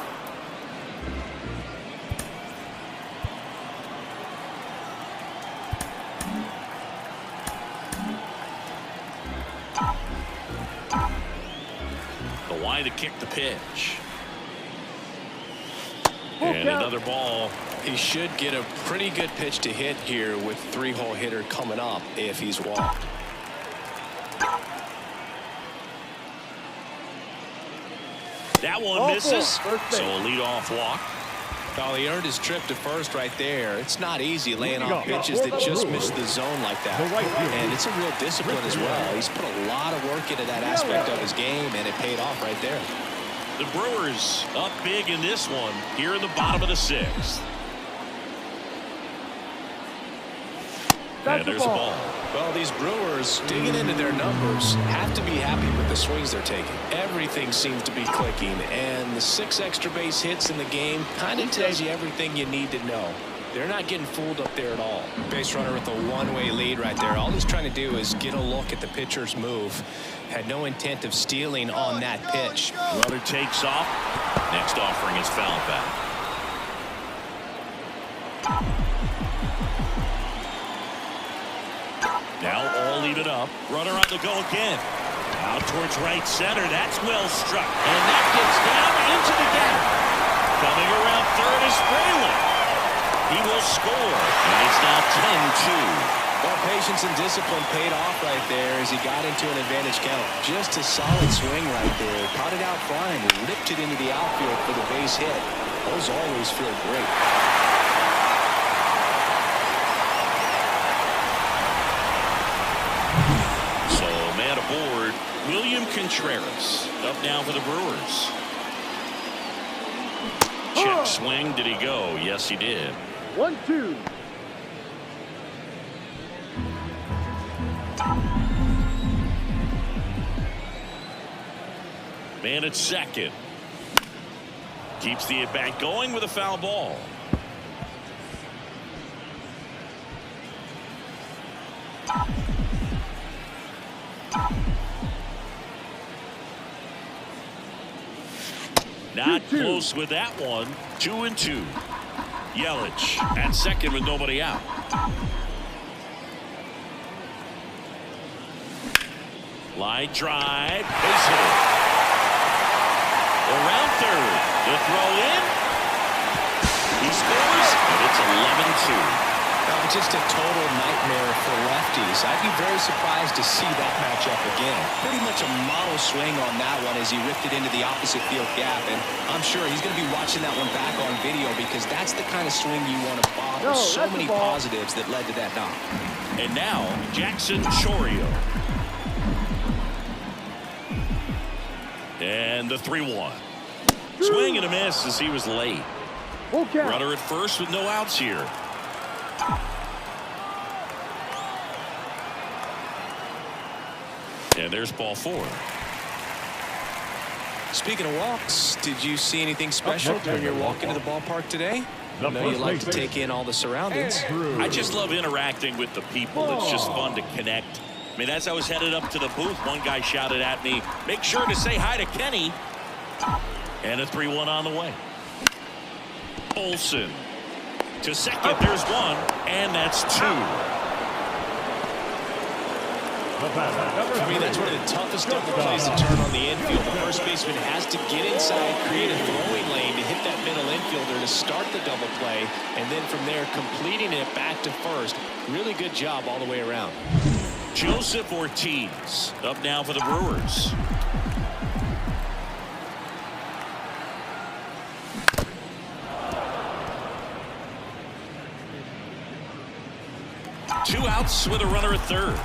The line to kick the pitch. And another ball. He should get a pretty good pitch to hit here with 3-hole hitter coming up if he's walked. That one misses. So a leadoff walk. Well, he earned his trip to first right there. It's not easy laying off pitches that just miss the zone like that. And it's a real discipline as well. He's put a lot of work into that aspect of his game, and it paid off right there. The Brewers up big in this one here in the bottom of the 6th. And there's a ball. Well, these Brewers, digging into their numbers, have to be happy with the swings they're taking. Everything seems to be clicking, and the 6 extra base hits in the game kind of tells you everything you need to know. They're not getting fooled up there at all. Base runner with a one-way lead right there. All he's trying to do is get a look at the pitcher's move. Had no intent of stealing on that pitch. Runner takes off. Next offering is fouled back. Now all even up. Runner on the go again. Out towards right center. That's well struck. And that gets down into the gap. Coming around third is Frelick. He will score. And it's now 10-2. Well, patience and discipline paid off right there as he got into an advantage count. Just a solid swing right there. Caught it out flying. Ripped it into the outfield for the base hit. Those always feel great. Aboard William Contreras up now for the Brewers. Check swing. Did he go? Yes, he did. 1-2. Man at second. Keeps the at bat going with a foul ball. Not close with that one. 2-2. Yelich at second with nobody out. Line drive. Base hit. Around third. The throw in. He scores, and it's 11-2. Just a total nightmare for lefties. I'd be very surprised to see that matchup again. Pretty much a model swing on that one as he ripped it into the opposite field gap. And I'm sure he's going to be watching that one back on video because that's the kind of swing you want to bomb. There's so many positives that led to that knock. And now, Jackson Chourio. And the 3-1. Swing and a miss as he was late. Runner at first with no outs here. And there's ball 4. Speaking of walks, did you see anything special when you're walking to the ballpark today? I know you like to take in all the surroundings. I just love interacting with the people. It's just fun to connect. I mean, as I was headed up to the booth, one guy shouted at me, "Make sure to say hi to Kenny." And a 3-1 on the way. Olsen to second. There's one, and that's two. For me, that's one of the toughest double plays to turn on the infield. The first baseman has to get inside, create a throwing lane to hit that middle infielder to start the double play, and then from there completing it back to first. Really good job all the way around. Joseph Ortiz up now for the Brewers. Two outs with a runner at third.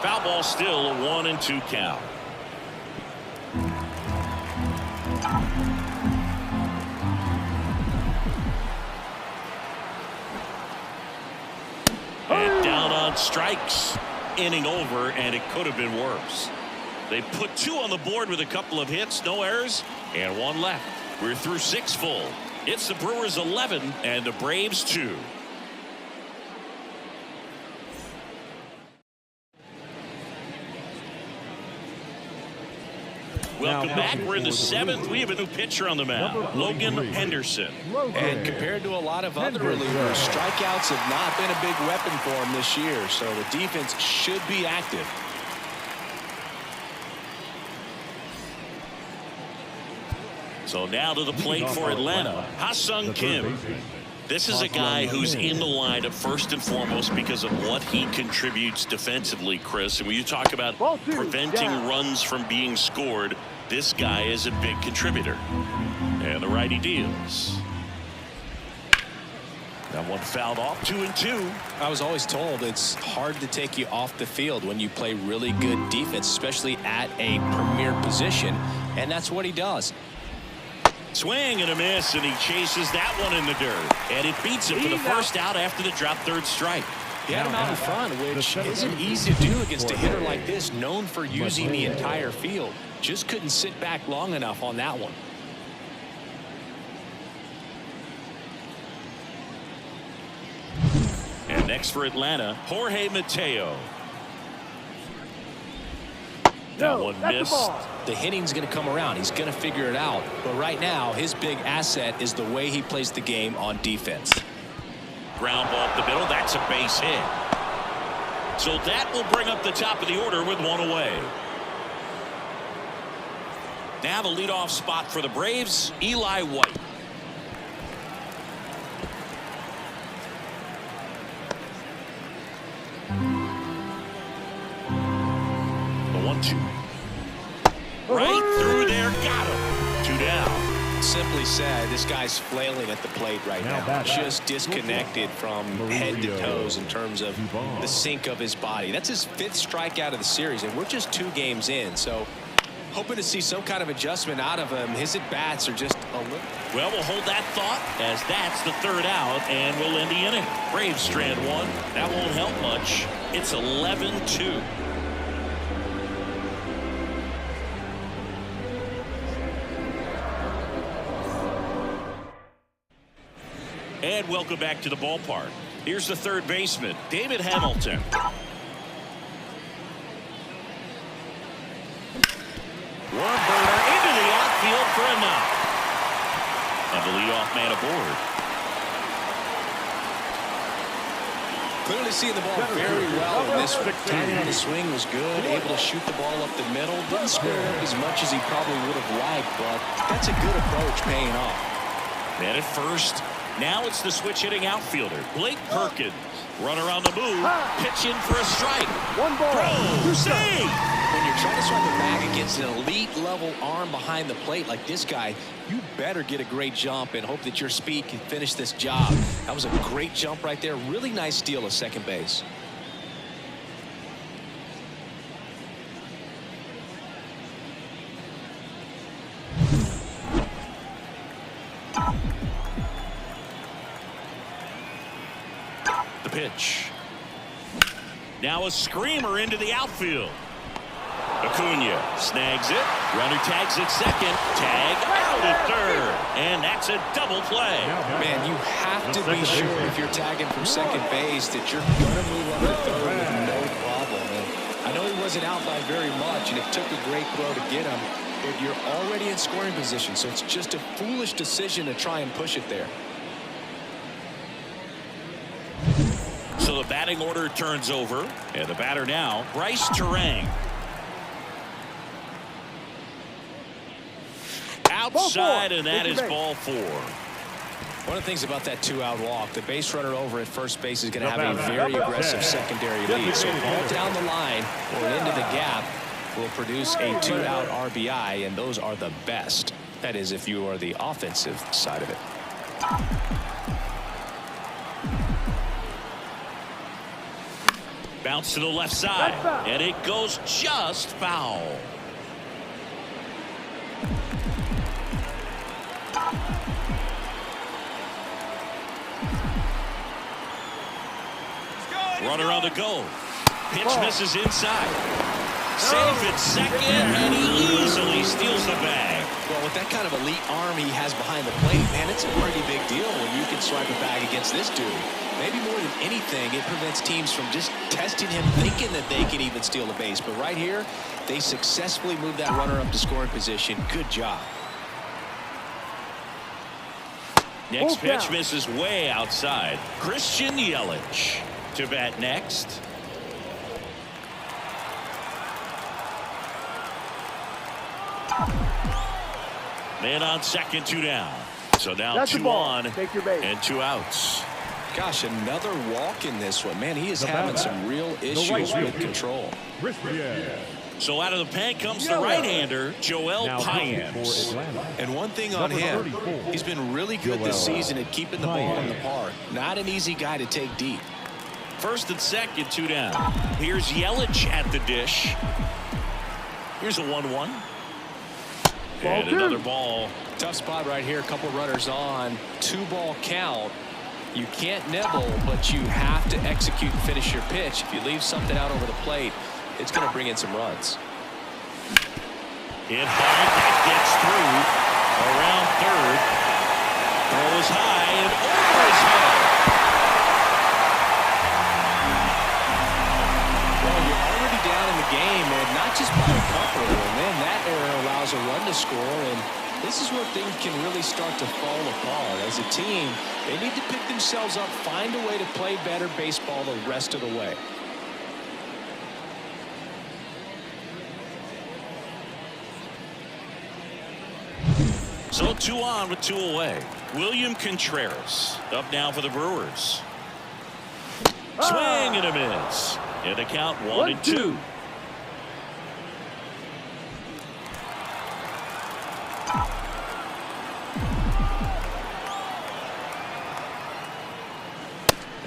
Foul ball, still a 1-2 count. And down on strikes. Inning over, and it could have been worse. They put two on the board with a couple of hits, no errors, and one left. We're through 6 full. It's the Brewers 11 and the Braves 2. Welcome back. We're in the 7th. We have a new pitcher on the mound, Logan Henderson. And compared to a lot of other relievers, strikeouts have not been a big weapon for him this year, so the defense should be active. So now to the plate for Atlanta, Ha-Sung Kim. This is a guy who's in the lineup first and foremost because of what he contributes defensively, Chris. And when you talk about preventing runs from being scored, this guy is a big contributor. And the righty deals. That one fouled off, 2-2. I was always told it's hard to take you off the field when you play really good defense, especially at a premier position. And that's what he does. Swing and a miss, and he chases that one in the dirt. And it beats him for the first out after the drop third strike. He had him out in front, which isn't easy to do against a hitter like this, known for using the entire field. Just couldn't sit back long enough on that one. And next for Atlanta, Jorge Mateo. That one missed. The hitting's going to come around. He's going to figure it out. But right now, his big asset is the way he plays the game on defense. Ground ball up the middle. That's a base hit. So that will bring up the top of the order with one away. Now the leadoff spot for the Braves, Eli White. The 1-2. Right through there, got him. 2 down. Simply said, this guy's flailing at the plate right now. Just disconnected from head to toes in terms of the sink of his body. That's his 5th strikeout of the series, and we're just 2 games in. So hoping to see some kind of adjustment out of him. His at-bats are just a little... Well, we'll hold that thought as that's the 3rd out, and we'll end the inning. Braves strand 1. That won't help much. It's 11-2. And welcome back to the ballpark. Here's the 3rd baseman, David Hamilton. Worm burner into the outfield for a knock. And the leadoff man aboard. Clearly seeing the ball very well in this one. Timing the swing was good, able to shoot the ball up the middle. Didn't square it up as much as he probably would have liked, but that's a good approach paying off. Man at first. Now it's the switch hitting outfielder, Blake Perkins. Runner on the move, pitch in for a strike. 1 ball. Throw, save! When you're trying to swipe the bag against an elite level arm behind the plate like this guy, you better get a great jump and hope that your speed can finish this job. That was a great jump right there. Really nice steal of second base. Pitch. Now a screamer into the outfield. Acuna snags it. Runner tags at second. Tag out at third. And that's a double play. Man, you have to be sure if you're tagging from second base that you're going to move on to third with no problem. And I know he wasn't out by very much, and it took a great throw to get him, but you're already in scoring position, so it's just a foolish decision to try and push it there. So the batting order turns over, and the batter now, Bryce Terang. Outside, and that is ball 4. One of the things about that 2-out walk, the base runner over at first base is going to have a very aggressive secondary lead. So ball down the line or into the gap will produce a 2-out RBI, and those are the best. That is, if you are the offensive side of it. Bounce to the left side, and it goes just foul. Runner on the go. Pitch misses inside. Safe at second, and he easily steals the bag. Well, with that kind of elite arm he has behind the plate, man, it's a pretty big deal when you can swipe a bag against this dude. Maybe more than anything, it prevents teams from just testing him, thinking that they can even steal a base. But right here, they successfully moved that runner up to scoring position. Good job. Next pitch misses way outside. Christian Yelich to bat next. Man on second, 2 down. So now 2 on and 2 outs. Gosh, another walk in this one. Man, he is having some real issues with control. So out of the pen comes the right-hander, Joel Paynes. And one thing on him, he's been really good this season at keeping the ball in the park. Not an easy guy to take deep. First and second, 2 down. Here's Yelich at the dish. Here's a 1-1. And another ball. Tough spot right here. A couple runners on. 2-ball count. You can't nibble, but you have to execute and finish your pitch. If you leave something out over the plate, it's going to bring in some runs. Hit hard, that gets through. Around third. Throws high and over his head. Well, you're already down in the game, and not just by a couple. And then that error allows a run to score, and this is where things can really start to fall apart. As a team, they need to pick themselves up, find a way to play better baseball the rest of the way. So 2 on with 2 away. William Contreras up now for the Brewers. Swing and a miss. And the count 1-2.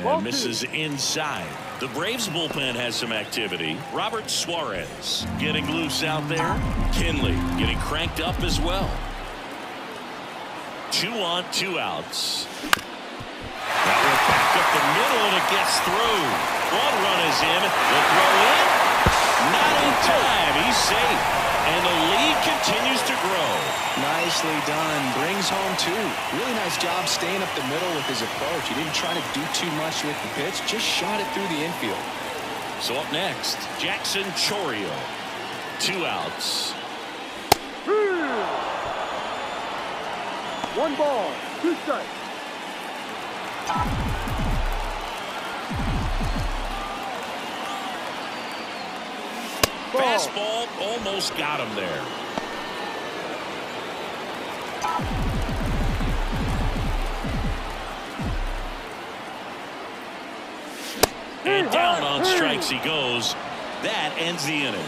And misses inside. The Braves bullpen has some activity. Robert Suarez getting loose out there. Kinley getting cranked up as well. 2 on, 2 outs. That one back up the middle, and it gets through. 1 run is in. The throw in. Not in time. He's safe. And the lead continues to grow. Nicely done. Brings home 2. Really nice job staying up the middle with his approach. He didn't try to do too much with the pitch. Just shot it through the infield. So up next, Jackson Chourio. 2 outs. 1 ball, 2 strikes. Fastball almost got him there. And down on strikes he goes. That ends the inning.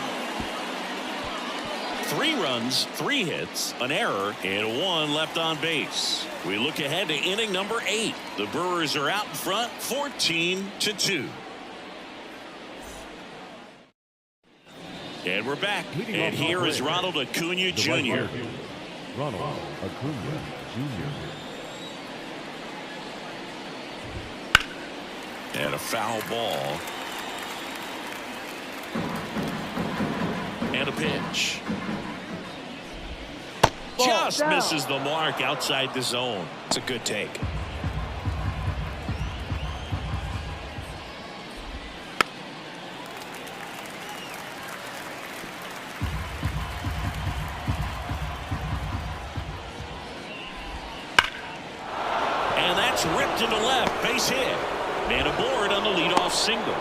3 runs, 3 hits, an error, and 1 left on base. We look ahead to inning number 8. The Brewers are out in front, 14-2. And we're back. And here is Ronald Acuna Jr. Ronald Acuna Jr. And a foul ball. And a pitch. Ball Just down. misses the mark outside the zone. It's a good take. And that's ripped into left. Base hit. And aboard on the leadoff single.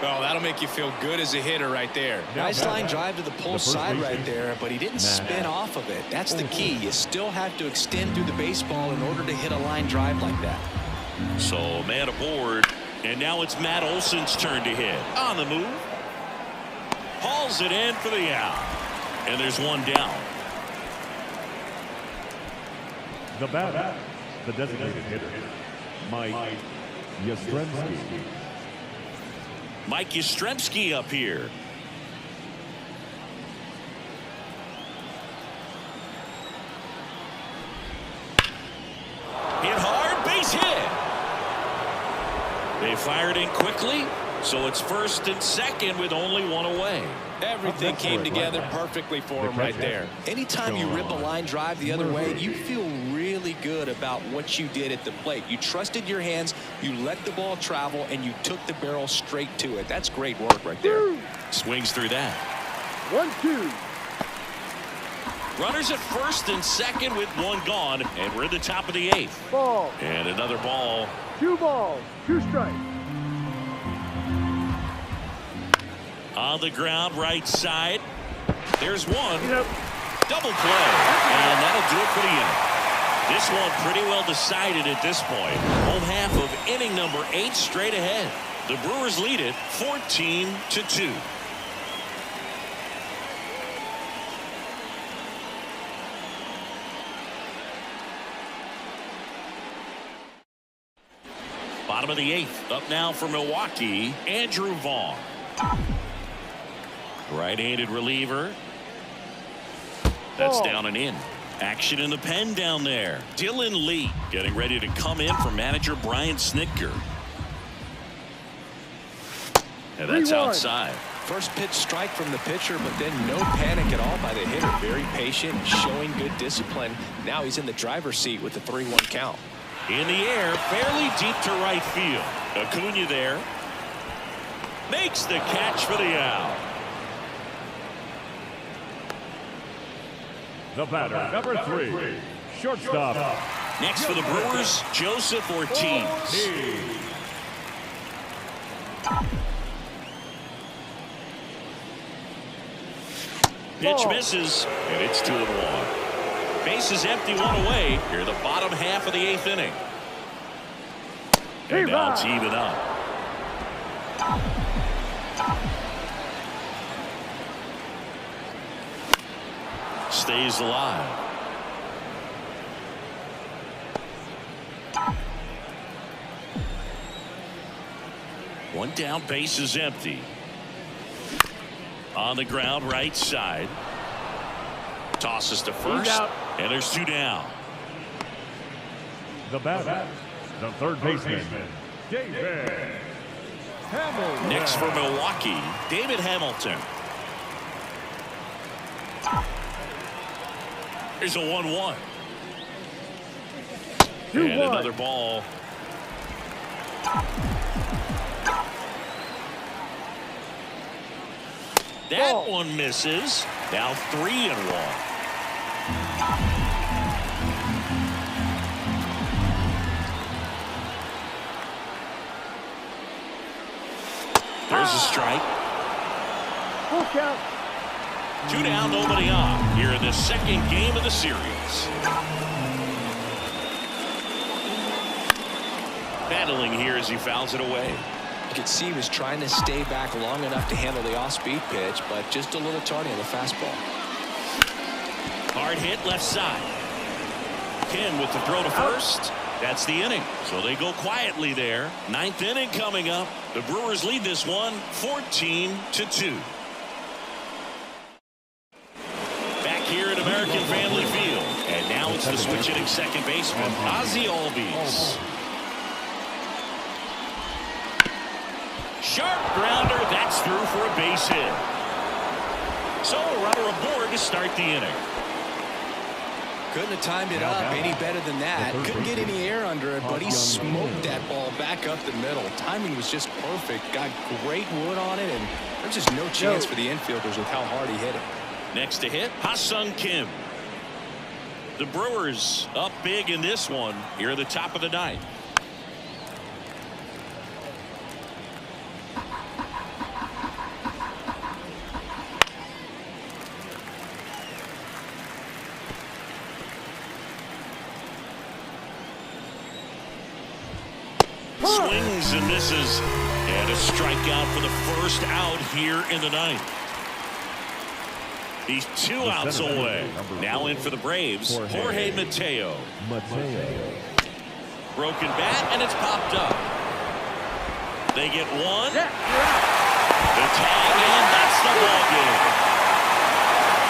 Oh, that'll make you feel good as a hitter right there. Nice line drive to the pull side right there, but he didn't spin off of it. That's the key. You still have to extend through the baseball in order to hit a line drive like that. So man aboard. And now it's Matt Olson's turn to hit. On the move. Hauls it in for the out. And there's one down. The batter, the designated hitter, Mike Yastrzemski. Mike Yastrzemski up here. Hit hard, base hit. They fired in quickly, so it's first and second with only one away. Everything came together perfectly for him right there. Anytime you rip a line drive the other way, you feel really good about what you did at the plate. You trusted your hands, you let the ball travel, and you took the barrel straight to it. That's great work right there. Swings through that. 1-2. Runners at first and second with one gone, and we're at the top of the eighth. Ball. And another ball. 2 balls, 2 strikes. On the ground, right side. There's one. Yep. Double play. And that'll do it for the inning. This one pretty well decided at this point. Home half of inning number 8 straight ahead. The Brewers lead it 14-2. Bottom of the 8th. Up now for Milwaukee, Andrew Vaughn. Right-handed reliever. That's down and in. Action in the pen down there. Dylan Lee getting ready to come in for manager Brian Snitker. And that's 3-1. outside. First pitch strike from the pitcher, but then no panic at all by the hitter. Very patient, showing good discipline. Now he's in the driver's seat with the 3-1 count. In the air, fairly deep to right field. Acuna there. Makes the catch for the out. The batter, number 3, shortstop. Next for the Brewers, Joseph Ortiz. Pitch misses, and it's 2-1. Bases empty, one away. Here the bottom half of the 8th inning. And now it's even up. Stays alive. One down, base is empty. On the ground, right side. Tosses to first, and there's 2 down. The batter, the third baseman, David Hamilton. Next for Milwaukee, David Hamilton. There's a 1-1. And another ball. That one misses. Now 3-1. There's a strike. Full count. 2 down, nobody on. Here in the second game of the series. Battling here as he fouls it away. You could see he was trying to stay back long enough to handle the off-speed pitch, but just a little tardy on the fastball. Hard hit left side. Ken with the throw to first. That's the inning. So they go quietly there. 9th inning coming up. The Brewers lead this one 14-2. Back here at American Family Field. And now it's the switch hitting second baseman, Ozzie Albies. sharp grounder. That's through for a base hit. So a runner aboard to start the inning. Couldn't have timed it up any better than that. Couldn't get any air under it, but he smoked that ball back up the middle. Timing was just perfect. Got great wood on it, and there's just no chance for the infielders with how hard he hit it. Next to hit, Ha-Sung Kim. The Brewers up big in this one here at the top of the ninth. Swings and misses, and a strikeout for the first out here in the ninth. He's 2 outs away. Now in for the Braves, Jorge Mateo. Broken bat, and it's popped up. They get one. The tag, and that's the ball game.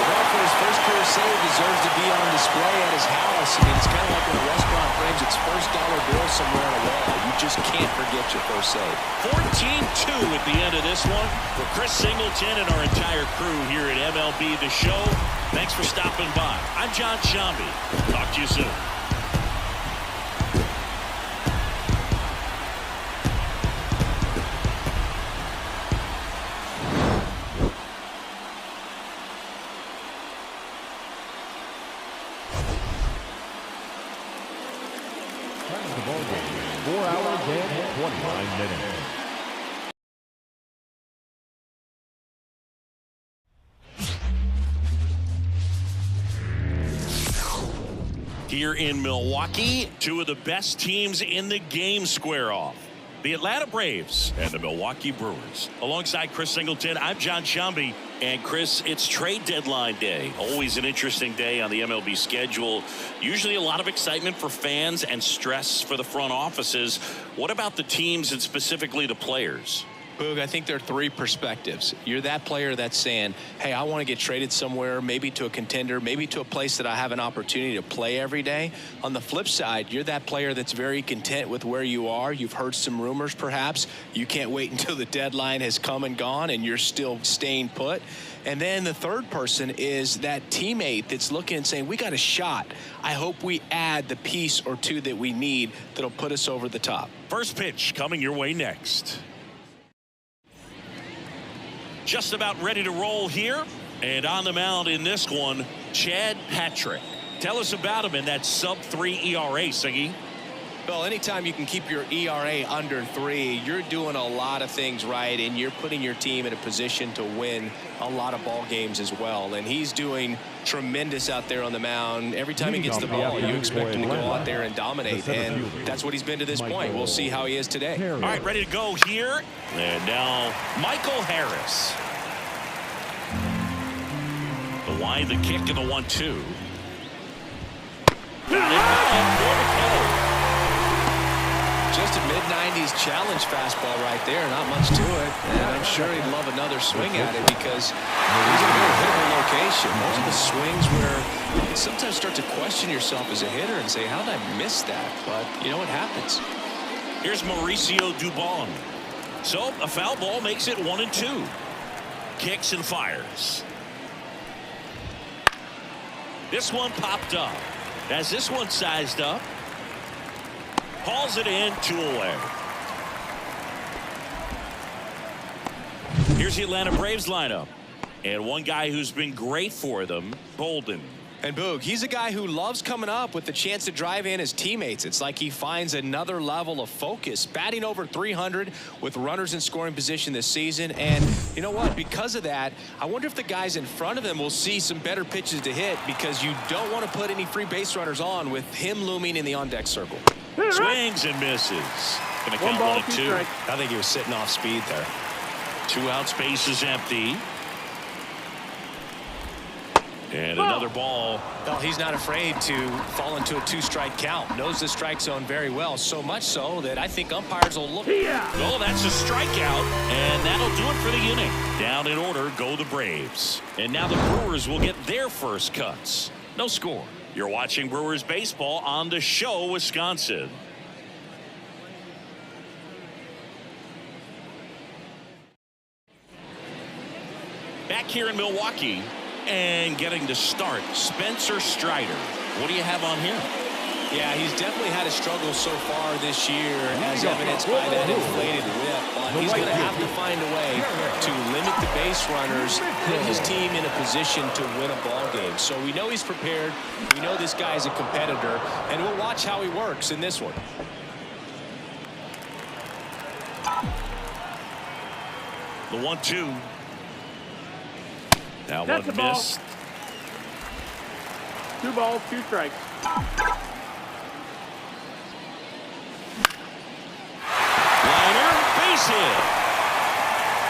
Well, for his first career save, deserves to be on display at his house. I mean, it's kind of like when a restaurant frames its first dollar bill somewhere on a wall. You just can't forget your first save. 14-2 at the end of this one. For Chris Singleton and our entire crew here at MLB The Show, thanks for stopping by. I'm John Shambi. Talk to you soon. The ball game, 4 hours and 29 minutes. Here in Milwaukee, 2 of the best teams in the game square off. The Atlanta Braves and the Milwaukee Brewers. Alongside Chris Singleton, I'm John Shambi. And Chris, it's trade deadline day. Always an interesting day on the MLB schedule. Usually a lot of excitement for fans and stress for the front offices. What about the teams and specifically the players? Boog, I think there are 3 perspectives. You're that player that's saying, hey, I want to get traded somewhere, maybe to a contender, maybe to a place that I have an opportunity to play every day. On the flip side, you're that player that's very content with where you are. You've heard some rumors, perhaps. You can't wait until the deadline has come and gone, and you're still staying put. And then the third person is that teammate that's looking and saying, we got a shot. I hope we add the piece or 2 that we need that'll put us over the top. First pitch coming your way next. Just about ready to roll here, and on the mound in this one, Chad Patrick. Tell us about him in that sub-3 ERA, Singy. Well, anytime you can keep your ERA under 3, you're doing a lot of things right, and you're putting your team in a position to win a lot of ball games as well. And he's doing tremendous out there on the mound. Every time he gets the ball, you expect him to go out there and dominate, and that's what he's been to this point. We'll see how he is today. All right, ready to go here. And now Michael Harris. The line, the kick, and the 1-2. Just a mid-90s challenge fastball right there. Not much to it. And I'm sure he'd love another swing at it because he's in a very hittable location. Those are the swings where you sometimes start to question yourself as a hitter and say, how did I miss that? But, you know, what happens. Here's Mauricio Dubon. So, a foul ball makes it 1-2. Kicks and fires. This one popped up. As this one sized up. Hauls it in, 2 away. Here's the Atlanta Braves lineup. And one guy who's been great for them, Bolden. And Boog, he's a guy who loves coming up with the chance to drive in his teammates. It's like he finds another level of focus. Batting over 300 with runners in scoring position this season. And you know what? Because of that, I wonder if the guys in front of him will see some better pitches to hit because you don't want to put any free base runners on with him looming in the on-deck circle. Swings and misses. Gonna count 1-2. I think he was sitting off speed there. 2 outs, base is empty. And another ball. Well, he's not afraid to fall into a 2-strike count. Knows the strike zone very well. So much so that I think umpires will look. Oh, that's a strikeout. And that'll do it for the inning. Down in order go the Braves. And now the Brewers will get their first cuts. No score. You're watching Brewers baseball on The Show, Wisconsin. here in Milwaukee and getting to start, Spencer Strider. What do you have on him? Yeah, he's definitely had a struggle so far this year, as evidenced by that inflated whip. But he's going to have to find a way to limit the base runners, put his team in a position to win a ball game. So we know he's prepared. We know this guy's a competitor, and we'll watch how he works in this one. The 1-2. That That's one the ball. missed. 2 balls, 2 strikes. Liner, base hit.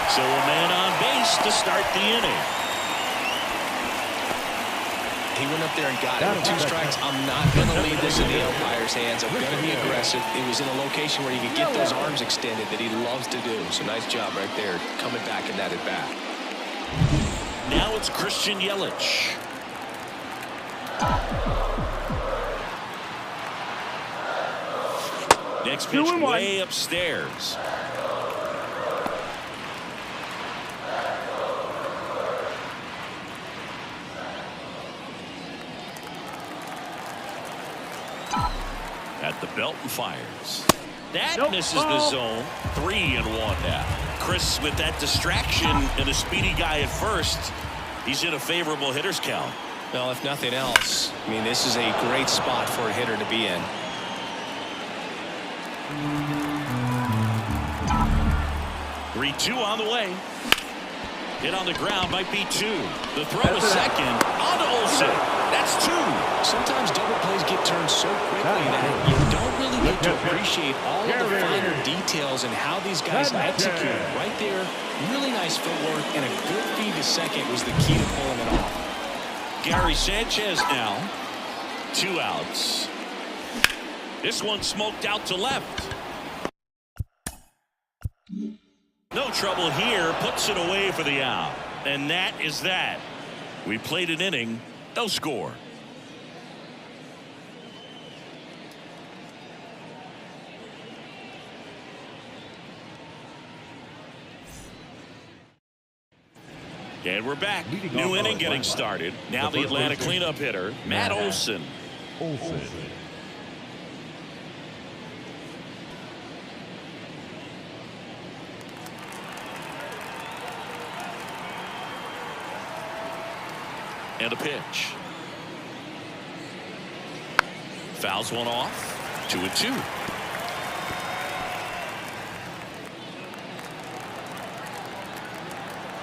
So a man on base to start the inning. He went up there and got it with 2 strikes. I'm not going to leave this in the umpire's hands. I'm going to be aggressive. It was in a location where you could get those arms extended that he loves to do. So nice job right there, coming back in that at bat. Now it's Christian Yelich. Next pitch 2-1. way upstairs. At the belt and fires. That misses the zone. 3-1 now. Chris, with that distraction and a speedy guy at first, he's in a favorable hitter's count. Well, if nothing else, I mean, this is a great spot for a hitter to be in. 3-2 on the way. Hit on the ground, might be 2. The throw is second. On to Olsen. That's 2. Sometimes double plays get turned so quickly that you don't really get to appreciate all of the finer details and how these guys execute. Right there, really nice footwork and a good feed to second was the key to pulling it off. Gary Sanchez now. 2 outs. This one smoked out to left. No trouble here. Puts it away for the out. And that is that. We played an inning. No score. And we're back. New inning getting started. Now the Atlanta cleanup hitter, Matt Olson. And a pitch. Fouls one off. 2-2.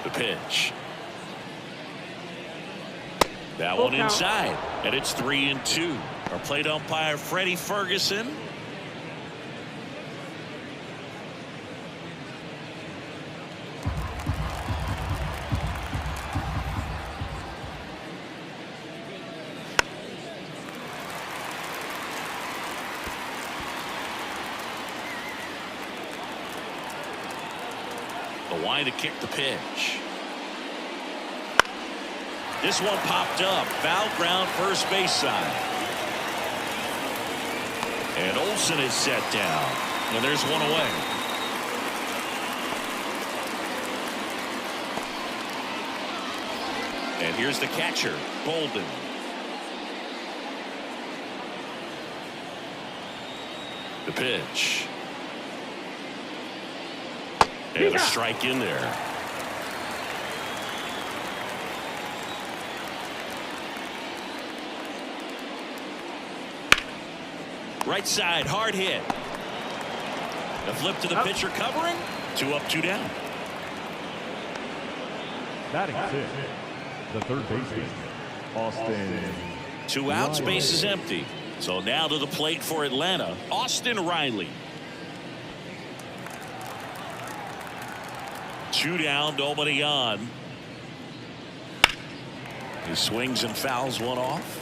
The pitch. That one inside, and it's 3-2. Our plate umpire, Freddie Ferguson. The line to kick the pitch. This one popped up. Foul ground, first base side. And Olsen is set down. And there's one away. And here's the catcher, Bolden. The pitch. And a strike in there. Right side, hard hit. The flip to the pitcher covering. 2 up, 2 down. Batting 6, the third baseman, Austin. 2 outs, base is empty. So now to the plate for Atlanta, Austin Riley. 2 down, nobody on. He swings and fouls one off.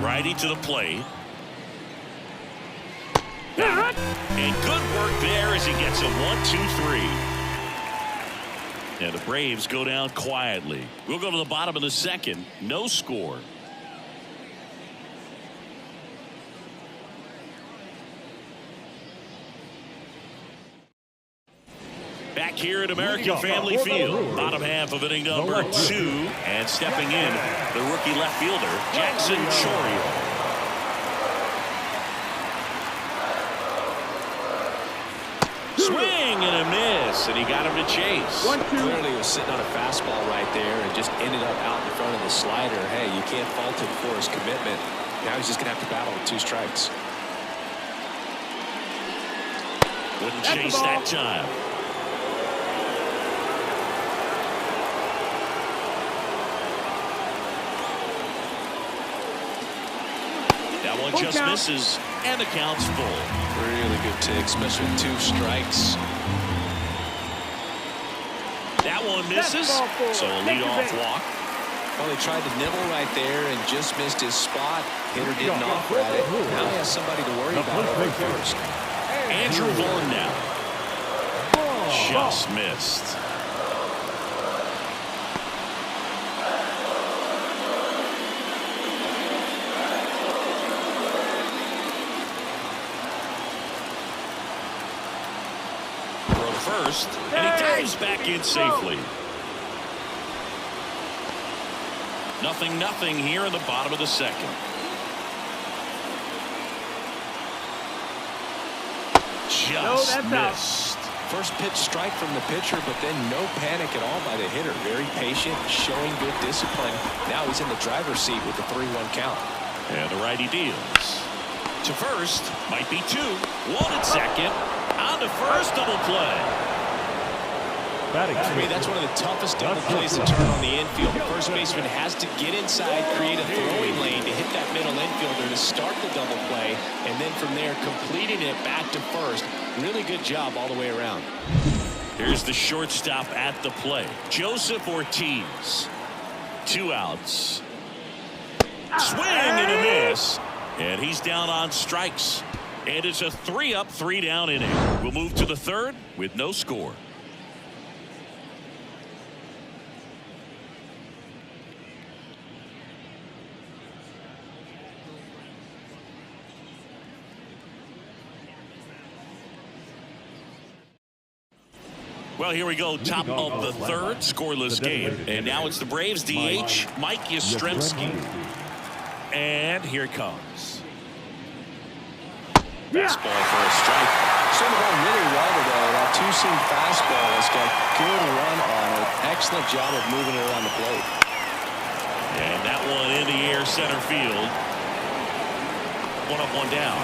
Righty to the plate. And good work there as he gets a 1-2-3. And the Braves go down quietly. We'll go to the bottom of the second. No score. here at American Family Field. Bottom half of inning number 2. And stepping in, the rookie left fielder, Jackson Chourio. Swing and a miss, and he got him to chase. 1-2. Clearly he was sitting on a fastball right there and just ended up out in front of the slider. Hey, you can't fault him for his commitment. Now he's just going to have to battle with 2 strikes. Wouldn't chase that time. That one just misses, and the count's full. Really good take, especially with 2 strikes. That one misses, so a leadoff walk. Well, he tried to nibble right there and just missed his spot. Hitter didn't offer at it. Now he has somebody to worry about over first. Andrew Vaughn now. Just missed. Throw to first, and he dives back in safely. 0-0 here in the bottom of the 2nd. Just missed. First pitch strike from the pitcher, but then no panic at all by the hitter. Very patient, showing good discipline. Now he's in the driver's seat with the 3-1 count. And the righty deals. To first, might be 2. 1 at second. On to first, double play. To me, that's one of the toughest double plays to turn on the infield. The first baseman has to get inside, create a throwing lane to hit that middle infielder to start the double play, and then from there, completing it back to first. Really good job all the way around. Here's the shortstop at the plate, Joseph Ortiz. 2 outs. Swing and a miss, and he's down on strikes. And it's a 3-up, 3-down inning. We'll move to the 3rd with no score. Well, here we go. Top of the 3rd, scoreless game. And now it's the Braves DH, Mike Yastrzemski. And here it comes. Fastball for a strike. Started going really well today. That 2-seam fastball has got good run on it. Excellent job of moving it around the plate. And that one in the air, center field. 1 up, 1 down.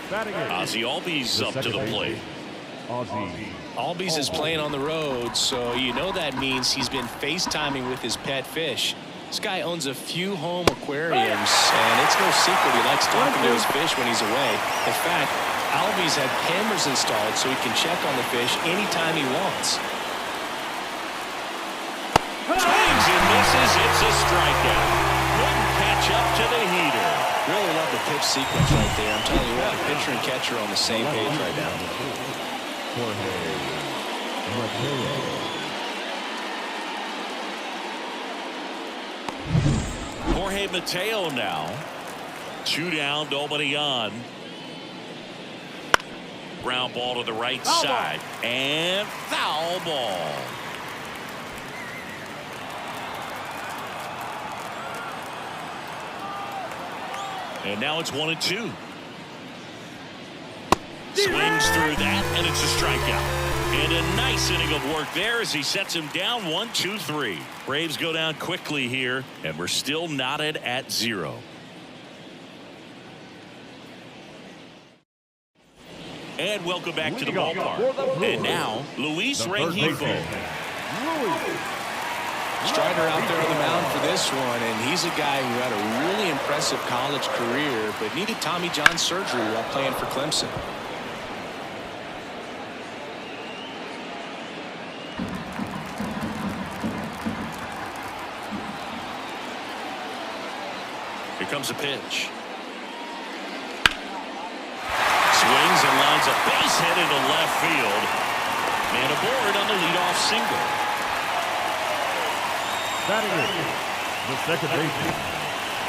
Ozzie Albies up to the plate. Albies is playing on the road, so you know that means he's been FaceTiming with his pet fish. This guy owns a few home aquariums, and it's no secret he likes talking to his fish when he's away. In fact, Albies had cameras installed so he can check on the fish anytime he wants. Swings and misses. It's a strikeout. Couldn't catch up to the heater. Really love the pitch sequence right there. I'm telling you what, the pitcher and catcher are on the same page right now. Jorge Mateo now. 2 down, nobody on. Ground ball to the right side. And foul ball. And now it's 1-2. Swings through that, and it's a strikeout. And a nice inning of work there as he sets him down 1-2-3. Braves go down quickly here, and we're still knotted at 0. And welcome back to the ballpark. And now, Luis Rengifo. Strider out there on the mound for this one, and he's a guy who had a really impressive college career, but needed Tommy John surgery while playing for Clemson. Here comes a pitch. Swings and lines a base hit into left field. And aboard on the leadoff single. Batting in, the second baseman,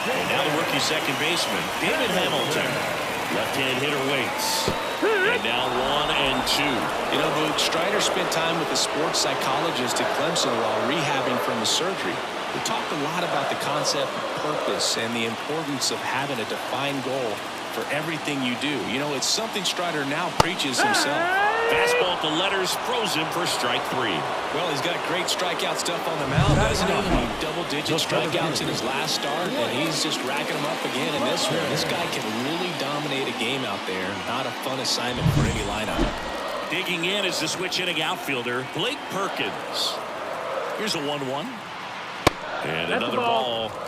And now the rookie second baseman, David Hamilton. Left-hand hitter waits. And now 1 and 2. You know, Boog, Strider spent time with a sports psychologist at Clemson while rehabbing from his surgery. We talked a lot about the concept of purpose and the importance of having a defined goal for everything you do. You know, it's something Strider now preaches himself. Fastball to letters, frozen for strike 3. Well, he's got great strikeout stuff on the mound, doesn't he? Double-digit strikeouts in his last start, and he's just racking them up again in this one. This guy can really dominate a game out there. Not a fun assignment for any lineup. Digging in is the switch hitting outfielder, Blake Perkins. Here's a 1-1. And That's another the ball. ball.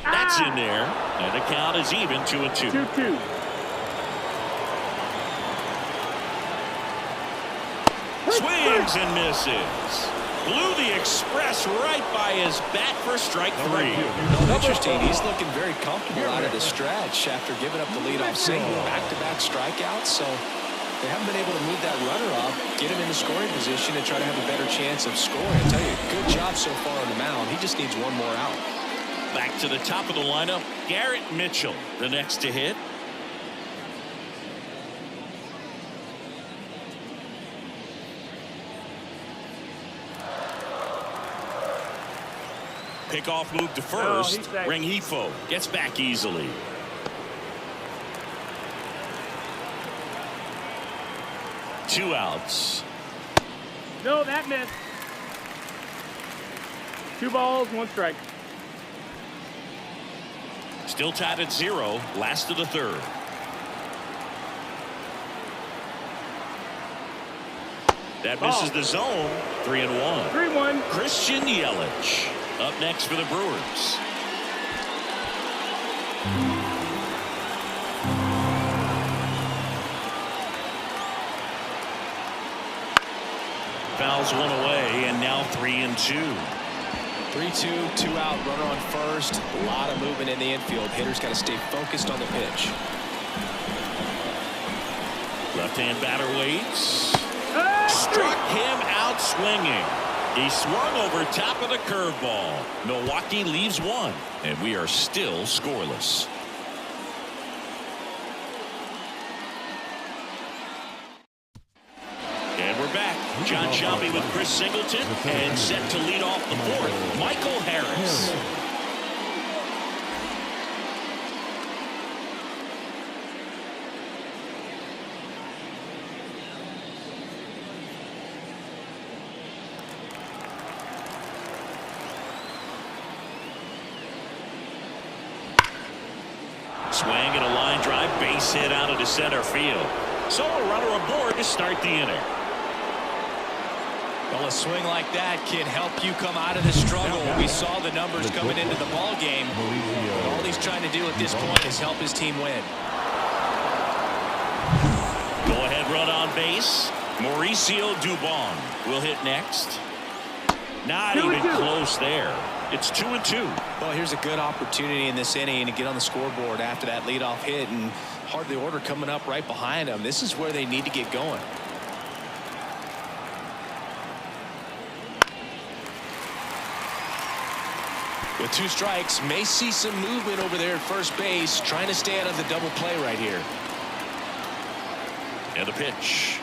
That's in there. And the count is even 2-2. 2-2. Swings and misses. Blew the express right by his bat for strike 3. Interesting. He's looking very comfortable out of the stretch after giving up the leadoff single. Back-to-back strikeouts. So they haven't been able to move that runner up, get him in the scoring position, and try to have a better chance of scoring. I tell you, good job so far on the mound. He just needs one more out. Back to the top of the lineup, Garrett Mitchell, the next to hit. Pickoff move to first. Rengifo gets back easily. Two outs. No, that missed. 2 balls, 1 strike. Still tied at 0, last of the third. That misses the zone. 3-1. 3-1. Christian Yelich up next for the Brewers. Fouls one away, and now 3-2. 3-2, 2 out, runner on first. A lot of movement in the infield. Hitters got to stay focused on the pitch. Left-hand batter waits. Struck him out swinging. He swung over top of the curveball. Milwaukee leaves 1, and we are still scoreless. And we're back. John Shelby with Chris Singleton, and set to lead off the 4th, Michael Harris. Swing and a line drive, base hit out into center field. So a runner aboard to start the inning. Well, a swing like that can help you come out of the struggle. We saw the numbers coming into the ball game. But all he's trying to do at this point is help his team win. Go ahead run on base. Mauricio Dubon will hit next. Not even close there. It's 2-2. Well, here's a good opportunity in this inning to get on the scoreboard after that leadoff hit, and hardly order coming up right behind them. This is where they need to get going. With 2 strikes, may see some movement over there at first base, trying to stay out of the double play right here. And the pitch.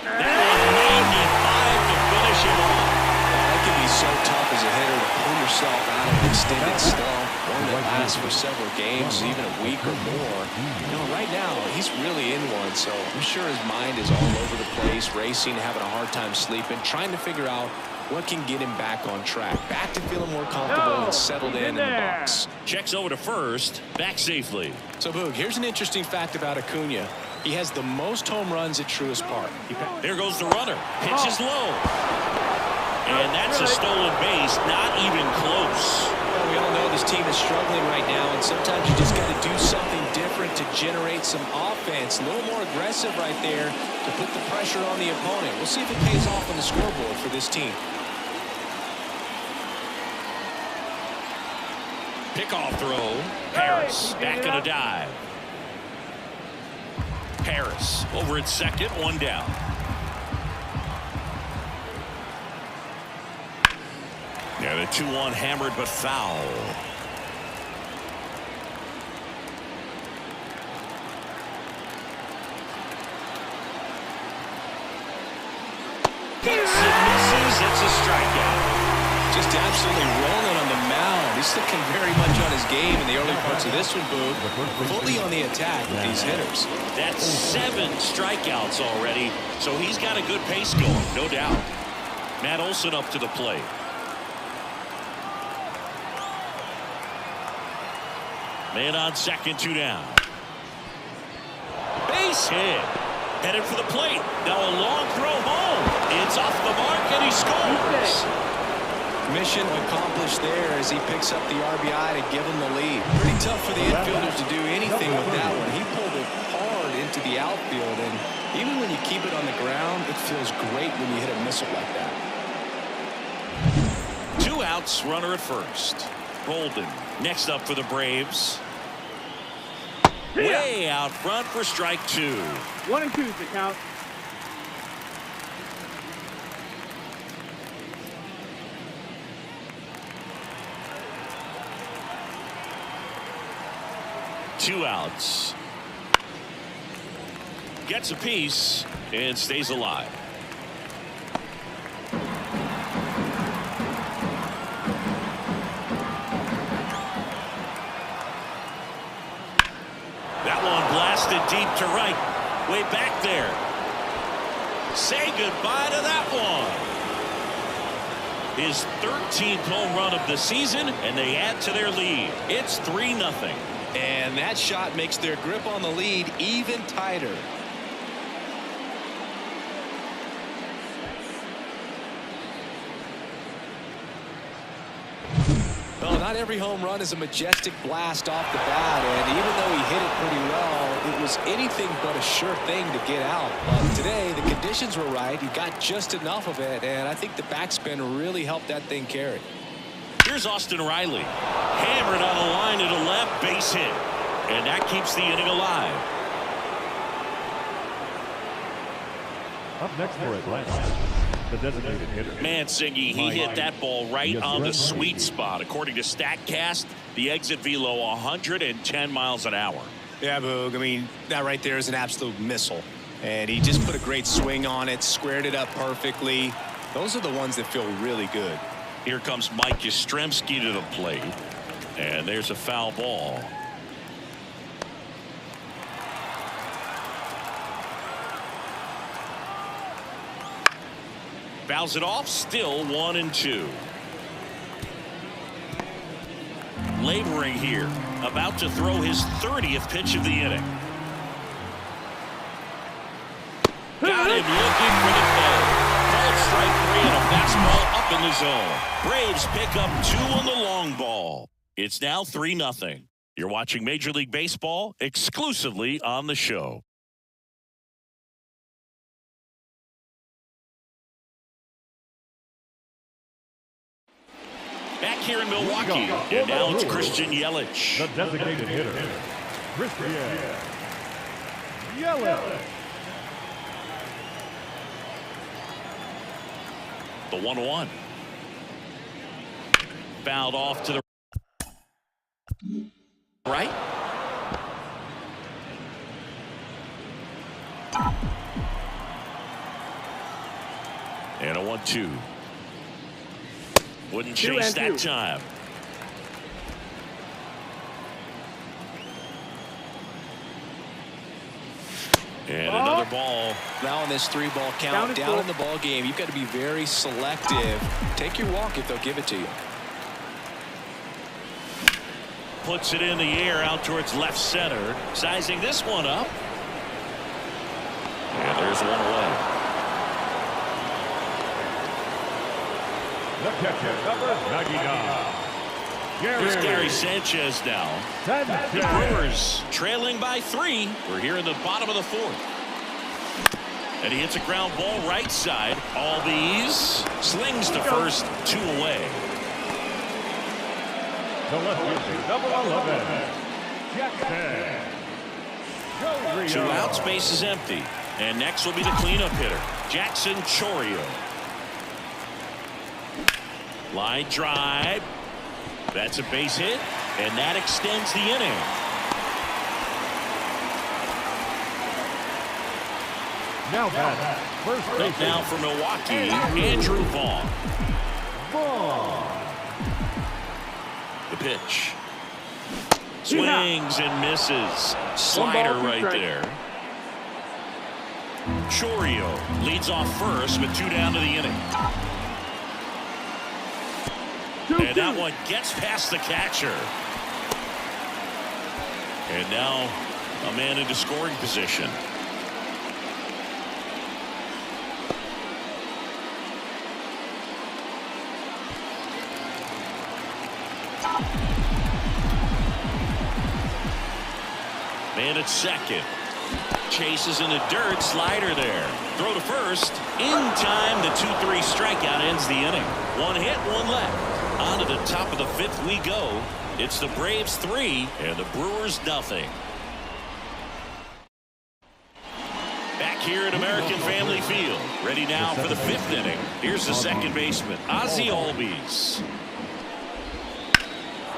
That one 95 to finish him off. That can be so tough as a hitter to pull yourself out of an extended slump, one that lasts for several games, even a week or more. You know, right now, he's really in one, so I'm sure his mind is all over the place, racing, having a hard time sleeping, trying to figure out what can get him back on track, back to feeling more comfortable and settled in the box. Checks over to first, back safely. So, Boog, here's an interesting fact about Acuna. He has the most home runs at Truist Park. There goes the runner. Pitch is low. And that's a stolen base, not even close. Well, we all know this team is struggling right now, and sometimes you just got to do something different to generate some offense. A little more aggressive right there to put the pressure on the opponent. We'll see if it pays off on the scoreboard for this team. Pickoff throw. Harris back on a dive. Harris over at second, one down. Yeah, the 2-1 hammered but foul. Hits and misses. It's a strikeout. Just absolutely rolling on the mound. He's looking very much on his game in the early parts of this one, Boog. Fully on the attack with these hitters. That's 7 strikeouts already, so he's got a good pace going, no doubt. Matt Olson up to the plate. Man on second, 2 down. Base hit. Headed for the plate. Now a long throw home. It's off the mark and he scores. Mission accomplished there as he picks up the RBI to give him the lead. Pretty tough for the infielders to do anything with that one. He pulled it hard into the outfield, and even when you keep it on the ground, it feels great when you hit a missile like that. 2 outs, runner at first. Golden next up for the Braves. Way out front for strike 2. 1 and 2's the count. Two outs. Gets a piece and stays alive. That one blasted deep to right. Way back there. Say goodbye to that one. His 13th home run of the season, and they add to their lead. It's 3-0. And that shot makes their grip on the lead even tighter. Well, not every home run is a majestic blast off the bat, and even though he hit it pretty well, it was anything but a sure thing to get out. But today, the conditions were right. He got just enough of it, and I think the backspin really helped that thing carry. Here's Austin Riley. Hammered on the line to the left, base hit. And that keeps the inning alive. Up next for Atlanta, the designated hitter. Mansingy, he hit that ball right on the sweet spot. According to StatCast, the exit velo 110 miles an hour. Yeah, Boog. I mean, that right there is an absolute missile. And he just put a great swing on it, squared it up perfectly. Those are the ones that feel really good. Here comes Mike Yastrzemski to the plate. And there's a foul ball. Fouls it off, still 1-2. Laboring here, about to throw his 30th pitch of the inning. Got him looking for the play. Called strike 3 and a fastball up in the zone. Braves pick up 2 on the long ball. It's now 3-0. You're watching Major League Baseball exclusively on the show. Back here in Milwaukee, and now it's Christian Yelich. The designated hitter, Christian Yelich. The 1-1. Fouled off to the right. And a 1-2. Wouldn't chase that time. And another ball. Now on this 3-ball count, down in the ball game, you've got to be very selective. Take your walk if they'll give it to you. Puts it in the air out towards left center. Sizing this one up. And there's one away. The catcher, number 99. Here's Gary Sanchez now. The Brewers trailing by 3. We're here in the bottom of the 4th. And he hits a ground ball right side. Albies slings to first, 2 away. To left field, number 11, Jackson. 2 outs, base is empty. And next will be the cleanup hitter, Jackson Chourio. Line drive. That's a base hit, and that extends the inning. Now back, first Up base. now for Milwaukee, Andrew Vaughn. The pitch. Swings and misses. Slider right there. Chourio leads off first with 2 down to the inning. And that one gets past the catcher. And now a man into scoring position. Man at second. Chases in the dirt. Slider there. Throw to first. In time, the 2-3 strikeout ends the inning. 1 hit, 1 left. On to the top of the 5th we go. It's the Braves 3 and the Brewers nothing. Back here at American Family Field. Ready now for the 5th inning. Here's the second baseman, Ozzie Albies.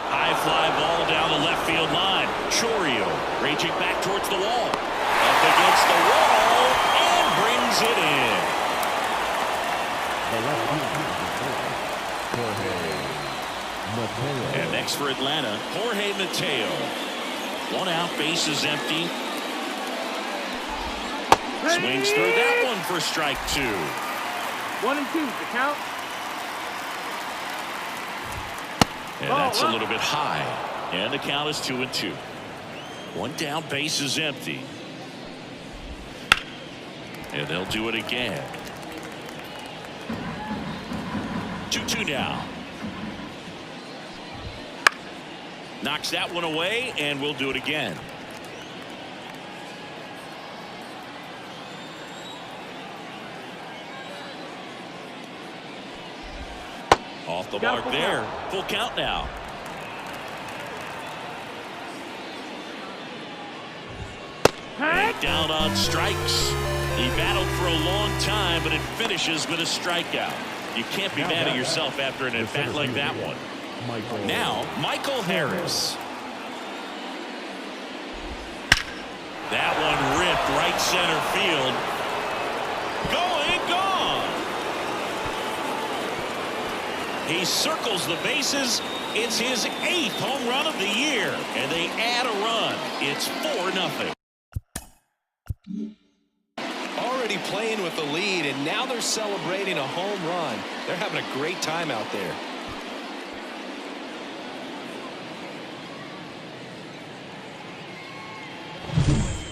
High fly ball down the left field line. Chourio raging back towards the wall. Up against the wall and brings it in. And next for Atlanta, Jorge Mateo. 1 out, base is empty. Swings through that one for strike 2. 1 and 2 the count. And that's a little bit high. And the count is 2-2. 1 down, base is empty. And they'll do it again. 2-2 now. Knocks that one away, and we'll do it again. Off the mark there. Full count now. And down on strikes. He battled for a long time, but it finishes with a strikeout. You can't be mad at yourself after an at-bat like that one. Now, Michael Harris. That one ripped right center field. Going, gone. He circles the bases. It's his 8th home run of the year, and they add a run. It's 4-0. Already playing with the lead, and now they're celebrating a home run. They're having a great time out there.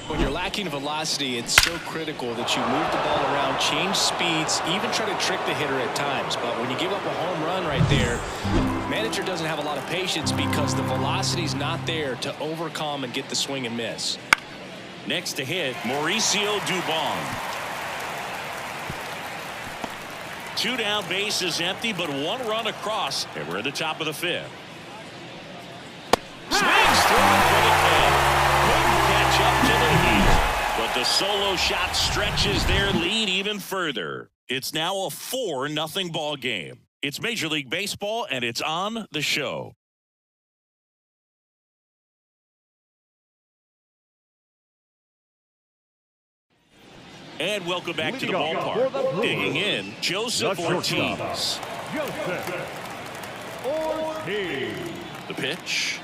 When you're lacking velocity, it's so critical that you move the ball around, change speeds, even try to trick the hitter at times. But when you give up a home run right there, manager doesn't have a lot of patience because the velocity's not there to overcome and get the swing and miss. Next to hit, Mauricio Dubon. 2 down, base is empty, but 1 run across, and we're at the top of the 5th. Swings through it for the catch. Couldn't catch up to the heat, but the solo shot stretches their lead even further. It's now a 4-0 ball game. It's Major League Baseball, and it's on the show. And welcome back to the ballpark. Digging in, Joseph Ortiz. The pitch.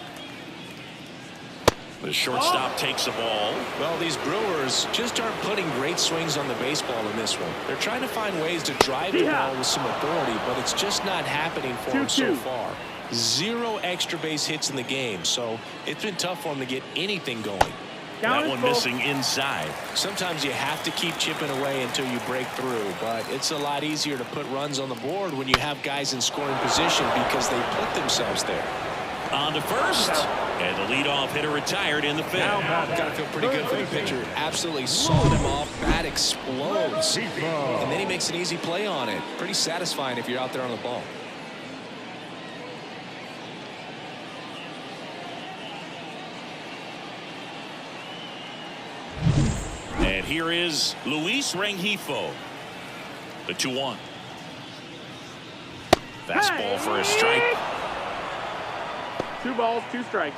The shortstop takes the ball. Well, these Brewers just aren't putting great swings on the baseball in this one. They're trying to find ways to drive the ball with some authority, but it's just not happening for them so far. 0 extra base hits in the game, so it's been tough for them to get anything going. That one missing inside. Sometimes you have to keep chipping away until you break through, but it's a lot easier to put runs on the board when you have guys in scoring position because they put themselves there. On to first, and the leadoff hitter retired in the 5th. Got to feel pretty good for the pitcher. Absolutely sawed him off. Bat explodes, and then he makes an easy play on it. Pretty satisfying if you're out there on the ball. here is Luis Rengifo. The 2-1. Fastball for a strike. 2 balls, 2 strikes.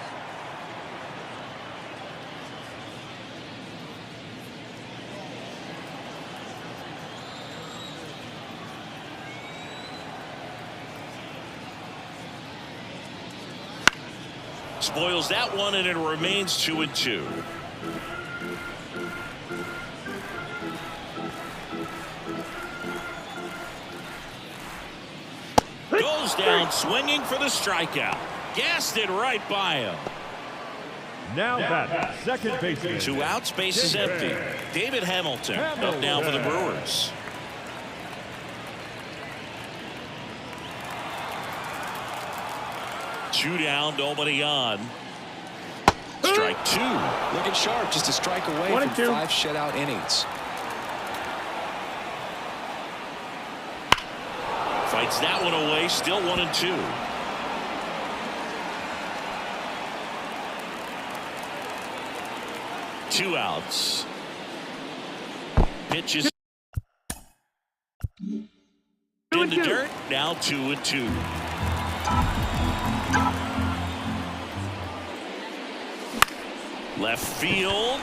Spoils that one, and it remains 2-2. Goes down swinging for the strikeout. Gassed it right by him. Now that second baseman. 2 outs, base is empty. David Hamilton up now for the Brewers. Two down, nobody on. Strike 2. Looking sharp, just a strike away 1 from and 2. 5 shutout innings. Fights that one away, still 1-2. Two outs. Pitches in the dirt. Now 2-2. Left field.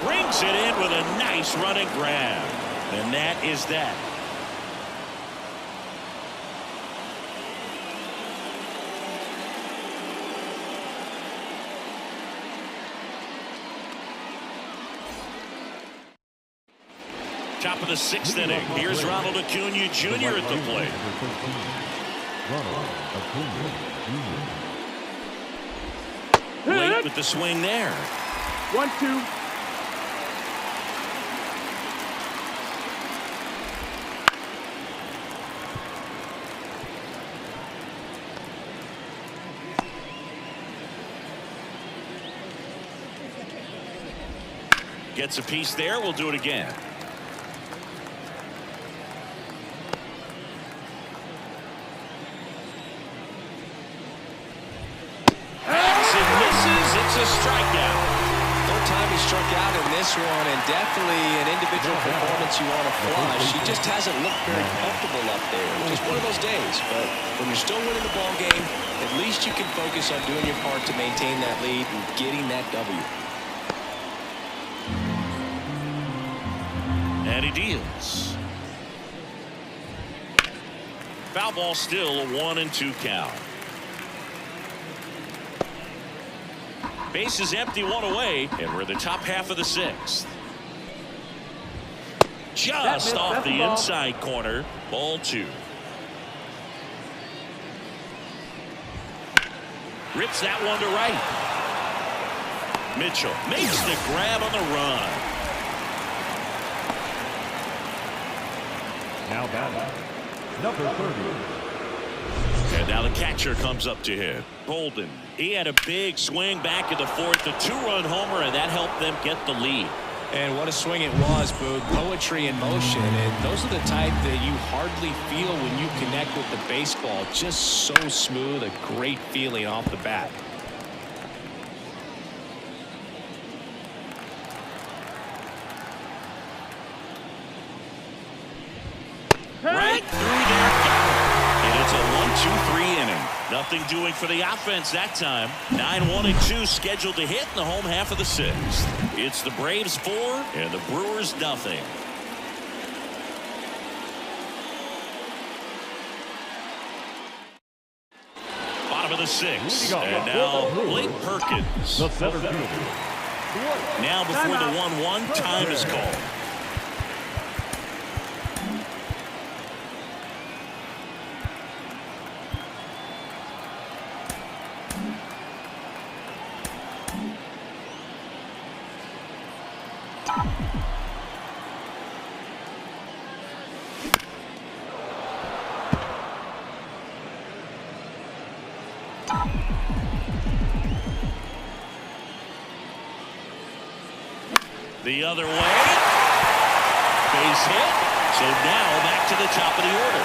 Brings it in with a nice running grab. And that is that. Top of the 6th inning. Here's Ronald Acuna Jr. at the plate. Ronald Acuna Jr. Late with the swing there. 1-2. Gets a piece there. We'll do it again. It's a strikeout. Third time he struck out in this one, and definitely an individual performance you want to flush. He just hasn't looked very comfortable up there. Just one of those days. But when you're still winning the ball game, at least you can focus on doing your part to maintain that lead and getting that W. And he deals. Foul ball, still a 1-2 count. Base is empty, 1 away, and we're in the top half of the 6th. Just off the inside corner. Ball 2. Rips that one to right. Mitchell makes the grab on the run. Now batting, number 30. And now the catcher comes up to hit. Bolden. He had a big swing back in the 4th, a 2-run homer, and that helped them get the lead. And what a swing it was, Boog. Poetry in motion, and those are the type that you hardly feel when you connect with the baseball. Just so smooth, a great feeling off the bat. Right through there, got it. And it's a 1-2-3 inning. Nothing doing for the offense that time. 9-1-2 scheduled to hit in the home half of the 6th. It's the Braves 4 and the Brewers nothing. Bottom of the 6th. And now Blake Perkins. The center fielder. Now before the 1-1, time is called. The other way. Base hit. So now back to the top of the order.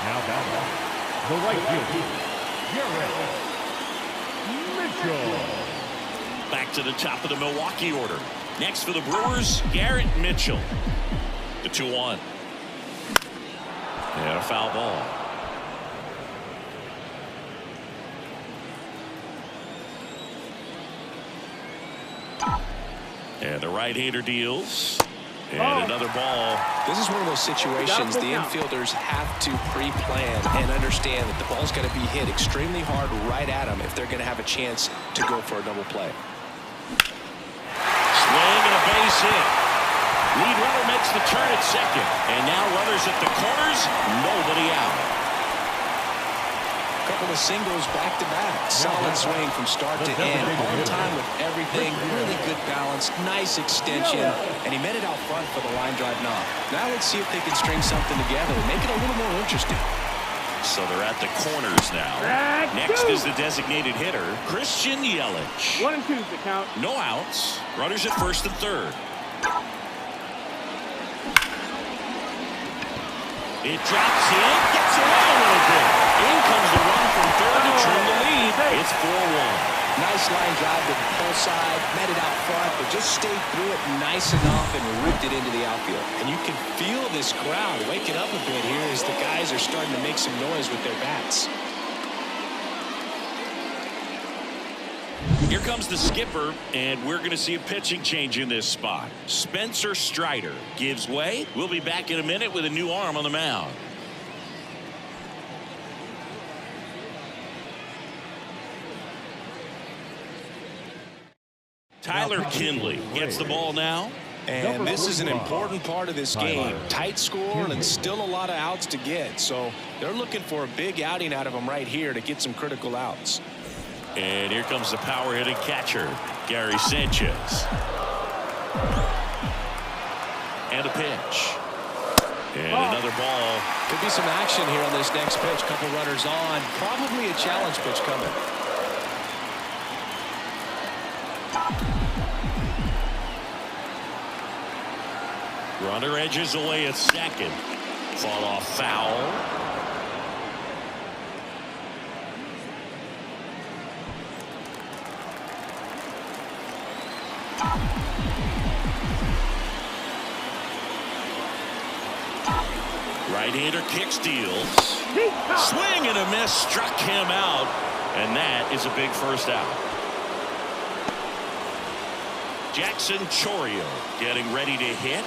Now batting, the right fielder. Garrett. Mitchell. Back to the top of the Milwaukee order. Next for the Brewers, Garrett Mitchell. The 2-1. And a foul ball. And the right-hander deals. And another ball. This is one of those situations the infielders have to pre-plan and understand that the ball's got to be hit extremely hard right at them if they're going to have a chance to go for a double play. Swing and a base hit. Lead runner makes the turn at second. And now runners at the corners. Nobody out. Couple of singles back-to-back. Solid swing from start to end. On time with everything. Really good balance. Nice extension. And he met it out front for the line drive knock. Now let's see if they can string something together and make it a little more interesting. So they're at the corners now. Next is the designated hitter, Christian Yelich. 1 and 2's the count. No outs. Runners at first and third. It drops in. Gets away a little bit. In comes the run from third to trim the lead. It's 4-1. Nice line drive to the pull side. Met it out front, but just stayed through it nice enough and ripped it into the outfield. And you can feel this crowd waking up a bit here as the guys are starting to make some noise with their bats. Here comes the skipper, and we're going to see a pitching change in this spot. Spencer Strider gives way. We'll be back in a minute with a new arm on the mound. Tyler Kinley gets the ball now. And this is an important part of this game. Tight score and still a lot of outs to get. So they're looking for a big outing out of them right here to get some critical outs. And here comes the power hitting catcher, Gary Sanchez. And a pitch. And another ball. Could be some action here on this next pitch. Couple runners on. Probably a challenge pitch coming. Runner edges away at second. Fall off foul. Right-hander kick steals. Swing and a miss struck him out. And that is a big first out. Jackson Chourio getting ready to hit.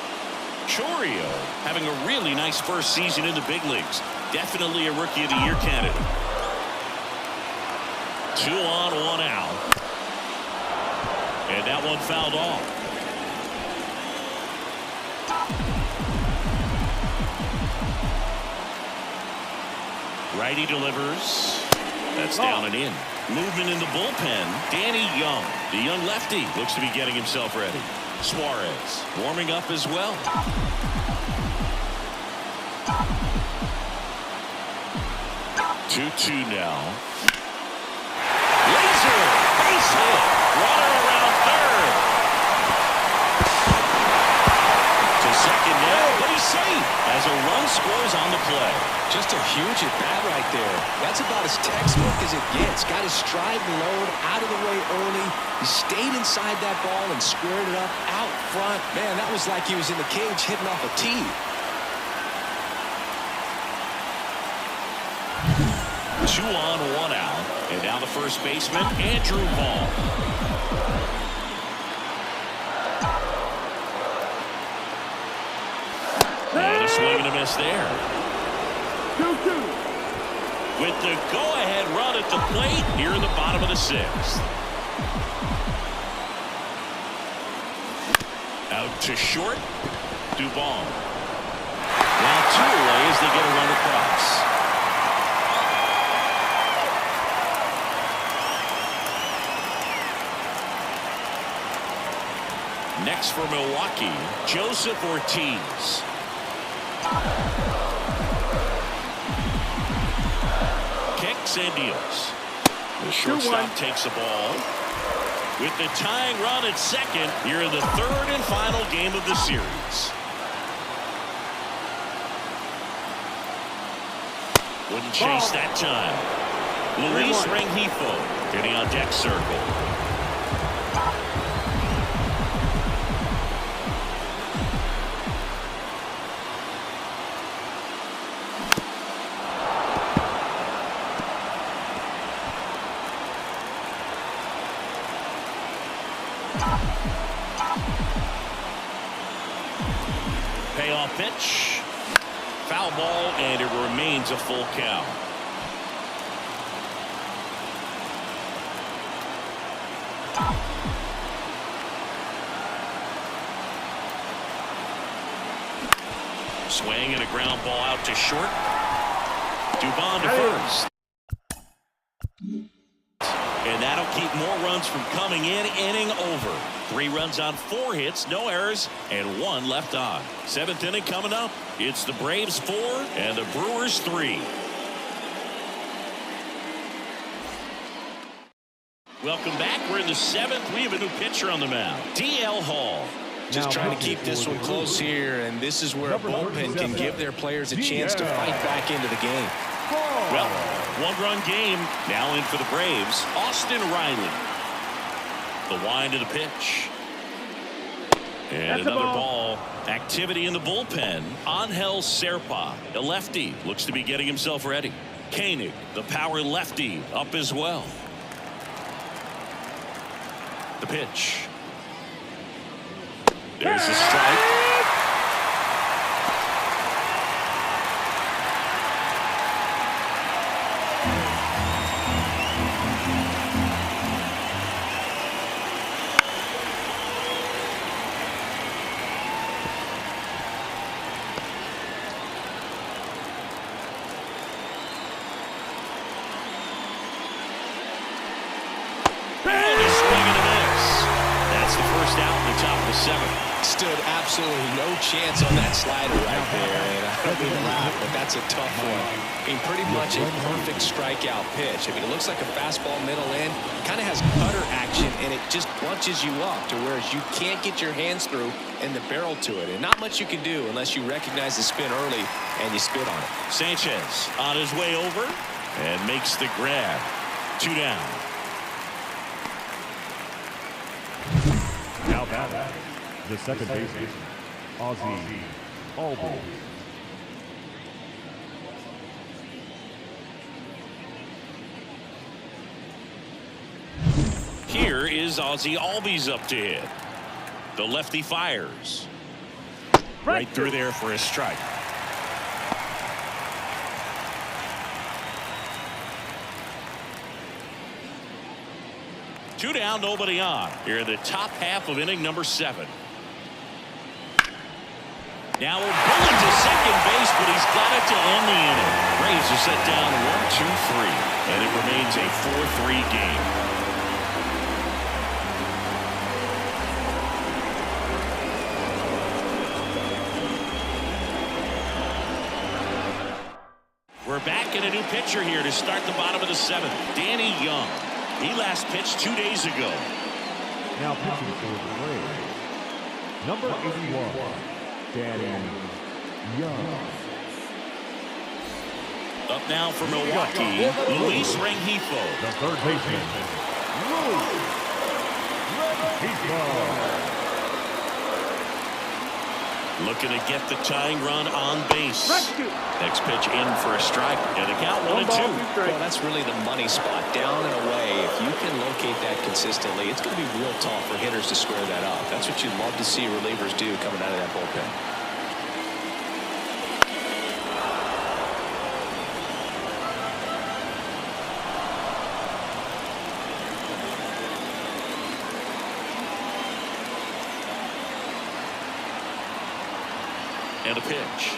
Chourio having a really nice first season in the big leagues. Definitely a Rookie of the Year candidate. 2 on, 1 out. And that one fouled off. Righty delivers. That's down and in. Movement in the bullpen. Danny Young, the young lefty, looks to be getting himself ready. Suarez warming up as well. 2-2 now. Laser base hit. Runner around third. To second now, but he's safe as a run scores on the play. Just a huge at bat right there. That's about as textbook as it gets. Got his stride and load out of the way early. He stayed inside that ball and squared it up out front. Man, that was like he was in the cage hitting off a tee. 2 on, 1 out. And now the first baseman, Andrew Vaughn. And a swing and a miss there. 2-2. With the go-ahead run at the plate here in the bottom of the 6th. Out to short. Dubon. Now 2 away as they get a run across. Next for Milwaukee, Joseph Ortiz. Kicks and deals. The shortstop takes the ball. With the tying run at second here in the third and final game of the series. Wouldn't chase that time. Luis Rengifo getting on deck circle. Payoff pitch. Foul ball, and it remains a full count. Swing and a ground ball out to short. Dubon to first. And that'll keep more runs from coming in. Inning over. 3 runs on 4 hits, no errors, and 1 left on. 7th inning coming up. It's the Braves 4 and the Brewers 3. Welcome back. We're in the 7th. We have a new pitcher on the mound, DL Hall. Just trying to keep this one close here, and this is where a bullpen can give their players a chance to fight back into the game. Well, 1-run game now in for the Braves. Austin Riley. The wind of the pitch. And another ball. Activity in the bullpen. Angel Serpa, a lefty, looks to be getting himself ready. Koenig, the power lefty, up as well. The pitch. There's a strike. Stood absolutely no chance on that slider right there, and I don't mean to laugh, but that's a tough one. I mean, pretty much a perfect strikeout pitch. I mean, it looks like a fastball middle in, kind of has cutter action, and it just bunches you up to where you can't get your hands through and the barrel to it, and not much you can do unless you recognize the spin early and you spit on it. Sanchez on his way over and makes the grab. 2 down. Now back. The second baseman, Ozzie Albies. Here is Ozzie Albies up to hit. The lefty fires. Right through there for a strike. Two down, nobody on. Here in the top half of inning number 7. Now a bullet to second base, but he's got it to end the inning. Braves are set down 1-2-3, and it remains a 4-3 game. We're back in a new pitcher here to start the bottom of the 7th. Danny Young. He last pitched 2 days ago. Now pitching for the Braves, number 81, Danny Young. Up now for Milwaukee, Luis Rengifo. The third baseman, Luis Rengifo. Looking to get the tying run on base. Next pitch in for a strike. And the count 1-2. Well, that's really the money spot. Down and away. If you can locate that consistently, it's going to be real tough for hitters to square that up. That's what you'd love to see relievers do coming out of that bullpen. And a pitch.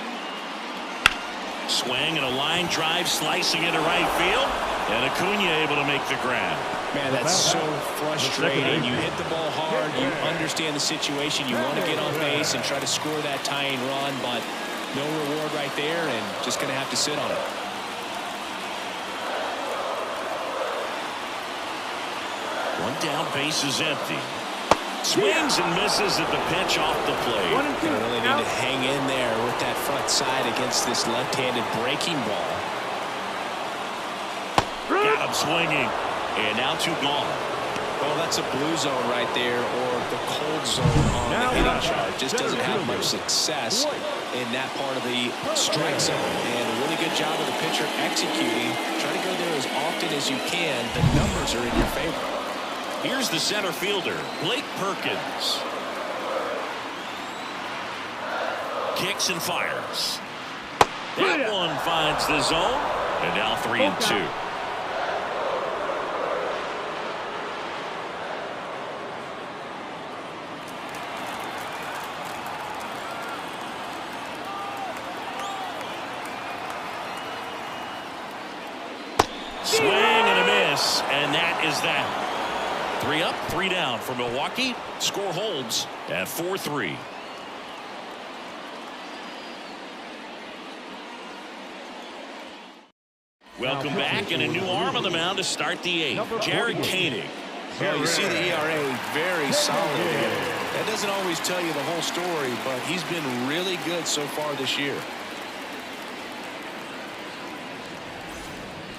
Swing and a line drive slicing into right field. And Acuna able to make the grab. Man, that's so frustrating. You hit the ball hard. You understand the situation. You want to get on base and try to score that tying run, but no reward right there, and just going to have to sit on it. One down, base is empty. Swings and misses at the pitch off the plate. You really need to hang in there with that front side against this left-handed breaking ball. Got him swinging. And now 2 gone. Well, that's a blue zone right there, or the cold zone on the hitting chart. Just doesn't have much success in that part of the strike zone. And a really good job of the pitcher executing. Try to go there as often as you can. The numbers are in your favor. Here's the center fielder, Blake Perkins. Kicks and fires. That one finds the zone. And now 3-2. Swing and a miss, and that is that. 3 up, 3 down for Milwaukee. Score holds at 4-3. Welcome back, and a new arm on the mound to start the 8th. Jared Koenig. Well, you see the ERA very solid here. That doesn't always tell you the whole story, but he's been really good so far this year.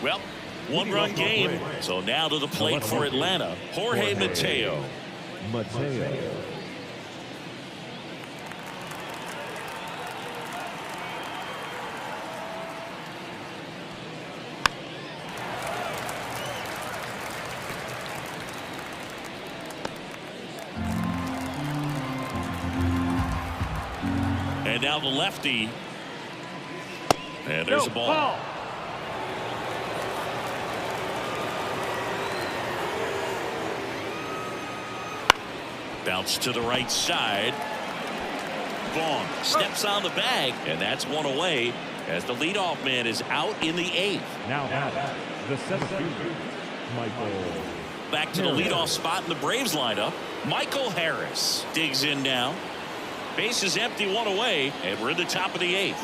Well, 1-run game. So now to the plate for Atlanta, Jorge Mateo. And now the lefty. And there's a ball. Bounce to the right side. Vaughn steps on the bag, and that's one away as the leadoff man is out in the 8th. Now the center fielder, Michael. Back to the leadoff spot in the Braves lineup. Michael Harris digs in now. Base is empty, 1 away, and we're in the top of the 8th.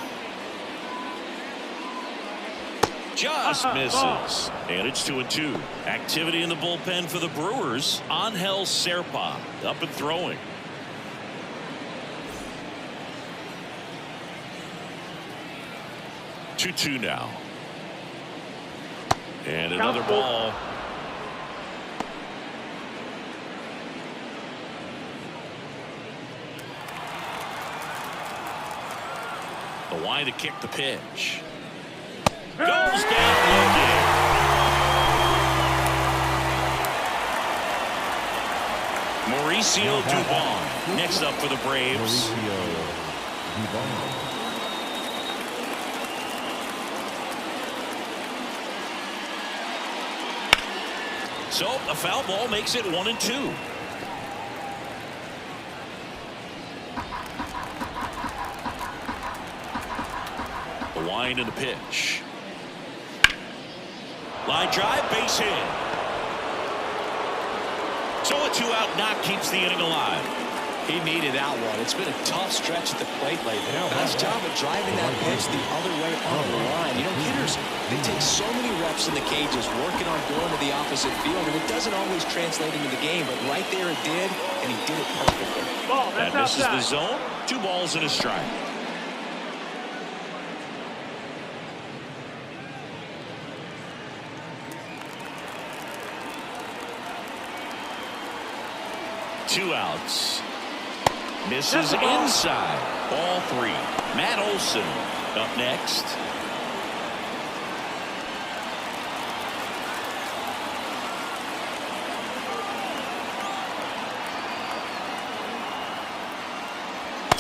Just misses. And it's 2-2. Activity in the bullpen for the Brewers. Angel Serpa up and throwing. Two now. And another ball. The line to kick the pitch. Goes down looking. Mauricio Dubon next up for the Braves. So a foul ball makes it 1-2. The wind and the pitch. Line drive, base hit. So a 2-out knock keeps the inning alive. He needed that one. It's been a tough stretch at the plate lately. Nice job of driving that pitch the other way on the line. You know, hitters, they take so many reps in the cages working on going to the opposite field, and it doesn't always translate into the game, but right there it did, and he did it perfectly. That misses the zone. 2 balls and a strike. Two outs. Misses inside. Ball 3. Matt Olson up next.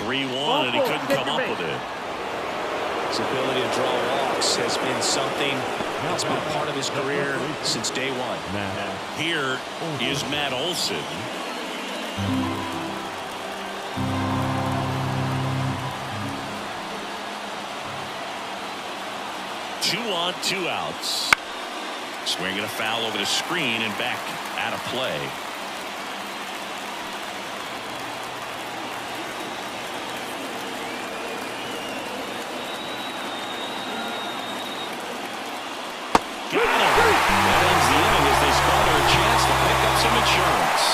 And he couldn't come up with it. His ability to draw walks has been something that's been part of his career since day one. Here is Matt Olson. Two on, 2 outs. Swinging a foul over the screen and back out of play. Got him. That ends the inning as they squander a chance to pick up some insurance.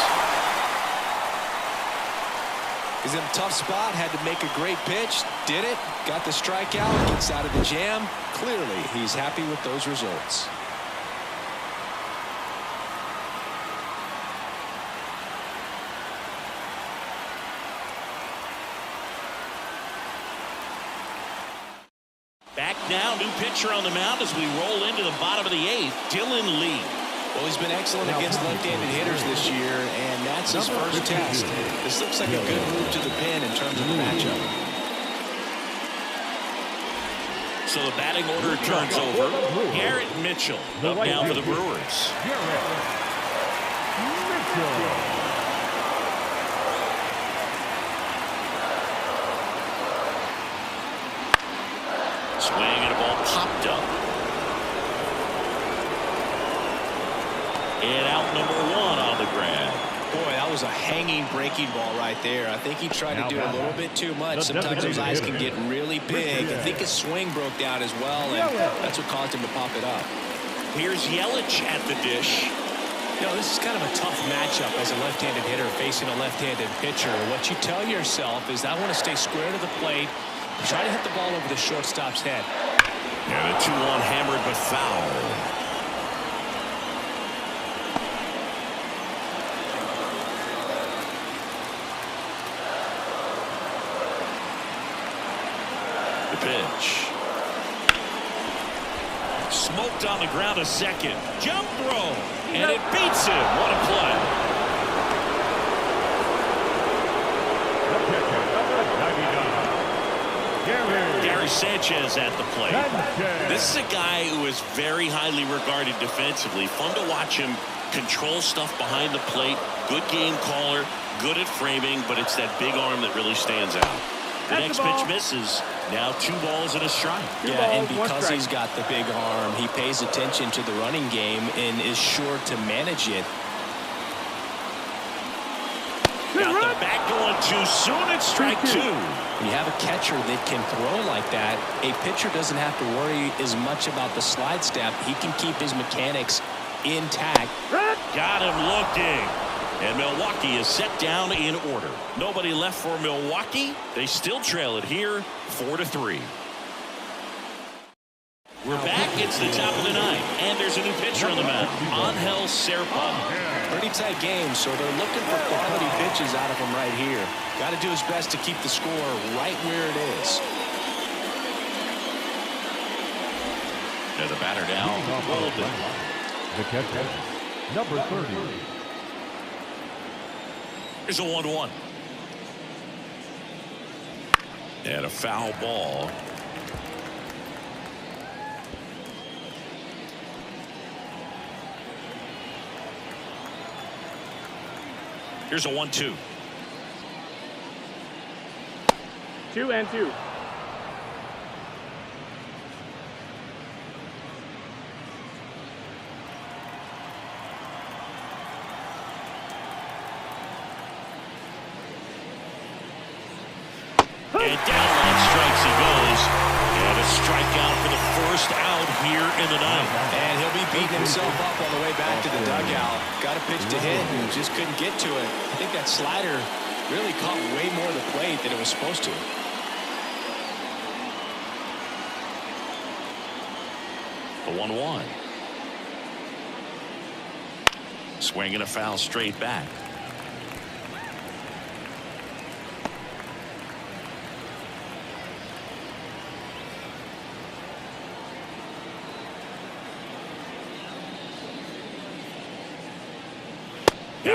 He's in a tough spot, had to make a great pitch, did it, got the strikeout, gets out of the jam. Clearly, he's happy with those results. back now. New pitcher on the mound as we roll into the bottom of the 8th. Dylan Lee. Well, he's been excellent against left-handed hitters this year, and that's his first test. This looks like a good move to the pin in terms of the matchup. So the batting order turns over. Garrett Mitchell up now for the Brewers. Swing and a ball popped up. And out number 1 on the grab. Boy, that was a hanging breaking ball right there. I think he tried to do a little bit too much. Sometimes those eyes can get really big. I think his swing broke down as well, and that's what caused him to pop it up. Here's Yelich at the dish. You know, this is kind of a tough matchup as a left-handed hitter facing a left-handed pitcher. What you tell yourself is, I want to stay square to the plate, try to hit the ball over the shortstop's head. And a 2-1 hammered but foul. The pitch. Smoked on the ground a second. Jump throw. And it beats him. What a play. Gary Sanchez at the plate. This is a guy who is very highly regarded defensively. Fun to watch him control stuff behind the plate. Good game caller. Good at framing. But it's that big arm that really stands out. The next pitch misses. Now 2 balls and a strike. And because he's got the big arm, he pays attention to the running game and is sure to manage it. Got the bat going too soon. It's strike 2. When you have a catcher that can throw like that, a pitcher doesn't have to worry as much about the slide step. He can keep his mechanics intact. Got him looking. And Milwaukee is set down in order. Nobody left for Milwaukee. They still trail it here, 4-3. We're back. It's the top of the 9th. And there's a new pitcher on the mound. Angel Serpa. Pretty tight game, so they're looking for quality pitches out of him right here. Got to do his best to keep the score right where it is. There's a batter down. Golden. The catcher, number 30. Here's a 1-1. And a foul ball. Here's a 1-2. 2-2. And down line strikes he goes. And a strikeout for the first out here in the 9th. And he'll be beating himself up on the way back to the dugout. Got a pitch to hit and just couldn't get to it. I think that slider really caught way more of the plate than it was supposed to. The 1-1. Swing and a foul straight back. And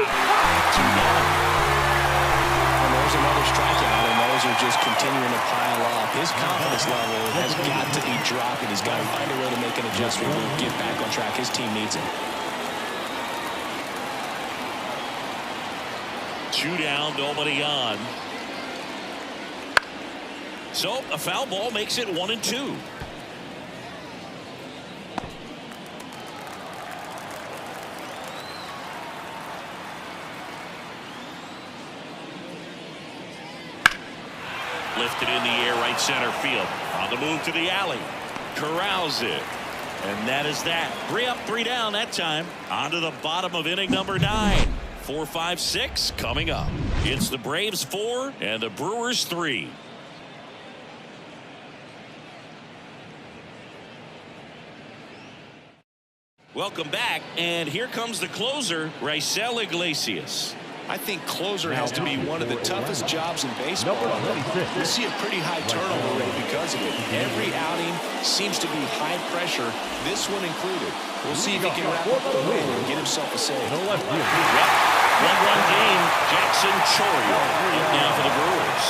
there's another strikeout, and those are just continuing to pile up. His confidence level has got to be dropping. He's got to find a way to make an adjustment move, get back on track. His team needs it. 2 down, nobody on. So a foul ball makes it 1-2. Lifted in the air, right center field. On the move to the alley. Corrals it. And that is that. 3 up, 3 down that time. On to the bottom of inning number 9. 4, 5, 6 coming up. It's the Braves 4 and the Brewers 3. Welcome back, and here comes the closer, Raisel Iglesias. I think closer has to be one of the toughest jobs in baseball. We see a pretty high turnover rate because of it. Every outing seems to be high pressure, this one included. We'll see if he can wrap up the win and get himself a save. One-run game, Jackson Chourio now for the Brewers.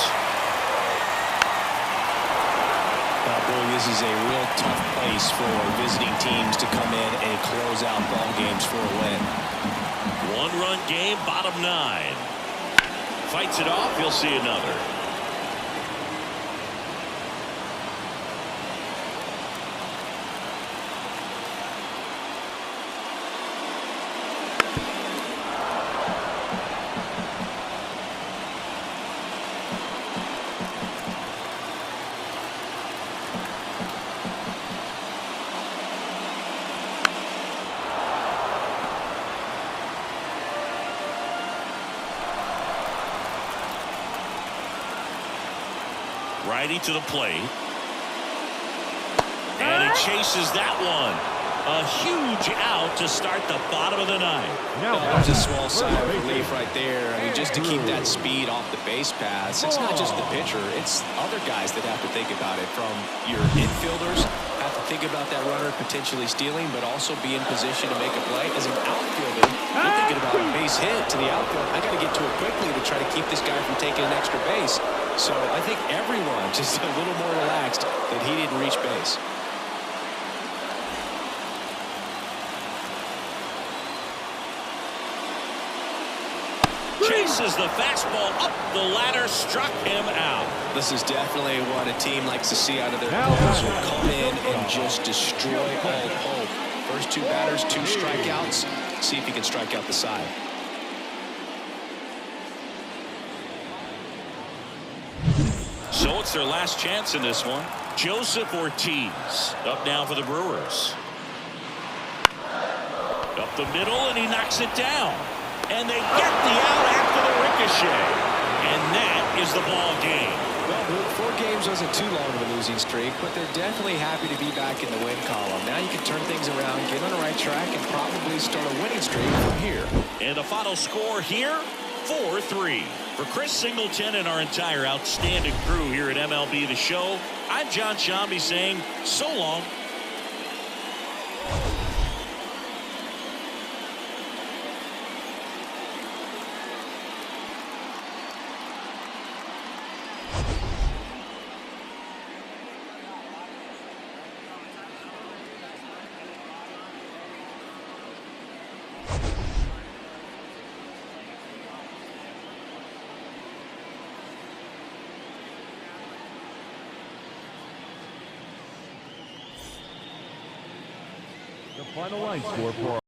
Boy, this is a real tough place for visiting teams to come in and close out ball games for a win. One-run game, bottom 9. Fights it off, he'll see another. Righty to the plate. And he chases that one. A huge out to start the bottom of the 9th. There's a small sigh of relief right there. I mean, just to keep that speed off the base paths. It's not just the pitcher. It's other guys that have to think about it. From your infielders, have to think about that runner potentially stealing, but also be in position to make a play. As an outfielder, you're thinking about a base hit to the outfield. I got to get to it quickly to try to keep this guy from taking an extra base. So I think everyone just a little more relaxed that he didn't reach base. Chases the fastball up the ladder, struck him out. This is definitely what a team likes to see out of their players. Will come in and just destroy all hope. First 2 batters, 2 strikeouts. See if he can strike out the side. So it's their last chance in this one. Joseph Ortiz up now for the Brewers. Up the middle, and he knocks it down. And they get the out after the ricochet. And that is the ball game. Well, 4 games wasn't too long of a losing streak, but they're definitely happy to be back in the win column. Now you can turn things around, get on the right track, and probably start a winning streak from here. And the final score here, 4-3. For Chris Singleton and our entire outstanding crew here at MLB The Show, I'm John Shambi saying so long. The final line score for